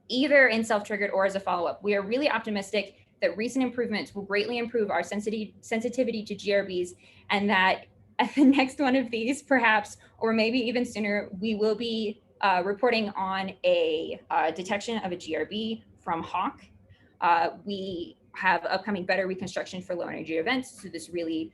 either in self-triggered or as a follow-up, we are really optimistic that recent improvements will greatly improve our sensitivity to GRBs, and that at the next one of these, perhaps, or maybe even sooner, we will be reporting on a detection of a GRB from HAWK. We have upcoming better reconstruction for low energy events, so this really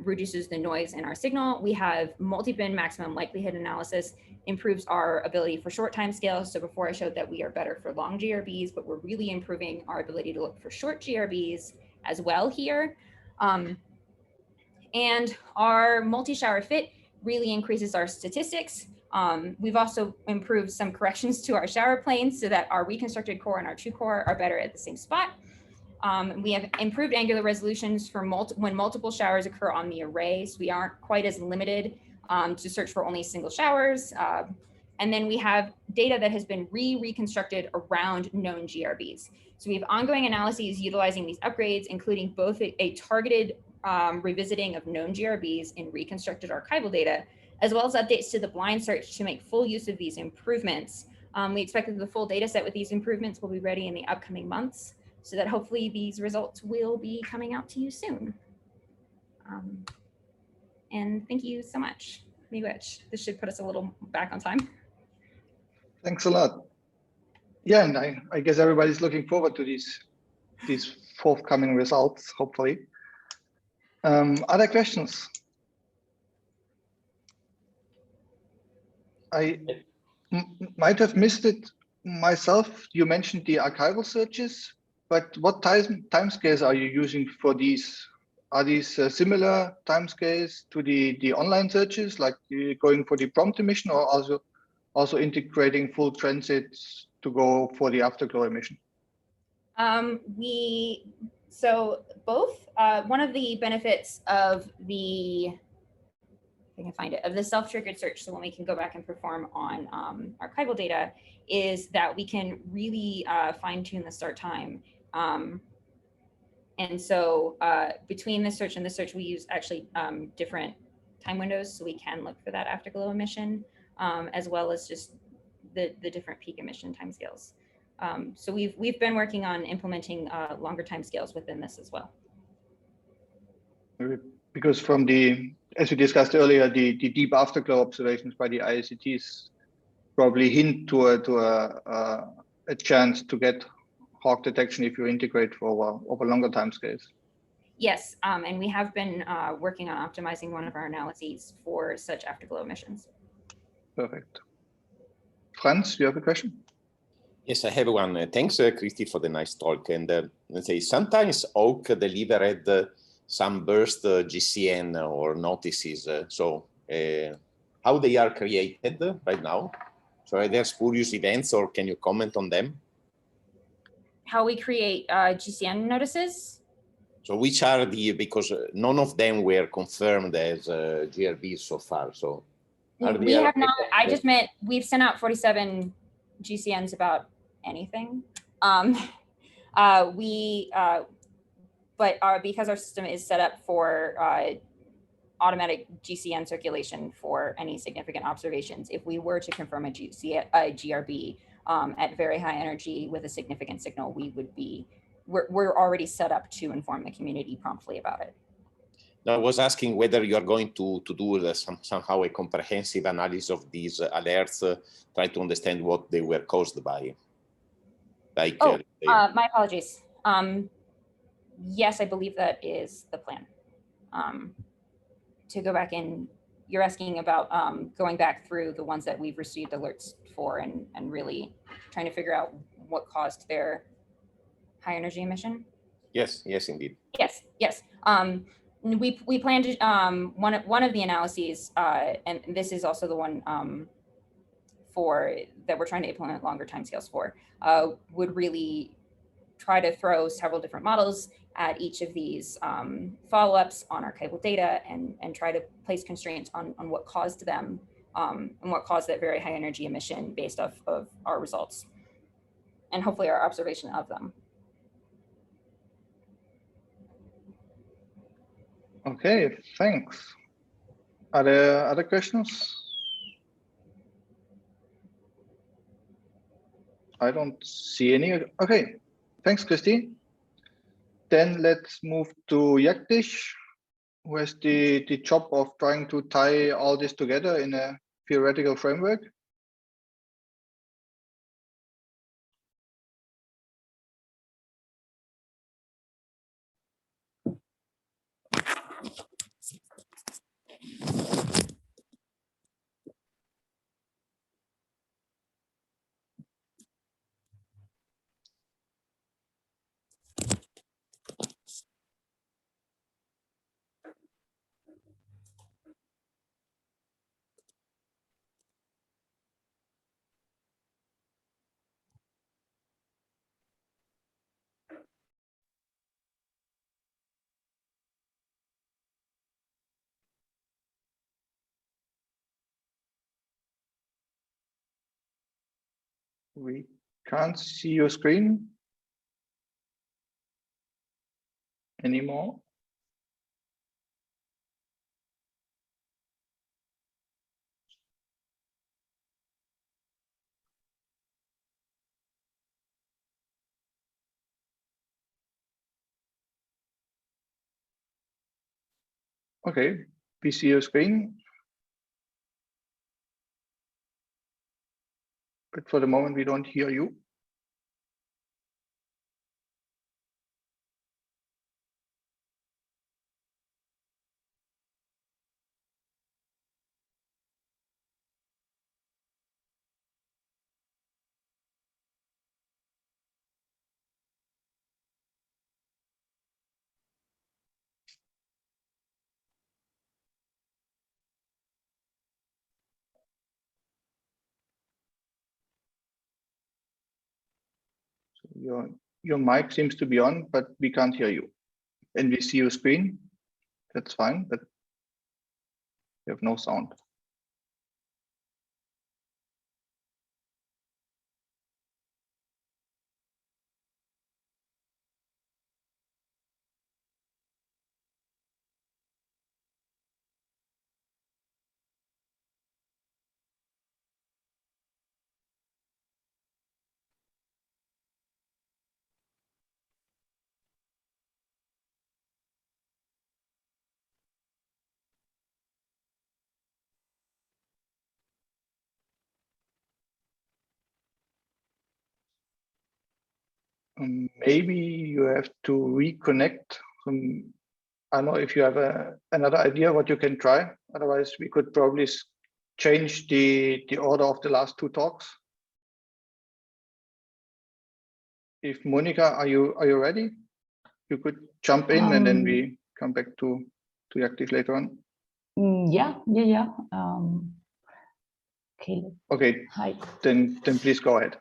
reduces the noise in our signal. We have multi-bin maximum likelihood analysis, improves our ability for short time scales. So before I showed that we are better for long GRBs, but we're really improving our ability to look for short GRBs as well here. And our multi-shower fit really increases our statistics. We've also improved some corrections to our shower planes so that our reconstructed core and our true core are better at the same spot. We have improved angular resolutions for when multiple showers occur on the array, so we aren't quite as limited to search for only single showers. And then we have data that has been reconstructed around known GRBs. So we have ongoing analyses utilizing these upgrades, including both a targeted revisiting of known GRBs in reconstructed archival data, as well as updates to the blind search to make full use of these improvements. We expect that the full data set with these improvements will be ready in the upcoming months, so that hopefully these results will be coming out to you soon. And thank you so much. Miigwech. This should put us a little back on time. Thanks a lot. Yeah, and I guess everybody's looking forward to these forthcoming results, hopefully. Other questions? I might have missed it myself. You mentioned the archival searches, but what timescales are you using for these? Are these similar timescales to the online searches, like going for the prompt emission, or also integrating full transits to go for the afterglow emission? So both. One of the benefits of the, if I can find it, of the self-triggered search, so when we can go back and perform on archival data, is that we can really fine-tune the start time. And so between the search and the search, we use actually different time windows, so we can look for that afterglow emission, as well as just the different peak emission timescales. So we've been working on implementing longer timescales within this as well. Because from as we discussed earlier, the deep afterglow observations by the ICTs probably hint to a chance to get HAWK detection if you integrate for over longer timescales. Yes, and we have been working on optimizing one of our analyses for such afterglow emissions. Perfect. Franz, do you have a question? Yes, I have one. Thanks, Christy, for the nice talk. And let's say sometimes HAWK delivered some burst GCN or notices. So how they are created right now. So are there spurious events, or can you comment on them? How we create GCN notices? So which are because none of them were confirmed as GRBs so far. So we have not, I just meant we've sent out 47 GCNs about anything. Because our system is set up for automatic GCN circulation for any significant observations, if we were to confirm a GRB at very high energy with a significant signal, we're already set up to inform the community promptly about it. Now, I was asking whether you are going to do somehow a comprehensive analysis of these alerts, try to understand what they were caused by. Like, my apologies. Yes, I believe that is the plan. To go back in, you're asking about going back through the ones that we've received alerts for and really trying to figure out what caused their high energy emission? Yes, yes, indeed. Yes, yes. We plan to, one of the analyses, and this is also the one that we're trying to implement longer timescales for, would really try to throw several different models at each of these follow-ups on archival data and try to place constraints on what caused them and what caused that very high energy emission based off of our results and hopefully our observation of them. Okay, thanks. Are there other questions? I don't see any. Okay, thanks, Christy. Then let's move to Jagdish, who has the job of trying to tie all this together in a theoretical framework. We can't see your screen anymore. Okay, we see your screen. But for the moment, we don't hear you. Your mic seems to be on, but we can't hear you. And we see your screen. That's fine, but you have no sound. Maybe you have to reconnect. I don't know if you have another idea what you can try. Otherwise, we could probably change the order of the last two talks. If Monica, are you ready? You could jump in and then we come back to Jagdish later on. Yeah. Okay. Okay. Hi. Then please go ahead.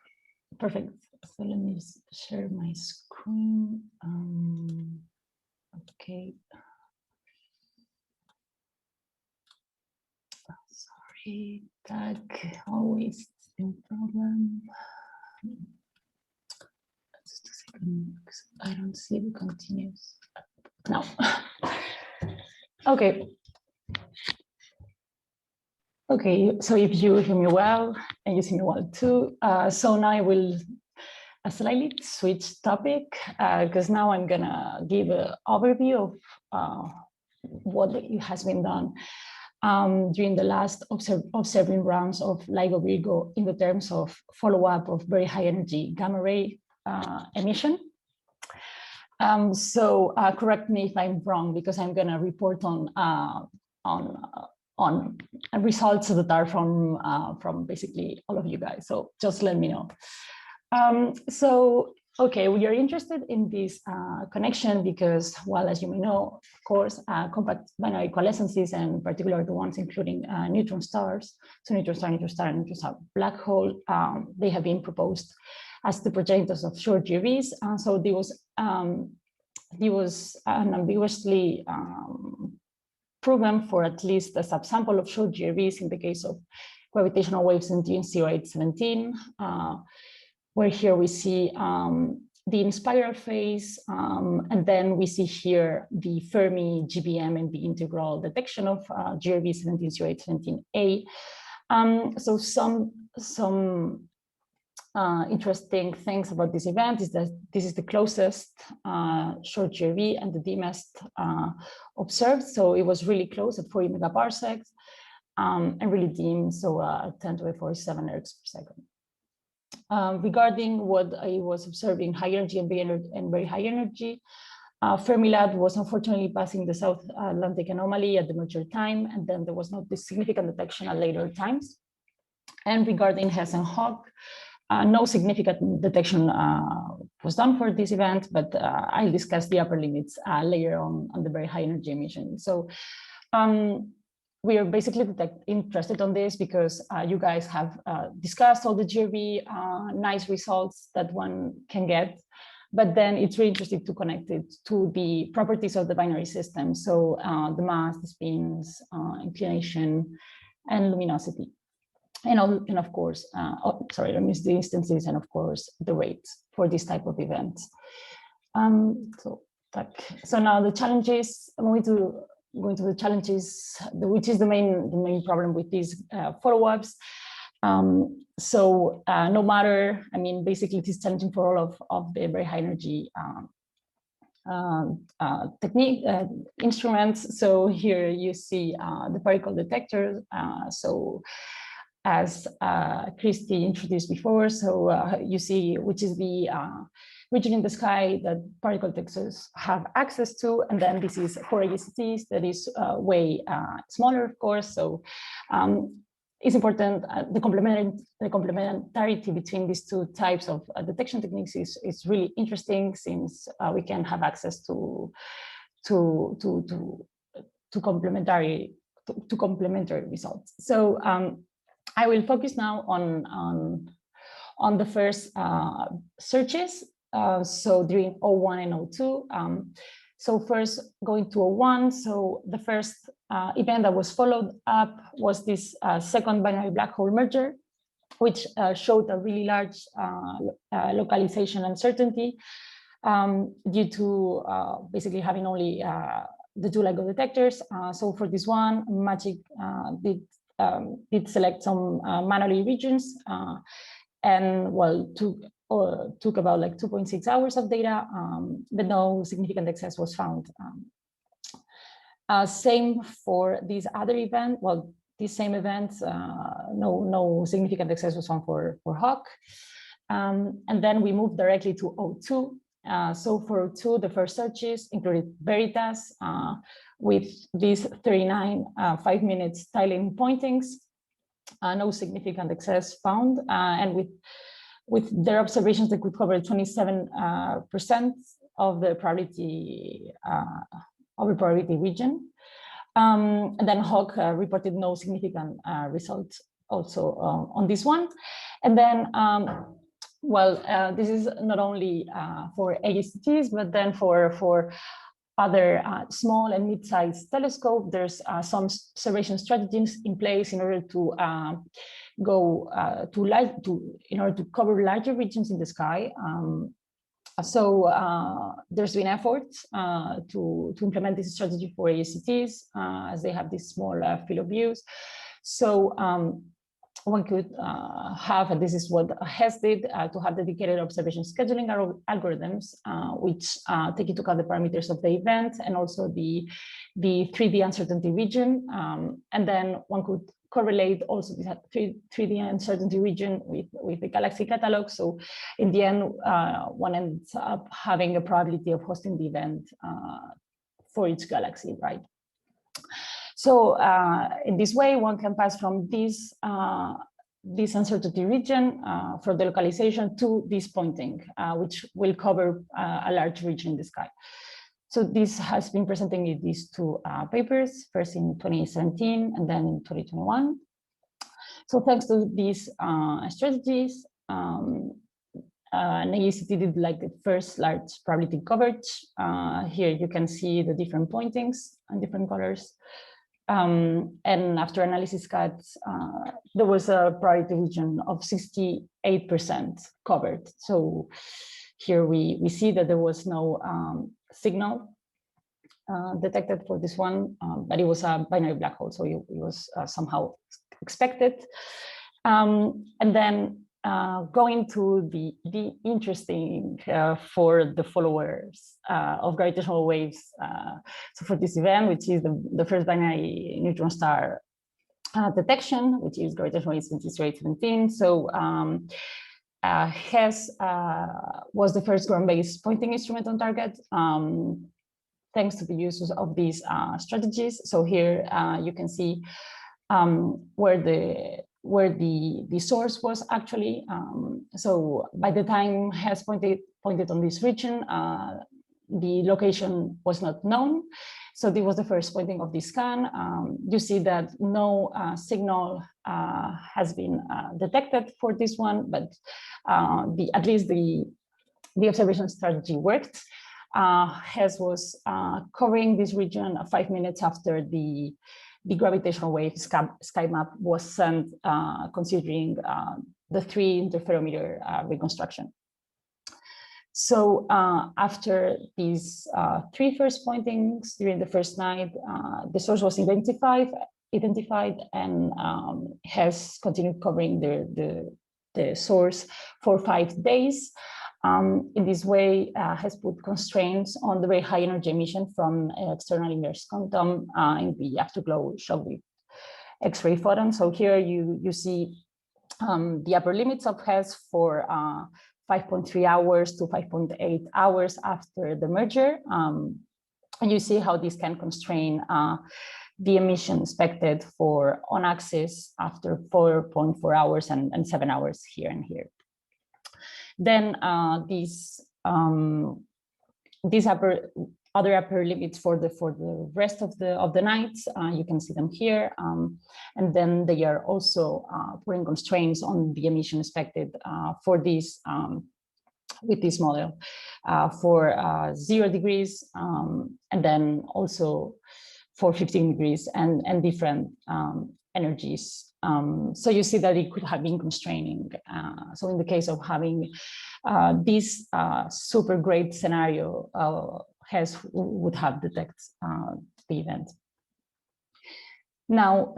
Perfect. So let me share my screen. Okay. Sorry, tag always the problem. Just a second, because I don't see the continuous. No. Okay. Okay, so if you hear me well and you see me well too, so now I will slightly switch topic because now I'm gonna give an overview of what has been done during the last observing rounds of LIGO Virgo in the terms of follow-up of very high energy gamma ray emission. So correct me if I'm wrong, because I'm gonna report on results that are from basically all of you guys. So just let me know. So, okay, we are interested in this connection because, well, as you may know, of course, compact binary coalescences, and particularly the ones including neutron stars, so neutron star, black hole, they have been proposed as the progenitors of short GRBs. So there was unambiguously proven for at least a subsample of short GRBs in the case of gravitational waves in G0817, where here we see the in-spiral phase, and then we see here the Fermi Gbm and the integral detection of GRB 170817A. So some interesting things about this event is that this is the closest short GRB and the dimmest observed. So it was really close at 40 megaparsecs and really dim, so 10 to the 47 ergs per second. Regarding what I was observing, high energy and very high energy, Fermilab was unfortunately passing the South Atlantic anomaly at the merger time, and then there was not this significant detection at later times. And regarding Hess and Hawk, no significant detection was done for this event, but I'll discuss the upper limits later on the very high energy emission. So we are basically interested on this because you guys have discussed all the GRB nice results that one can get, but then it's really interesting to connect it to the properties of the binary system. So the mass, the spins, inclination, and luminosity. And of course, I missed the instances, and of course, the rates for this type of events. So now the challenges, I'm going to go into the challenges, which is the main problem with these follow-ups. So no matter, I mean, basically it is challenging for all of the very high energy technique instruments. So here you see the particle detector. So as Christy introduced before, so you see which is the region in the sky that particle detectors have access to, and then this is for ACTs that is way smaller, of course. So it's important the complementarity between these two types of detection techniques is really interesting, since we can have access to complementary results. So I will focus now on the first searches. So during 01 and 02. So first going to 01. So the first event that was followed up was this second binary black hole merger, which showed a really large localization uncertainty due to basically having only the two LIGO detectors. So for this one, Magic did select some manually regions and well took about like 2.6 hours of data, but no significant excess was found. Same for this other event. Well, these same events, no significant excess was found for Hawk. And then we moved directly to 02. So for 02, the first searches included Veritas with these 39 5 minutes tiling pointings, no significant excess found, and with their observations, they could cover 27% of the probability region. And then Hawk reported no significant results also on this one. And then, this is not only for ASTs, but then for other small and mid-sized telescope, there's some observation strategies in place in order to in order to cover larger regions in the sky. There's been efforts to implement this strategy for ASTs as they have this small field of views. So one could have, and this is what HES did, to have dedicated observation scheduling algorithms, which take into account the parameters of the event and also the 3D uncertainty region. And then one could correlate also this 3D uncertainty region with the galaxy catalog. So in the end, one ends up having a probability of hosting the event for each galaxy, right? So in this way, one can pass from this uncertainty region for the localization to this pointing, which will cover a large region in the sky. So this has been presented in these two papers, first in 2017 and then in 2021. So thanks to these strategies, an AST did like the first large probability coverage. Here you can see the different pointings and different colors. And after analysis cuts, there was a probability region of 68% covered. So here we see that there was no signal detected for this one, but it was a binary black hole, so it was somehow expected. And then going to the interesting for the followers of gravitational waves. So for this event, which is the first binary neutron star detection, which is gravitational wave 17. So HES was the first ground-based pointing instrument on target, thanks to the use of these strategies. So here you can see where the source was actually. So by the time HES pointed on this region, the location was not known. So this was the first pointing of this scan. You see that no signal has been detected for this one, but at least the observation strategy worked. HES was covering this region 5 minutes after the gravitational wave sky map was sent, considering the 3 interferometer reconstruction. So after these 3 first pointings during the first night, the source was identified, and has continued covering the source for 5 days. In this way, has put constraints on the very high energy emission from external inverse quantum in the afterglow shock with X-ray photons. So here you see the upper limits of HES for 5.3 hours to 5.8 hours after the merger. And you see how this can constrain the emission expected for on axis after 4.4 hours and 7 hours here and here. Then these other upper limits for the rest of the nights, you can see them here, and then they are also putting constraints on the emission expected for this with this model for 0 degrees, and then also for 15 degrees and different energies. So you see that it could have been constraining. So in the case of having this super great scenario, HES would have detected the event. Now,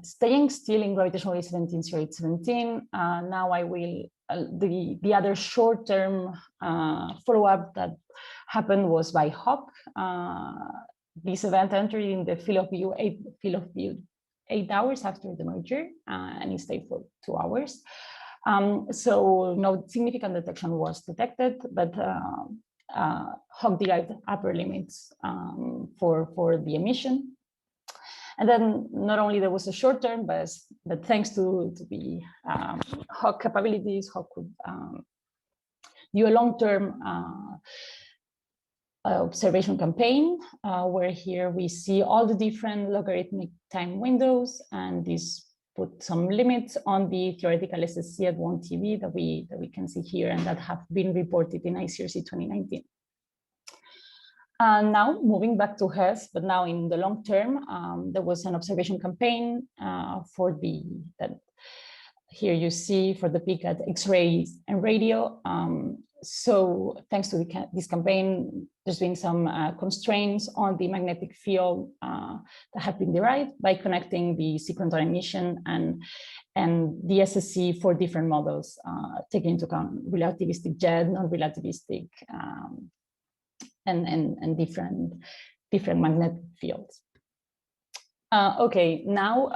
staying still in gravitational wave 170817, now I will, the other short-term follow-up that happened was by Hawk. This event entered in the field of view 8 hours after the merger, and it stayed for 2 hours. So no significant detection was detected, but Hawk derived upper limits for the emission. And then not only there was a short term, but thanks to the Hawk capabilities, Hawk could do a long-term observation campaign, where here we see all the different logarithmic time windows, and this put some limits on the theoretical SSC at 1 TeV that we can see here and that have been reported in ICRC 2019. And now moving back to HESS, but now in the long term, there was an observation campaign for that here you see for the peak at X-rays and radio. So thanks to this campaign, there's been some constraints on the magnetic field that have been derived by connecting the synchrotron emission and the SSC for different models, taking into account relativistic jet, non-relativistic, and different magnetic fields. Okay, now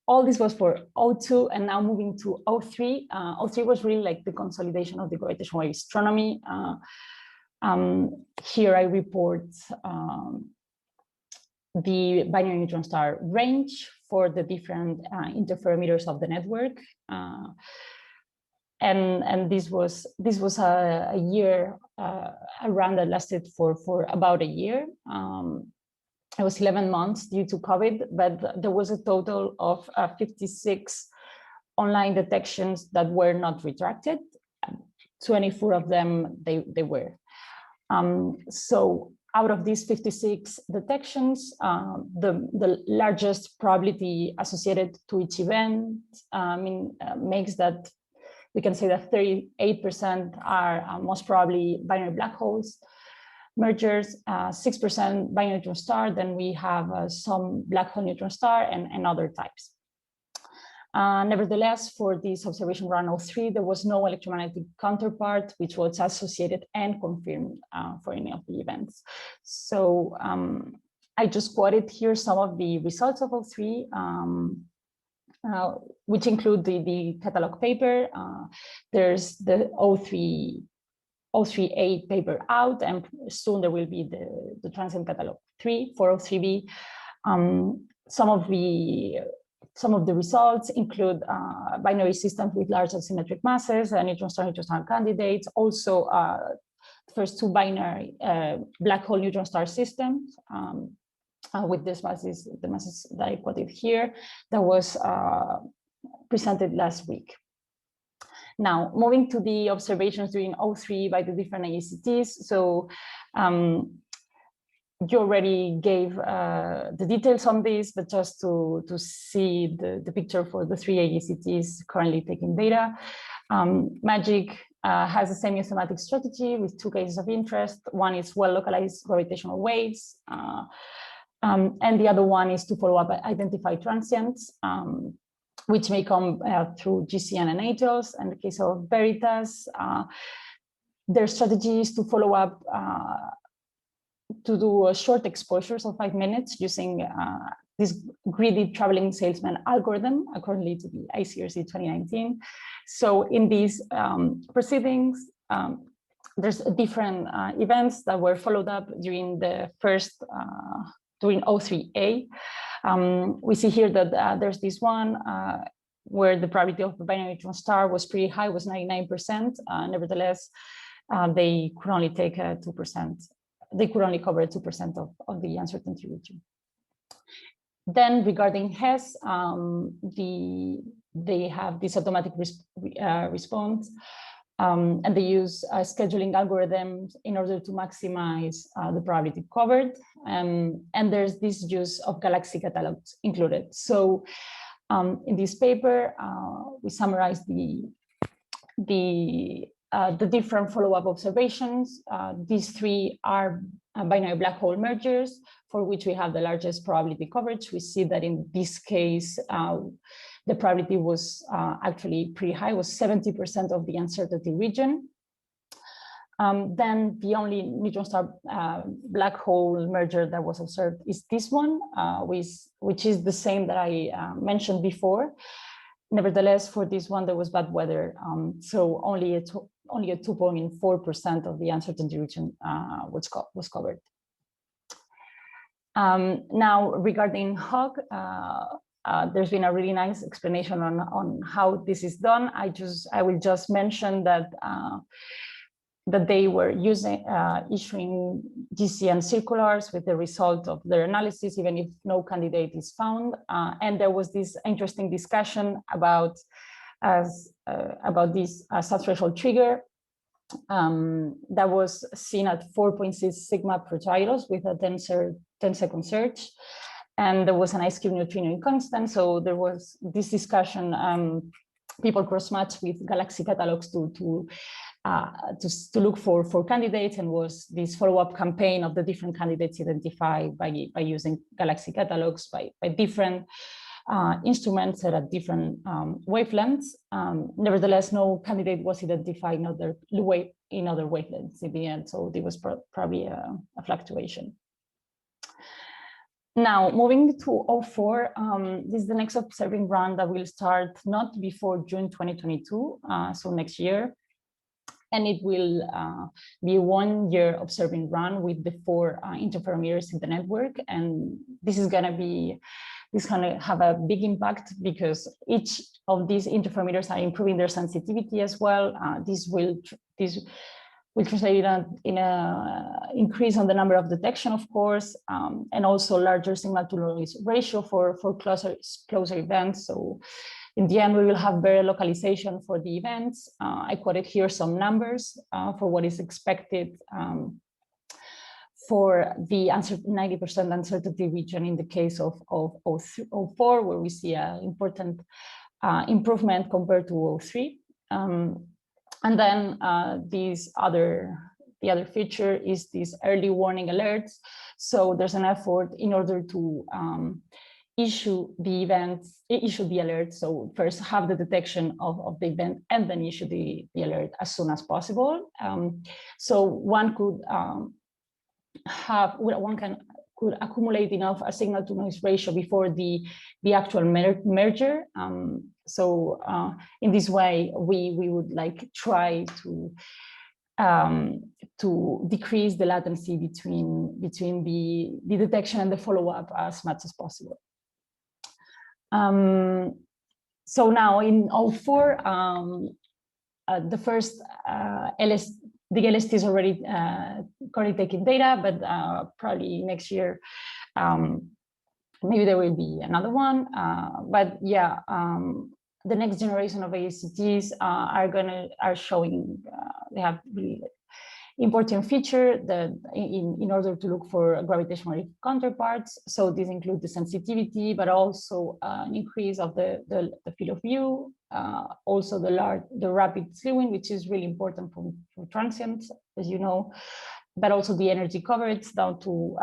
all this was for O2, and now moving to O3. O3 was really like the consolidation of the gravitational wave astronomy. Here I report the binary neutron star range for the different interferometers of the network. And this was a year, a run that lasted for about a year. It was 11 months due to COVID, but there was a total of 56 online detections that were not retracted. 24 of them, they were. So out of these 56 detections, the largest probability associated to each event makes that we can say that 38% are most probably binary black holes mergers, 6% binary neutron star, then we have some black hole neutron star and other types. Nevertheless, for this observation run 03, there was no electromagnetic counterpart which was associated and confirmed for any of the events. So I just quoted here some of the results of 03, which include the catalog paper. There's the 03A paper out, and soon there will be the transient catalog 3 for 03B. Some of the results include binary systems with large asymmetric masses, neutron star candidates, also first two binary black hole neutron star systems with these masses, the masses that I quoted here, that was presented last week. Now, moving to the observations during 03 by the different AECTs. So you already gave the details on this, but just to see the picture for the 3 AECTs currently taking data. MAGIC has the same thematic strategy with 2 cases of interest. One is well-localized gravitational waves, and the other one is to follow up identify transients, which may come through GCN and ATOS. In the case of Veritas, their strategy is to follow up to do short exposures of 5 minutes using this greedy traveling salesman algorithm, according to the ICRC 2019. So in these proceedings, there's different events that were followed up during the first, during 03A. We see here that there's this one where the probability of the binary neutron star was pretty high, was 99%. Nevertheless, they could only take 2%. They could only cover 2% of the uncertainty region. Then regarding HESS, they have this automatic response, and they use scheduling algorithms in order to maximize the probability covered. And there's this use of galaxy catalogs included. So in this paper, we summarize the different follow-up observations. These 3 are binary black hole mergers for which we have the largest probability coverage. We see that in this case, the probability was actually pretty high, was 70% of the uncertainty region. Then the only neutron star black hole merger that was observed is this one, which is the same that I mentioned before. Nevertheless, for this one, there was bad weather, so only a 2.4% of the uncertainty region was covered. Now, regarding HOG, there's been a really nice explanation on how this is done. I will just mention that that they were using issuing GCN circulars with the result of their analysis, even if no candidate is found. And there was this interesting discussion about this subthreshold trigger that was seen at 4.6 sigma per gyros with a 10-second search. And there was an ice cube neutrino inconstant. So there was this discussion, people cross-matched with galaxy catalogs to look for candidates, and was this follow-up campaign of the different candidates identified by using galaxy catalogs by different instruments that at different wavelengths. Nevertheless, no candidate was identified in other wavelengths in the end, so there was probably a fluctuation. Now, moving to 04, this is the next observing run that will start not before June 2022, so next year. And it will be a 1-year observing run with the 4 interferometers in the network. And this is going to have a big impact because each of these interferometers are improving their sensitivity as well. This will translate in an increase on the number of detection, of course, and also larger signal-to-noise ratio for closer events. So in the end, we will have better localization for the events. I quoted here some numbers for what is expected for the 90% uncertainty region in the case of 04, where we see an important improvement compared to 03. And then the other feature is this early warning alerts. So there's an effort in order to issue the alert. So first have the detection of the event and then issue the alert as soon as possible. So one could could accumulate enough a signal-to-noise ratio before the actual merger. So in this way, we would like try to decrease the latency between the detection and the follow-up as much as possible. So now in 04, the first the LST is already currently taking data, but probably next year maybe there will be another one. But yeah, the next generation of ASCTs are showing they have really important feature that in order to look for gravitational counterparts. So these include the sensitivity, but also an increase of the field of view, also the rapid slewing, which is really important for transients, as you know, but also the energy coverage down to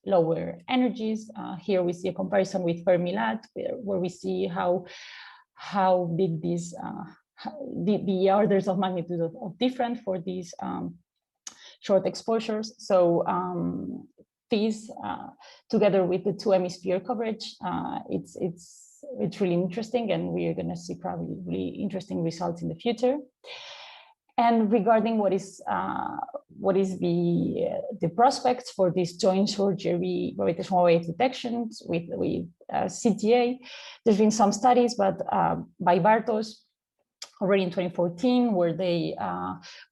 lower energies. Here we see a comparison with Fermi Lat, where we see how big these the orders of magnitude of different for these short exposures. So these together with the 2 hemisphere coverage, it's really interesting, and we are going to see probably really interesting results in the future. And regarding what is the prospects for these joint short GRB gravitational wave detections with CTA, there's been some studies, but by Bartos already in 2014, where they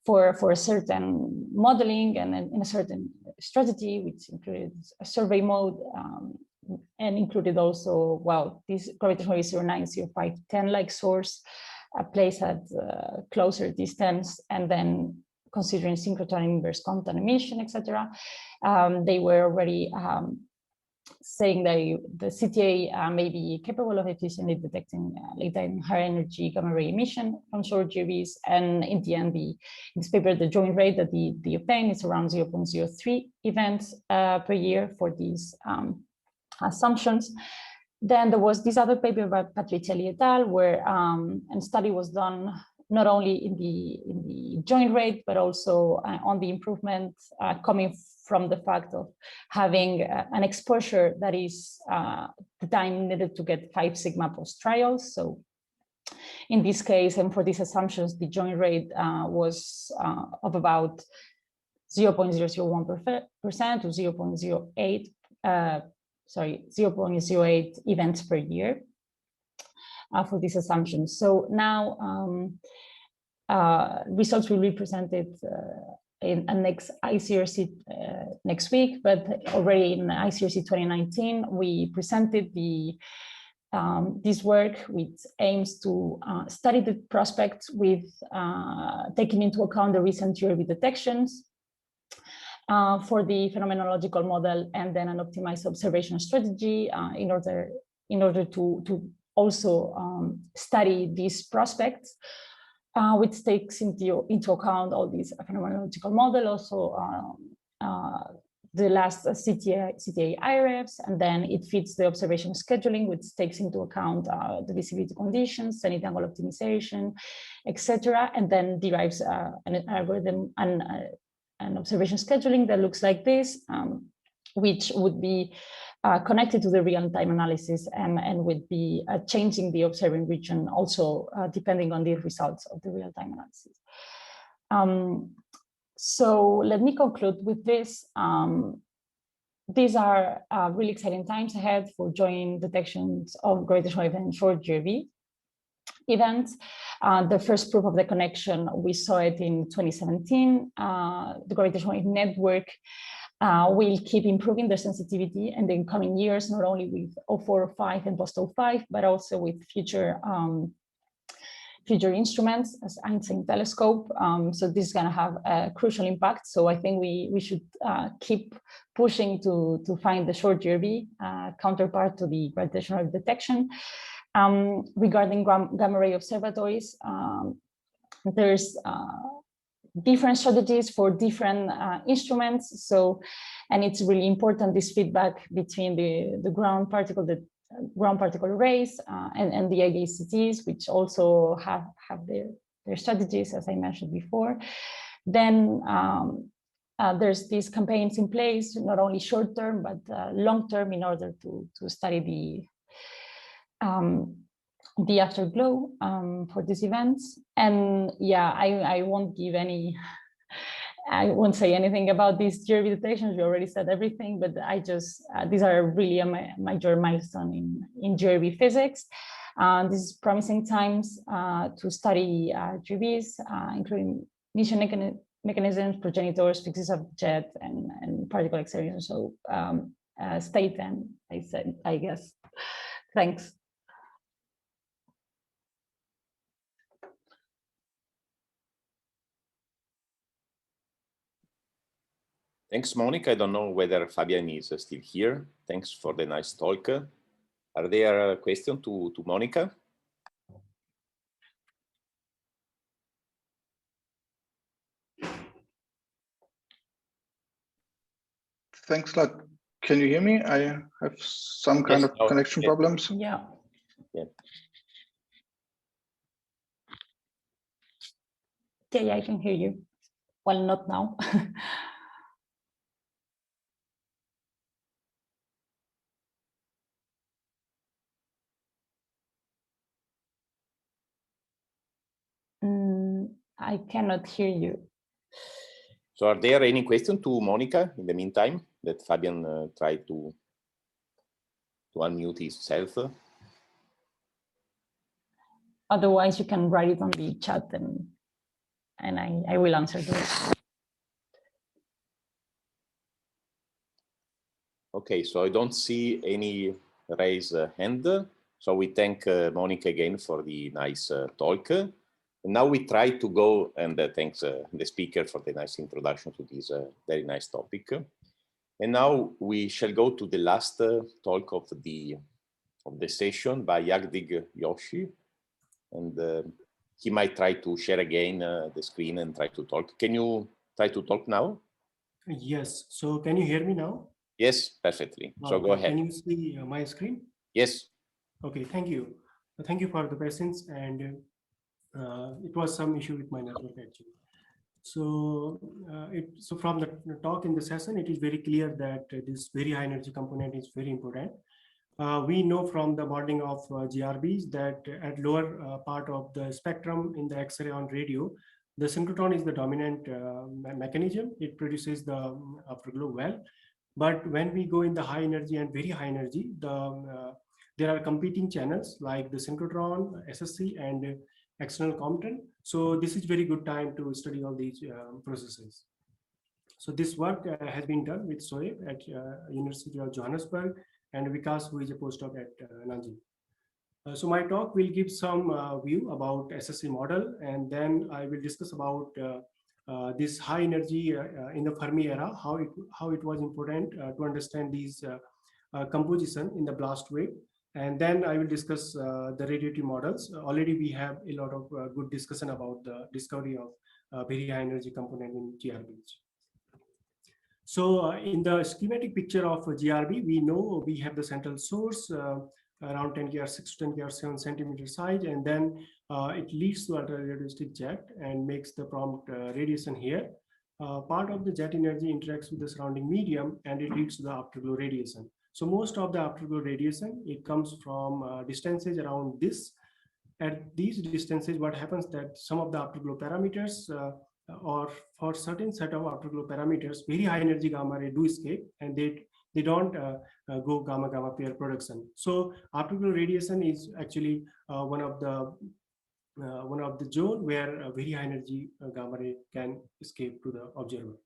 for a certain modeling and in a certain strategy, which included a survey mode and included also, well, this gravitational wave 090510 like source placed at closer distance, and then considering synchrotron inverse content emission, etc. They were already saying that the CTA may be capable of efficiently detecting late and higher energy gamma ray emission from short GRBs. And in the end, in this paper, the joint rate that they obtain is around 0.03 events per year for these assumptions. Then there was this other paper by Patricelli et al., where a study was done not only in the joint rate, but also on the improvement coming from the fact of having an exposure that is the time needed to get 5 sigma post trials. So in this case, and for these assumptions, the joint rate was of about 0.001% to 0.08 events per year for these assumptions. So now Results will be presented in a next ICRC next week, but already in ICRC 2019, we presented this work, which aims to study the prospects with taking into account the recent GRB detections for the phenomenological model, and then an optimized observation strategy in order to also study these prospects, which takes into account all these phenomenological model, also the last CTA IREFs, and then it fits the observation scheduling, which takes into account the visibility conditions, zenith angle optimization, etc., and then derives an algorithm and an observation scheduling that looks like this, which would be connected to the real-time analysis and would be changing the observing region also depending on the results of the real-time analysis. So let me conclude with this. These are really exciting times ahead for joint detections of gravitational events for GRB events. The first proof of the connection, we saw it in 2017. The gravitational wave network will keep improving their sensitivity in the coming years, not only with 0405 and post-05, but also with future instruments as Einstein telescope. So this is going to have a crucial impact. So I think we should keep pushing to find the short GRB counterpart to the gravitational wave detection. Regarding gamma ray observatories, there's different strategies for different instruments. So, and it's really important, this feedback between the ground particle arrays and the IDCTs, which also have their strategies, as I mentioned before. Then there's these campaigns in place, not only short term, but long term, in order to study the afterglow for these events. And yeah, I won't give any, I won't say anything about these GRB detections. We already said everything, but I just, these are really a major milestone in GRB physics. This is promising times to study GRBs, including emission mechanisms, progenitors, fixes of jet, and particle excursion. So stay tuned, I guess. Thanks. Thanks, Monica. I don't know whether Fabian is still here. Thanks for the nice talk. Are there questions to Monica? Thanks a lot. Can you hear me? I have some kind of connection problems. Yeah. Yeah, I can hear you. Well, not now. I cannot hear you. So are there any questions to Monica in the meantime that Fabian tried to unmute himself? Otherwise, you can write it on the chat and I will answer those. Okay, so I don't see any raised hand. So we thank Monica again for the nice talk. And now we try to go, and thanks the speaker for the nice introduction to this very nice topic. And now we shall go to the last talk of the session by Yagdig Yoshi. And he might try to share again the screen and try to talk. Can you try to talk now? Yes. So can you hear me now? Yes, perfectly. So go ahead. Can you see my screen? Yes. Okay, thank you. Thank you for the presence. And it was some issue with my network actually. So, so from the talk in the session, it is very clear that this very high energy component is very important. We know from the modeling of GRBs that at lower part of the spectrum in the X-ray on radio, the synchrotron is the dominant mechanism. It produces the afterglow well. But when we go in the high energy and very high energy, there are competing channels like the synchrotron, SSC, and external Compton. So this is very good time to study all these processes. So this work has been done with Soeb at University of Johannesburg and Vikas, who is a postdoc at Nanjing. So my talk will give some view about SSC model, and then I will discuss about this high energy in the Fermi era, how it was important to understand these composition in the blast wave. And then I will discuss the radiative models. Already we have a lot of good discussion about the discovery of very high energy component in GRBs. So in the schematic picture of GRB, we know we have the central source around 10^6 to 10^7 centimeter size, and then it leads to ultra-relativistic jet and makes the prompt radiation here. Part of the jet energy interacts with the surrounding medium, and it leads to the afterglow radiation. So most of the afterglow radiation, it comes from distances around this. At these distances, what happens that some of the afterglow parameters or for certain set of afterglow parameters, very high energy gamma ray do escape, and they don't go gamma-gamma pair production. So afterglow radiation is actually one of the zone where very high energy gamma ray can escape to the observer.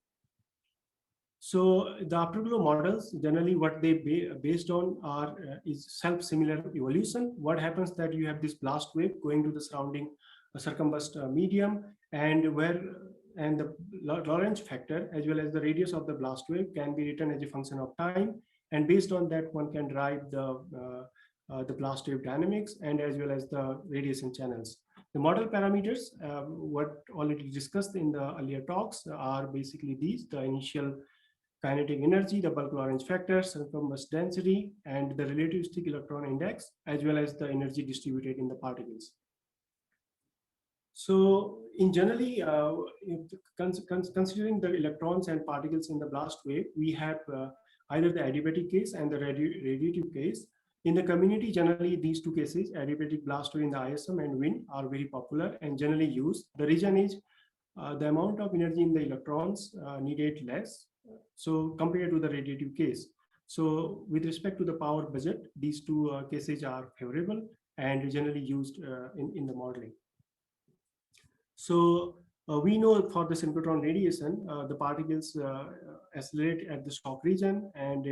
So the afterglow models, generally what they based on are is self-similar evolution. What happens that you have this blast wave going to the surrounding circumbust medium, and the Lorentz factor as well as the radius of the blast wave can be written as a function of time, and based on that one can derive the blast wave dynamics and as well as the radiation channels. The model parameters, what already discussed in the earlier talks, are basically these: the initial kinetic energy, the bulk Lorentz factor, circumbust density, and the relativistic electron index, as well as the energy distributed in the particles. So in generally, considering the electrons and particles in the blast wave, we have either the adiabatic case and the radiative case. In the community, generally these two cases, adiabatic blast wave in the ISM and wind, are very popular and generally used. The reason is the amount of energy in the electrons needed less, so compared to the radiative case. So with respect to the power budget, these two cases are favorable and generally used in the modeling. So we know for the synchrotron radiation, the particles accelerate at the Stokes region, and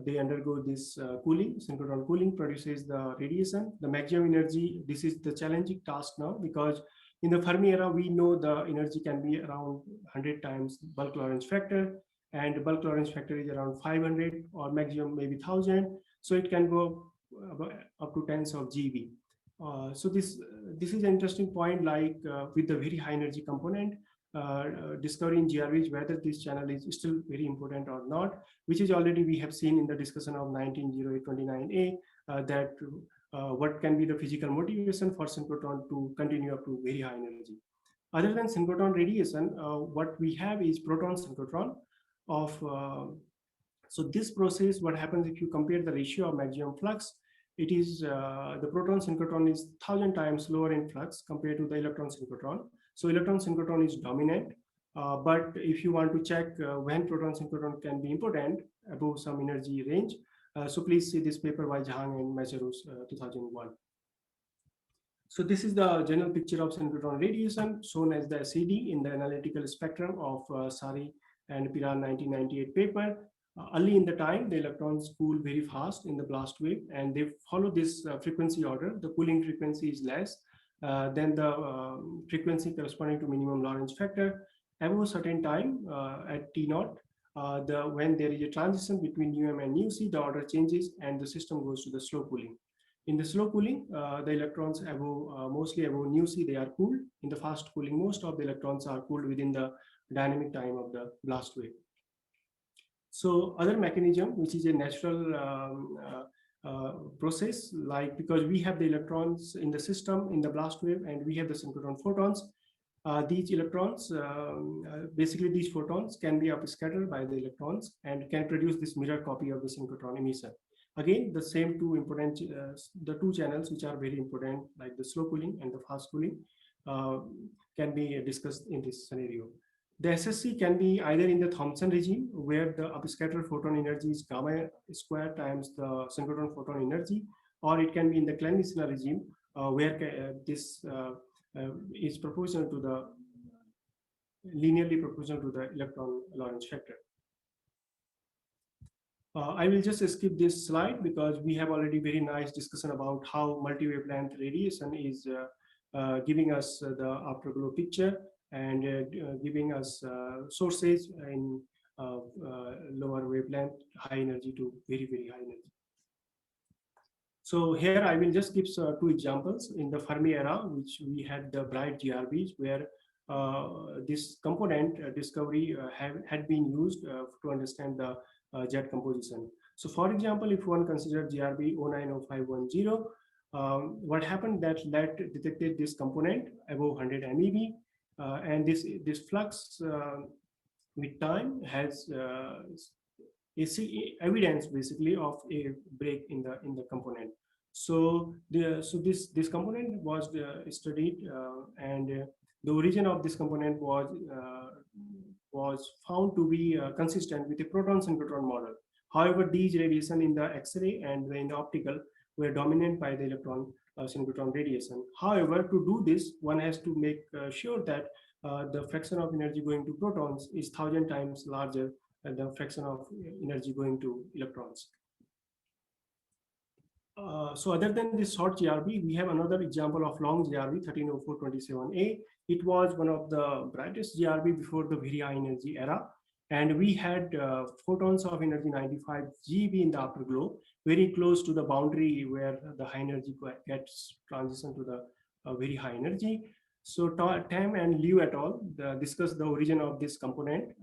they undergo this cooling. Synchrotron cooling produces the radiation. The maximum energy, this is the challenging task now, because in the Fermi era, we know the energy can be around 100 times bulk Lorentz factor, and bulk Lorentz factor is around 500 or maximum maybe 1000. So it can go up to tens of GeV. So this is an interesting point, like with the very high energy component, discovering GRVs, whether this channel is still very important or not, which is already we have seen in the discussion of 190829A, that what can be the physical motivation for synchrotron to continue up to very high energy. Other than synchrotron radiation, what we have is proton synchrotron of, so this process, what happens if you compare the ratio of maximum flux, it is the proton synchrotron is 1000 times lower in flux compared to the electron synchrotron. So electron synchrotron is dominant, but if you want to check when proton synchrotron can be important above some energy range, so please see this paper by Zhang and Macherus 2001. So this is the general picture of synchrotron radiation shown as the SED in the analytical spectrum of Sari and Piran 1998 paper. Early in the time, the electrons cool very fast in the blast wave, and they follow this frequency order. The cooling frequency is less than the frequency corresponding to minimum Lorentz factor. Above a certain time at T0, when there is a transition between UM and UC, the order changes and the system goes to the slow cooling. In the slow cooling, the electrons above, mostly above UC, they are cooled. In the fast cooling, most of the electrons are cooled within the dynamic time of the blast wave. So other mechanism, which is a natural process, like because we have the electrons in the system in the blast wave and we have the synchrotron photons, these electrons, basically these photons can be upscattered by the electrons and can produce this mirror copy of the synchrotron emission. Again, the same two important, the two channels which are very important, like the slow cooling and the fast cooling, can be discussed in this scenario. The SSC can be either in the Thomson regime, where the upscattered photon energy is gamma square times the synchrotron photon energy, or it can be in the clandestine regime, where this is proportional to the linearly proportional to the electron Lorentz factor. I will just skip this slide because we have already very nice discussion about how multi-wavelength radiation is giving us the afterglow picture and giving us sources in lower wavelength, high energy to very, very high energy. So here I will just give two examples. In the Fermi era, which we had the bright GRBs, where this component discovery had been used to understand the jet composition. So for example, if one considers GRB 090510, what happened that LET detected this component above 100 MeV, and this flux with time has evidence basically of a break in the component. So this component was studied, and the origin of this component was found to be consistent with the proton synchrotron model. However, these radiation in the X-ray and in the optical were dominant by the electron synchrotron radiation. However, to do this, one has to make sure that the fraction of energy going to protons is 1,000 times larger than the fraction of energy going to electrons. So other than this short GRB, we have another example of long GRB 130427A. It was one of the brightest GRB before the very high energy era. And we had photons of energy 95 GeV in the afterglow, very close to the boundary where the high energy gets transition to the very high energy. So Tam and Liu et al. Discussed the origin of this component,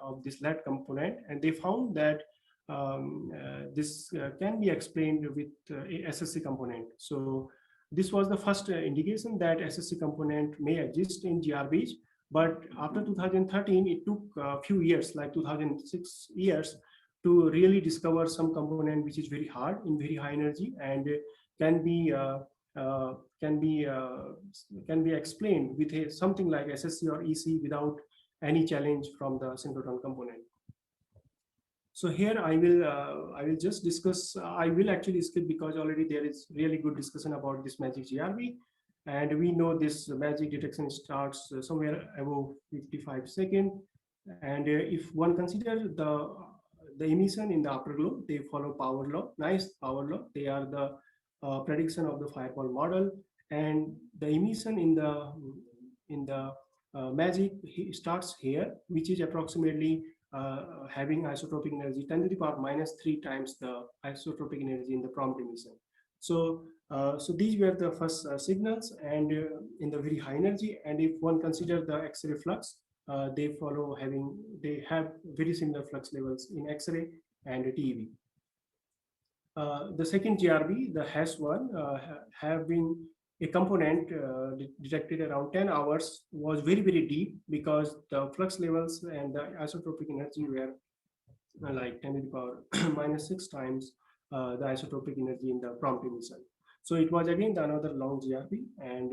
of this LET component, and they found that this can be explained with a SSC component. So this was the first indication that SSC component may exist in GRBs, but after 2013, it took a few years, like 2006 years, to really discover some component which is very hard in very high energy and can be explained with something like SSC or EC without any challenge from the synchrotron component. So here I will just discuss. I will actually skip because already there is really good discussion about this magic GRB, and we know this magic detection starts somewhere above 55 seconds. And if one considers the emission in the afterglow, they follow power law, nice power law. They are the prediction of the fireball model, and the emission in the magic starts here, which is approximately having isotopic energy 10 to the power -3 times the isotopic energy in the prompt emission. So these were the first signals, and in the very high energy. And if one considers the X-ray flux, they have very similar flux levels in X-ray and TeV. The second GRB, the HAS1, have been a component detected around 10 hours, was very, very deep because the flux levels and the isotopic energy were like 10 to the power -6 times the isotopic energy in the prompt emission. So it was again another long GRB, and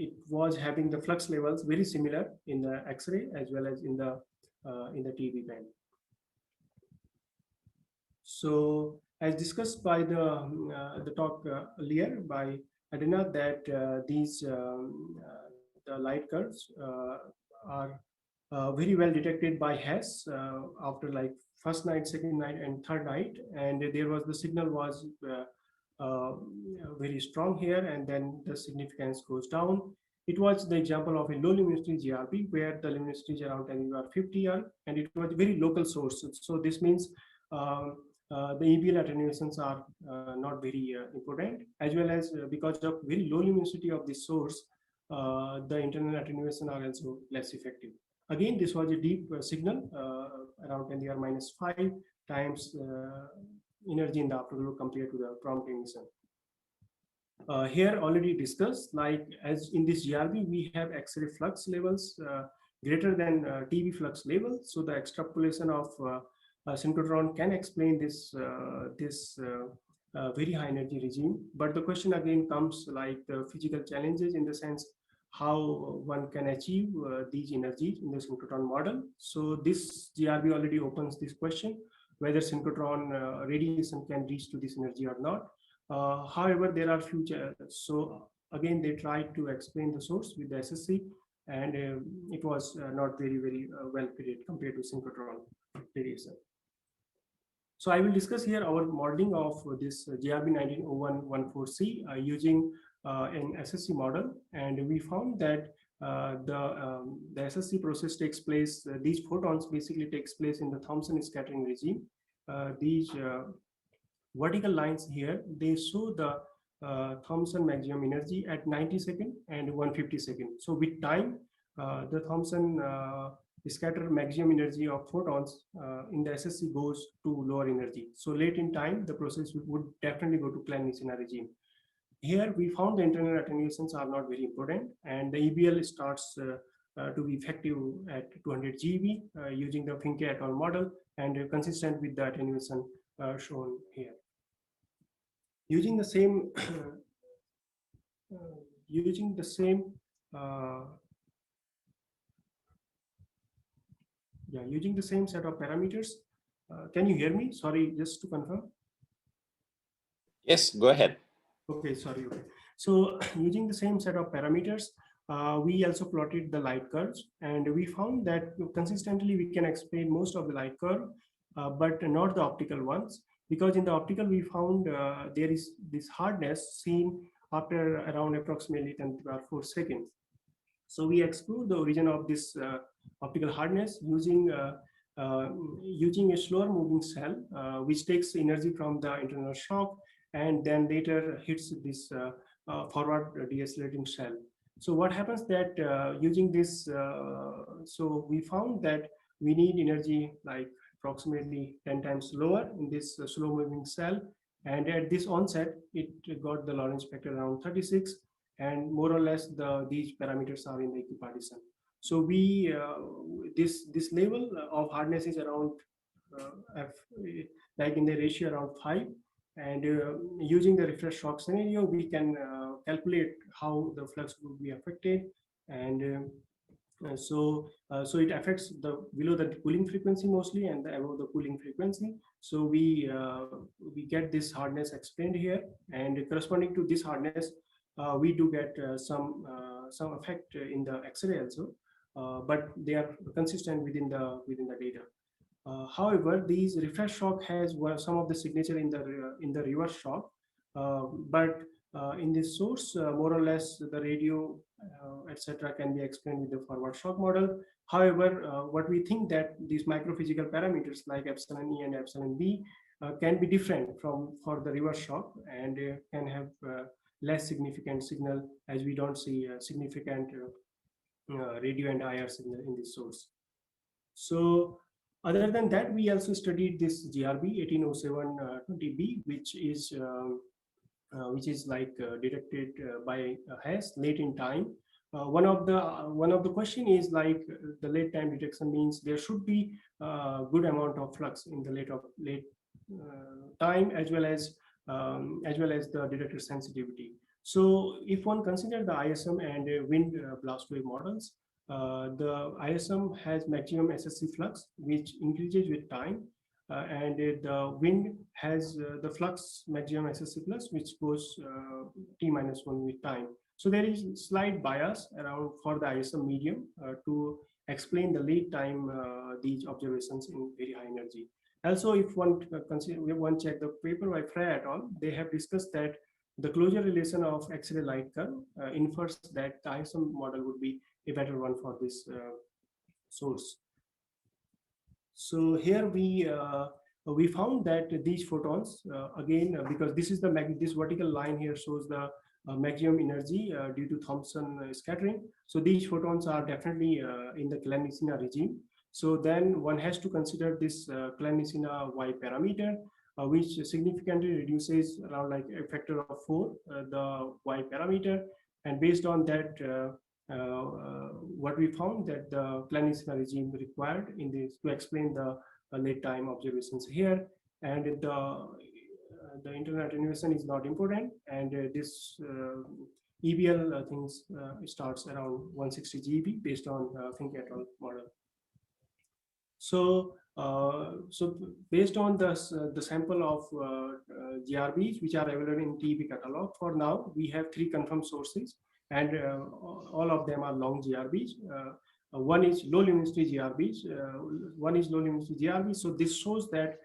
it was having the flux levels very similar in the X-ray as well as in the TeV band. So as discussed by the talk earlier by Adina, that the light curves are very well detected by HAS after like first night, second night, and third night, and there was the signal was very strong here, and then the significance goes down. It was the example of a low luminosity GRB where the luminosity is around 10^50, and it was a very local source. So this means the EBL attenuations are not very important, as well as because of very low luminosity of this source, the internal attenuation are also less effective. Again, this was a deep signal around 10^-5 times energy in the afterglow compared to the prompt emission. Here already discussed, like as in this GRB, we have X-ray flux levels greater than TeV flux level. So the extrapolation of synchrotron can explain this very high energy regime. But the question again comes like the physical challenges in the sense how one can achieve these energies in the synchrotron model. So this GRB already opens this question, whether synchrotron radiation can reach to this energy or not. However, there are few so again they tried to explain the source with the SSC, and it was not very well fitted compared to synchrotron radiation. So I will discuss here our modeling of this GRB 190114C using an SSC model, and we found that the SSC process takes place. These photons basically takes place in the Thomson scattering regime. These vertical lines here, they show the Thomson maximum energy at 90 seconds and 150 seconds. So with time, the Thomson scatter maximum energy of photons in the SSC goes to lower energy. So late in time, the process would definitely go to clandestine regime. Here we found the internal attenuations are not very important, and the EBL starts to be effective at 200 GeV using the Finke et al. Model, and consistent with the attenuation shown here. Using the same using the same set of parameters. Can you hear me? Sorry, just to confirm. Yes, go ahead. Okay, sorry. Okay. So using the same set of parameters, we also plotted the light curves, and we found that consistently we can explain most of the light curve, but not the optical ones, because in the optical we found there is this hardness seen after around approximately 10⁴ seconds. So we explore the origin of this optical hardness using a slower moving cell, which takes energy from the internal shock and then later hits this forward decelerating shell. So what happens that using this, so we found that we need energy like approximately 10 times lower in this slow moving cell, and at this onset it got the Lorentz factor around 36, and more or less these parameters are in the equipartition. So we this level of hardness is around like in the ratio around 5. And using the refresh shock scenario, we can calculate how the flux would be affected, and so it affects the below the cooling frequency mostly and above the cooling frequency. So we get this hardness explained here, and corresponding to this hardness, we do get some effect in the X-ray also, but they are consistent within the data. However, these refresh shock has some of the signature in the reverse shock, but in this source, more or less the radio, etc., can be explained with the forward shock model. However, what we think that these microphysical parameters like epsilon E and epsilon B can be different for the reverse shock, and can have less significant signal, as we don't see significant radio and IR signal in this source. So other than that, we also studied this GRB 180720B, which is like detected by HES late in time. One of the question is like the late time detection means there should be a good amount of flux in the late time, as well as the detector sensitivity. So if one consider the ISM and wind blast wave models, the ISM has maximum SSC flux, which increases with time, and the wind has the flux maximum SSC plus, which goes T-1 with time. So there is slight bias around for the ISM medium to explain the late time these observations in very high energy. Also, if one check the paper by Frey et al., they have discussed that the closure relation of X-ray light curve infers that the ISM model would be a better one for this source. So here we found that these photons again, because this is this vertical line here shows the maximum energy due to Thomson scattering. So these photons are definitely in the clandestine regime. So then one has to consider this clandestine Y parameter, which significantly reduces around like a factor of 4 the Y parameter, and based on that, what we found that the clandestine regime required in this to explain the late time observations here, and the internal attenuation is not important, and this EBL things starts around 160 GeV based on Finke et al. Model. So So based on the sample of GRBs which are available in TeV catalog, for now we have 3 confirmed sources, and all of them are long GRBs. One is low luminosity GRBs. So this shows that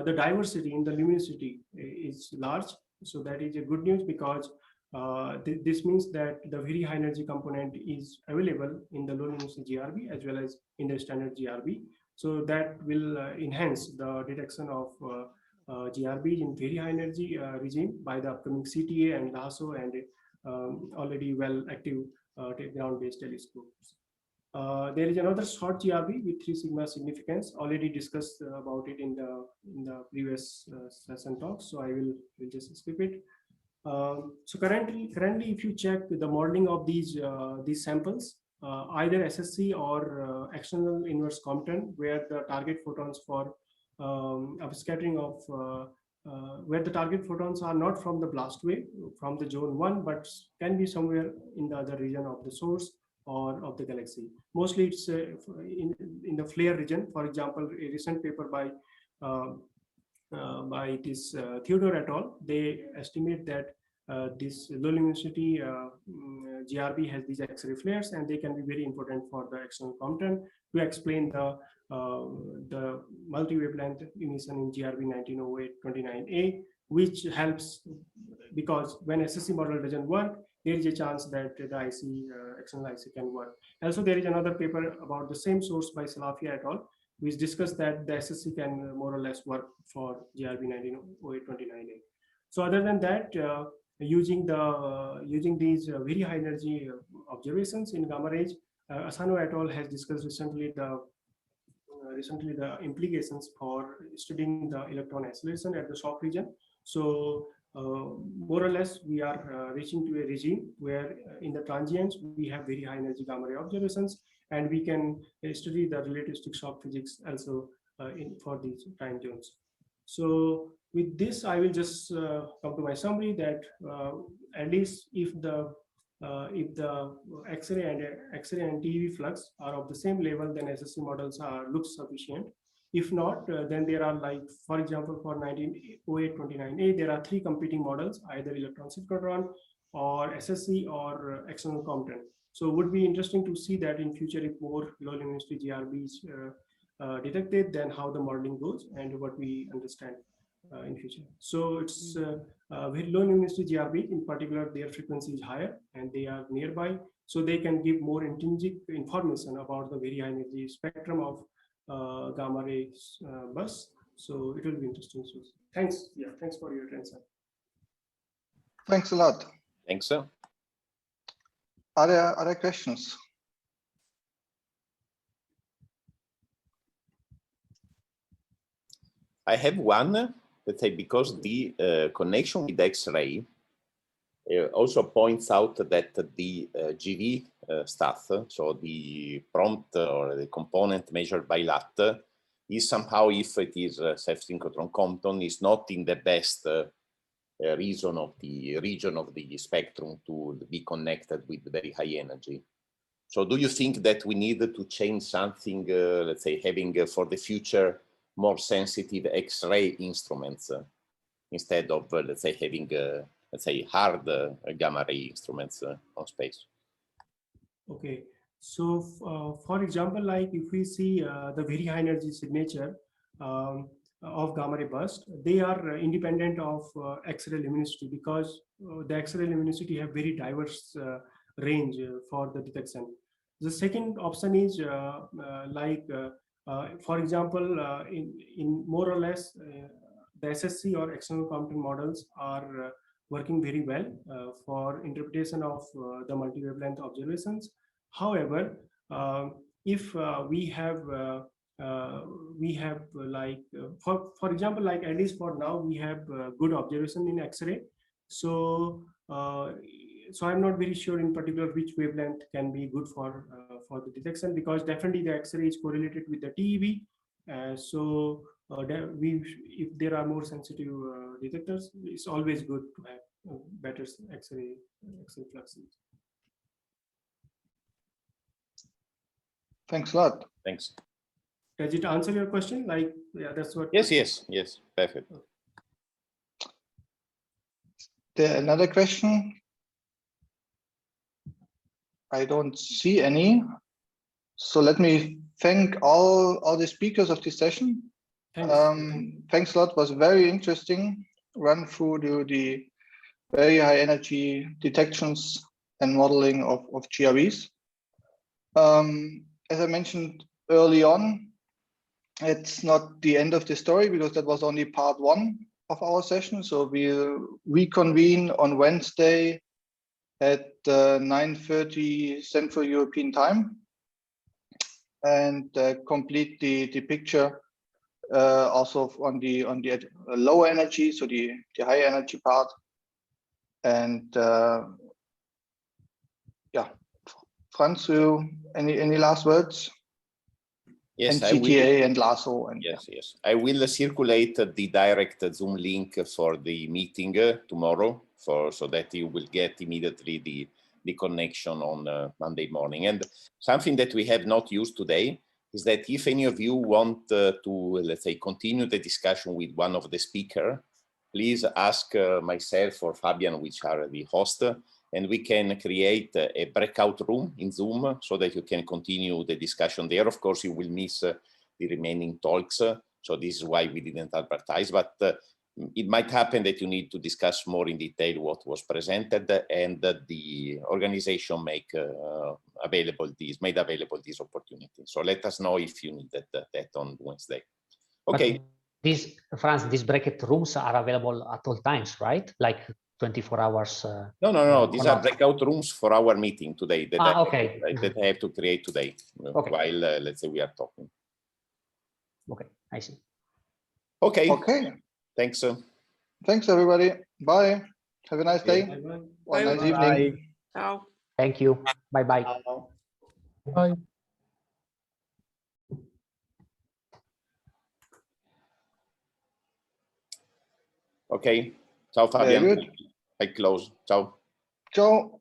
the diversity in the luminosity is large. So that is a good news, because this means that the very high energy component is available in the low luminosity GRB as well as in the standard GRB. So that will enhance the detection of GRB in very high energy regime by the upcoming CTA and LASO and already well active ground-based telescopes. There is another short GRB with 3 sigma significance, already discussed about it in the previous session talks, so I will just skip it. So currently, if you check the modeling of these samples, either SSC or external inverse Compton, where the target photons for upscattering of where the target photons are not from the blast wave, from the zone 1, but can be somewhere in the other region of the source or of the galaxy. Mostly it's in the flare region. For example, a recent paper by Theodore et al. They estimate that this low luminosity GRB has these X-ray flares, and they can be very important for the external Compton to explain the multi-wavelength emission in GRB 1908-29A, which helps because when SSC model doesn't work, there is a chance that the external IC can work. Also, there is another paper about the same source by Salafia et al., which discussed that the SSC can more or less work for GRB 1908-29A. So other than that, using these very high energy observations in gamma rays, Asano et al. Has discussed recently the implications for studying the electron acceleration at the shock region. So more or less, we are reaching to a regime where in the transients we have very high energy gamma ray observations, and we can study the relativistic shock physics also for these time zones. So with this, I will just come to my summary that at least if the X-ray and TeV flux are of the same level, then SSC models look sufficient. If not, then there are, like, for example, for 1908-29A, there are 3 competing models, either electron synchrotron or SSC or external Compton. So it would be interesting to see that in future, if more low luminosity GRBs detected, then how the modeling goes and what we understand in future. So it's very low luminosity GRB, in particular, their frequency is higher and they are nearby, so they can give more intrinsic information about the very high energy spectrum of gamma rays bus. So it will be interesting. So thanks. Yeah, thanks for your attention. Thanks a lot. Thanks, sir. Are there other questions? I have one, let's say, because the connection with X-ray also points out that the GV stuff, so the prompt or the component measured by LAT, is somehow, if it is self-synchrotron Compton, is not in the best region of the spectrum to be connected with very high energy. So do you think that we need to change something, let's say, having for the future more sensitive X-ray instruments instead of, let's say, having, let's say, hard gamma ray instruments on space? Okay, so for example, like if we see the very high energy signature of gamma ray burst, they are independent of X-ray luminosity, because the X-ray luminosity have very diverse range for the detection. The second option is for example, in more or less the SSC or external Compton models are working very well for interpretation of the multi-wavelength observations. However, if we have like for example, like at least for now, we have good observation in X-ray. So so I'm not very sure in particular which wavelength can be good for the detection, because definitely the X-ray is correlated with the TeV. So if there are more sensitive detectors, it's always good to have better X-ray fluxes. Thanks a lot. Thanks. Does it answer your question? Like, yeah, that's what. Yes, perfect. There another question? I don't see any. So let me thank all the speakers of this session. Thanks a lot. It was very interesting run through the very high energy detections and modeling of GRBs. As I mentioned early on, it's not the end of the story because that was only part one of our session. So we'll reconvene on Wednesday at 9:30 Central European Time and complete the picture also on the lower energy, so the high energy part. And yeah, Franz, any last words? Yes, and CTA and LASO. And yes. I will circulate the direct Zoom link for the meeting tomorrow, so that you will get immediately the connection on Monday morning. And something that we have not used today is that if any of you want to, let's say, continue the discussion with one of the speakers, please ask myself or Fabian, which are the host, and we can create a breakout room in Zoom so that you can continue the discussion there. Of course, you will miss the remaining talks. So this is why we didn't advertise, but it might happen that you need to discuss more in detail what was presented, and the organization made available this opportunity. So let us know if you need that on Wednesday. Okay. These bracket rooms are available at all times, right? Like 24 hours. No. These are breakout rooms for our meeting today that I have to create today while, let's say, we are talking. Okay, I see. Okay. Thanks. Thanks, everybody. Bye. Have a nice day. Or nice evening. Ciao. Thank you. Bye-bye. Bye. Okay. Ciao, Fabian. I close. Ciao. Ciao.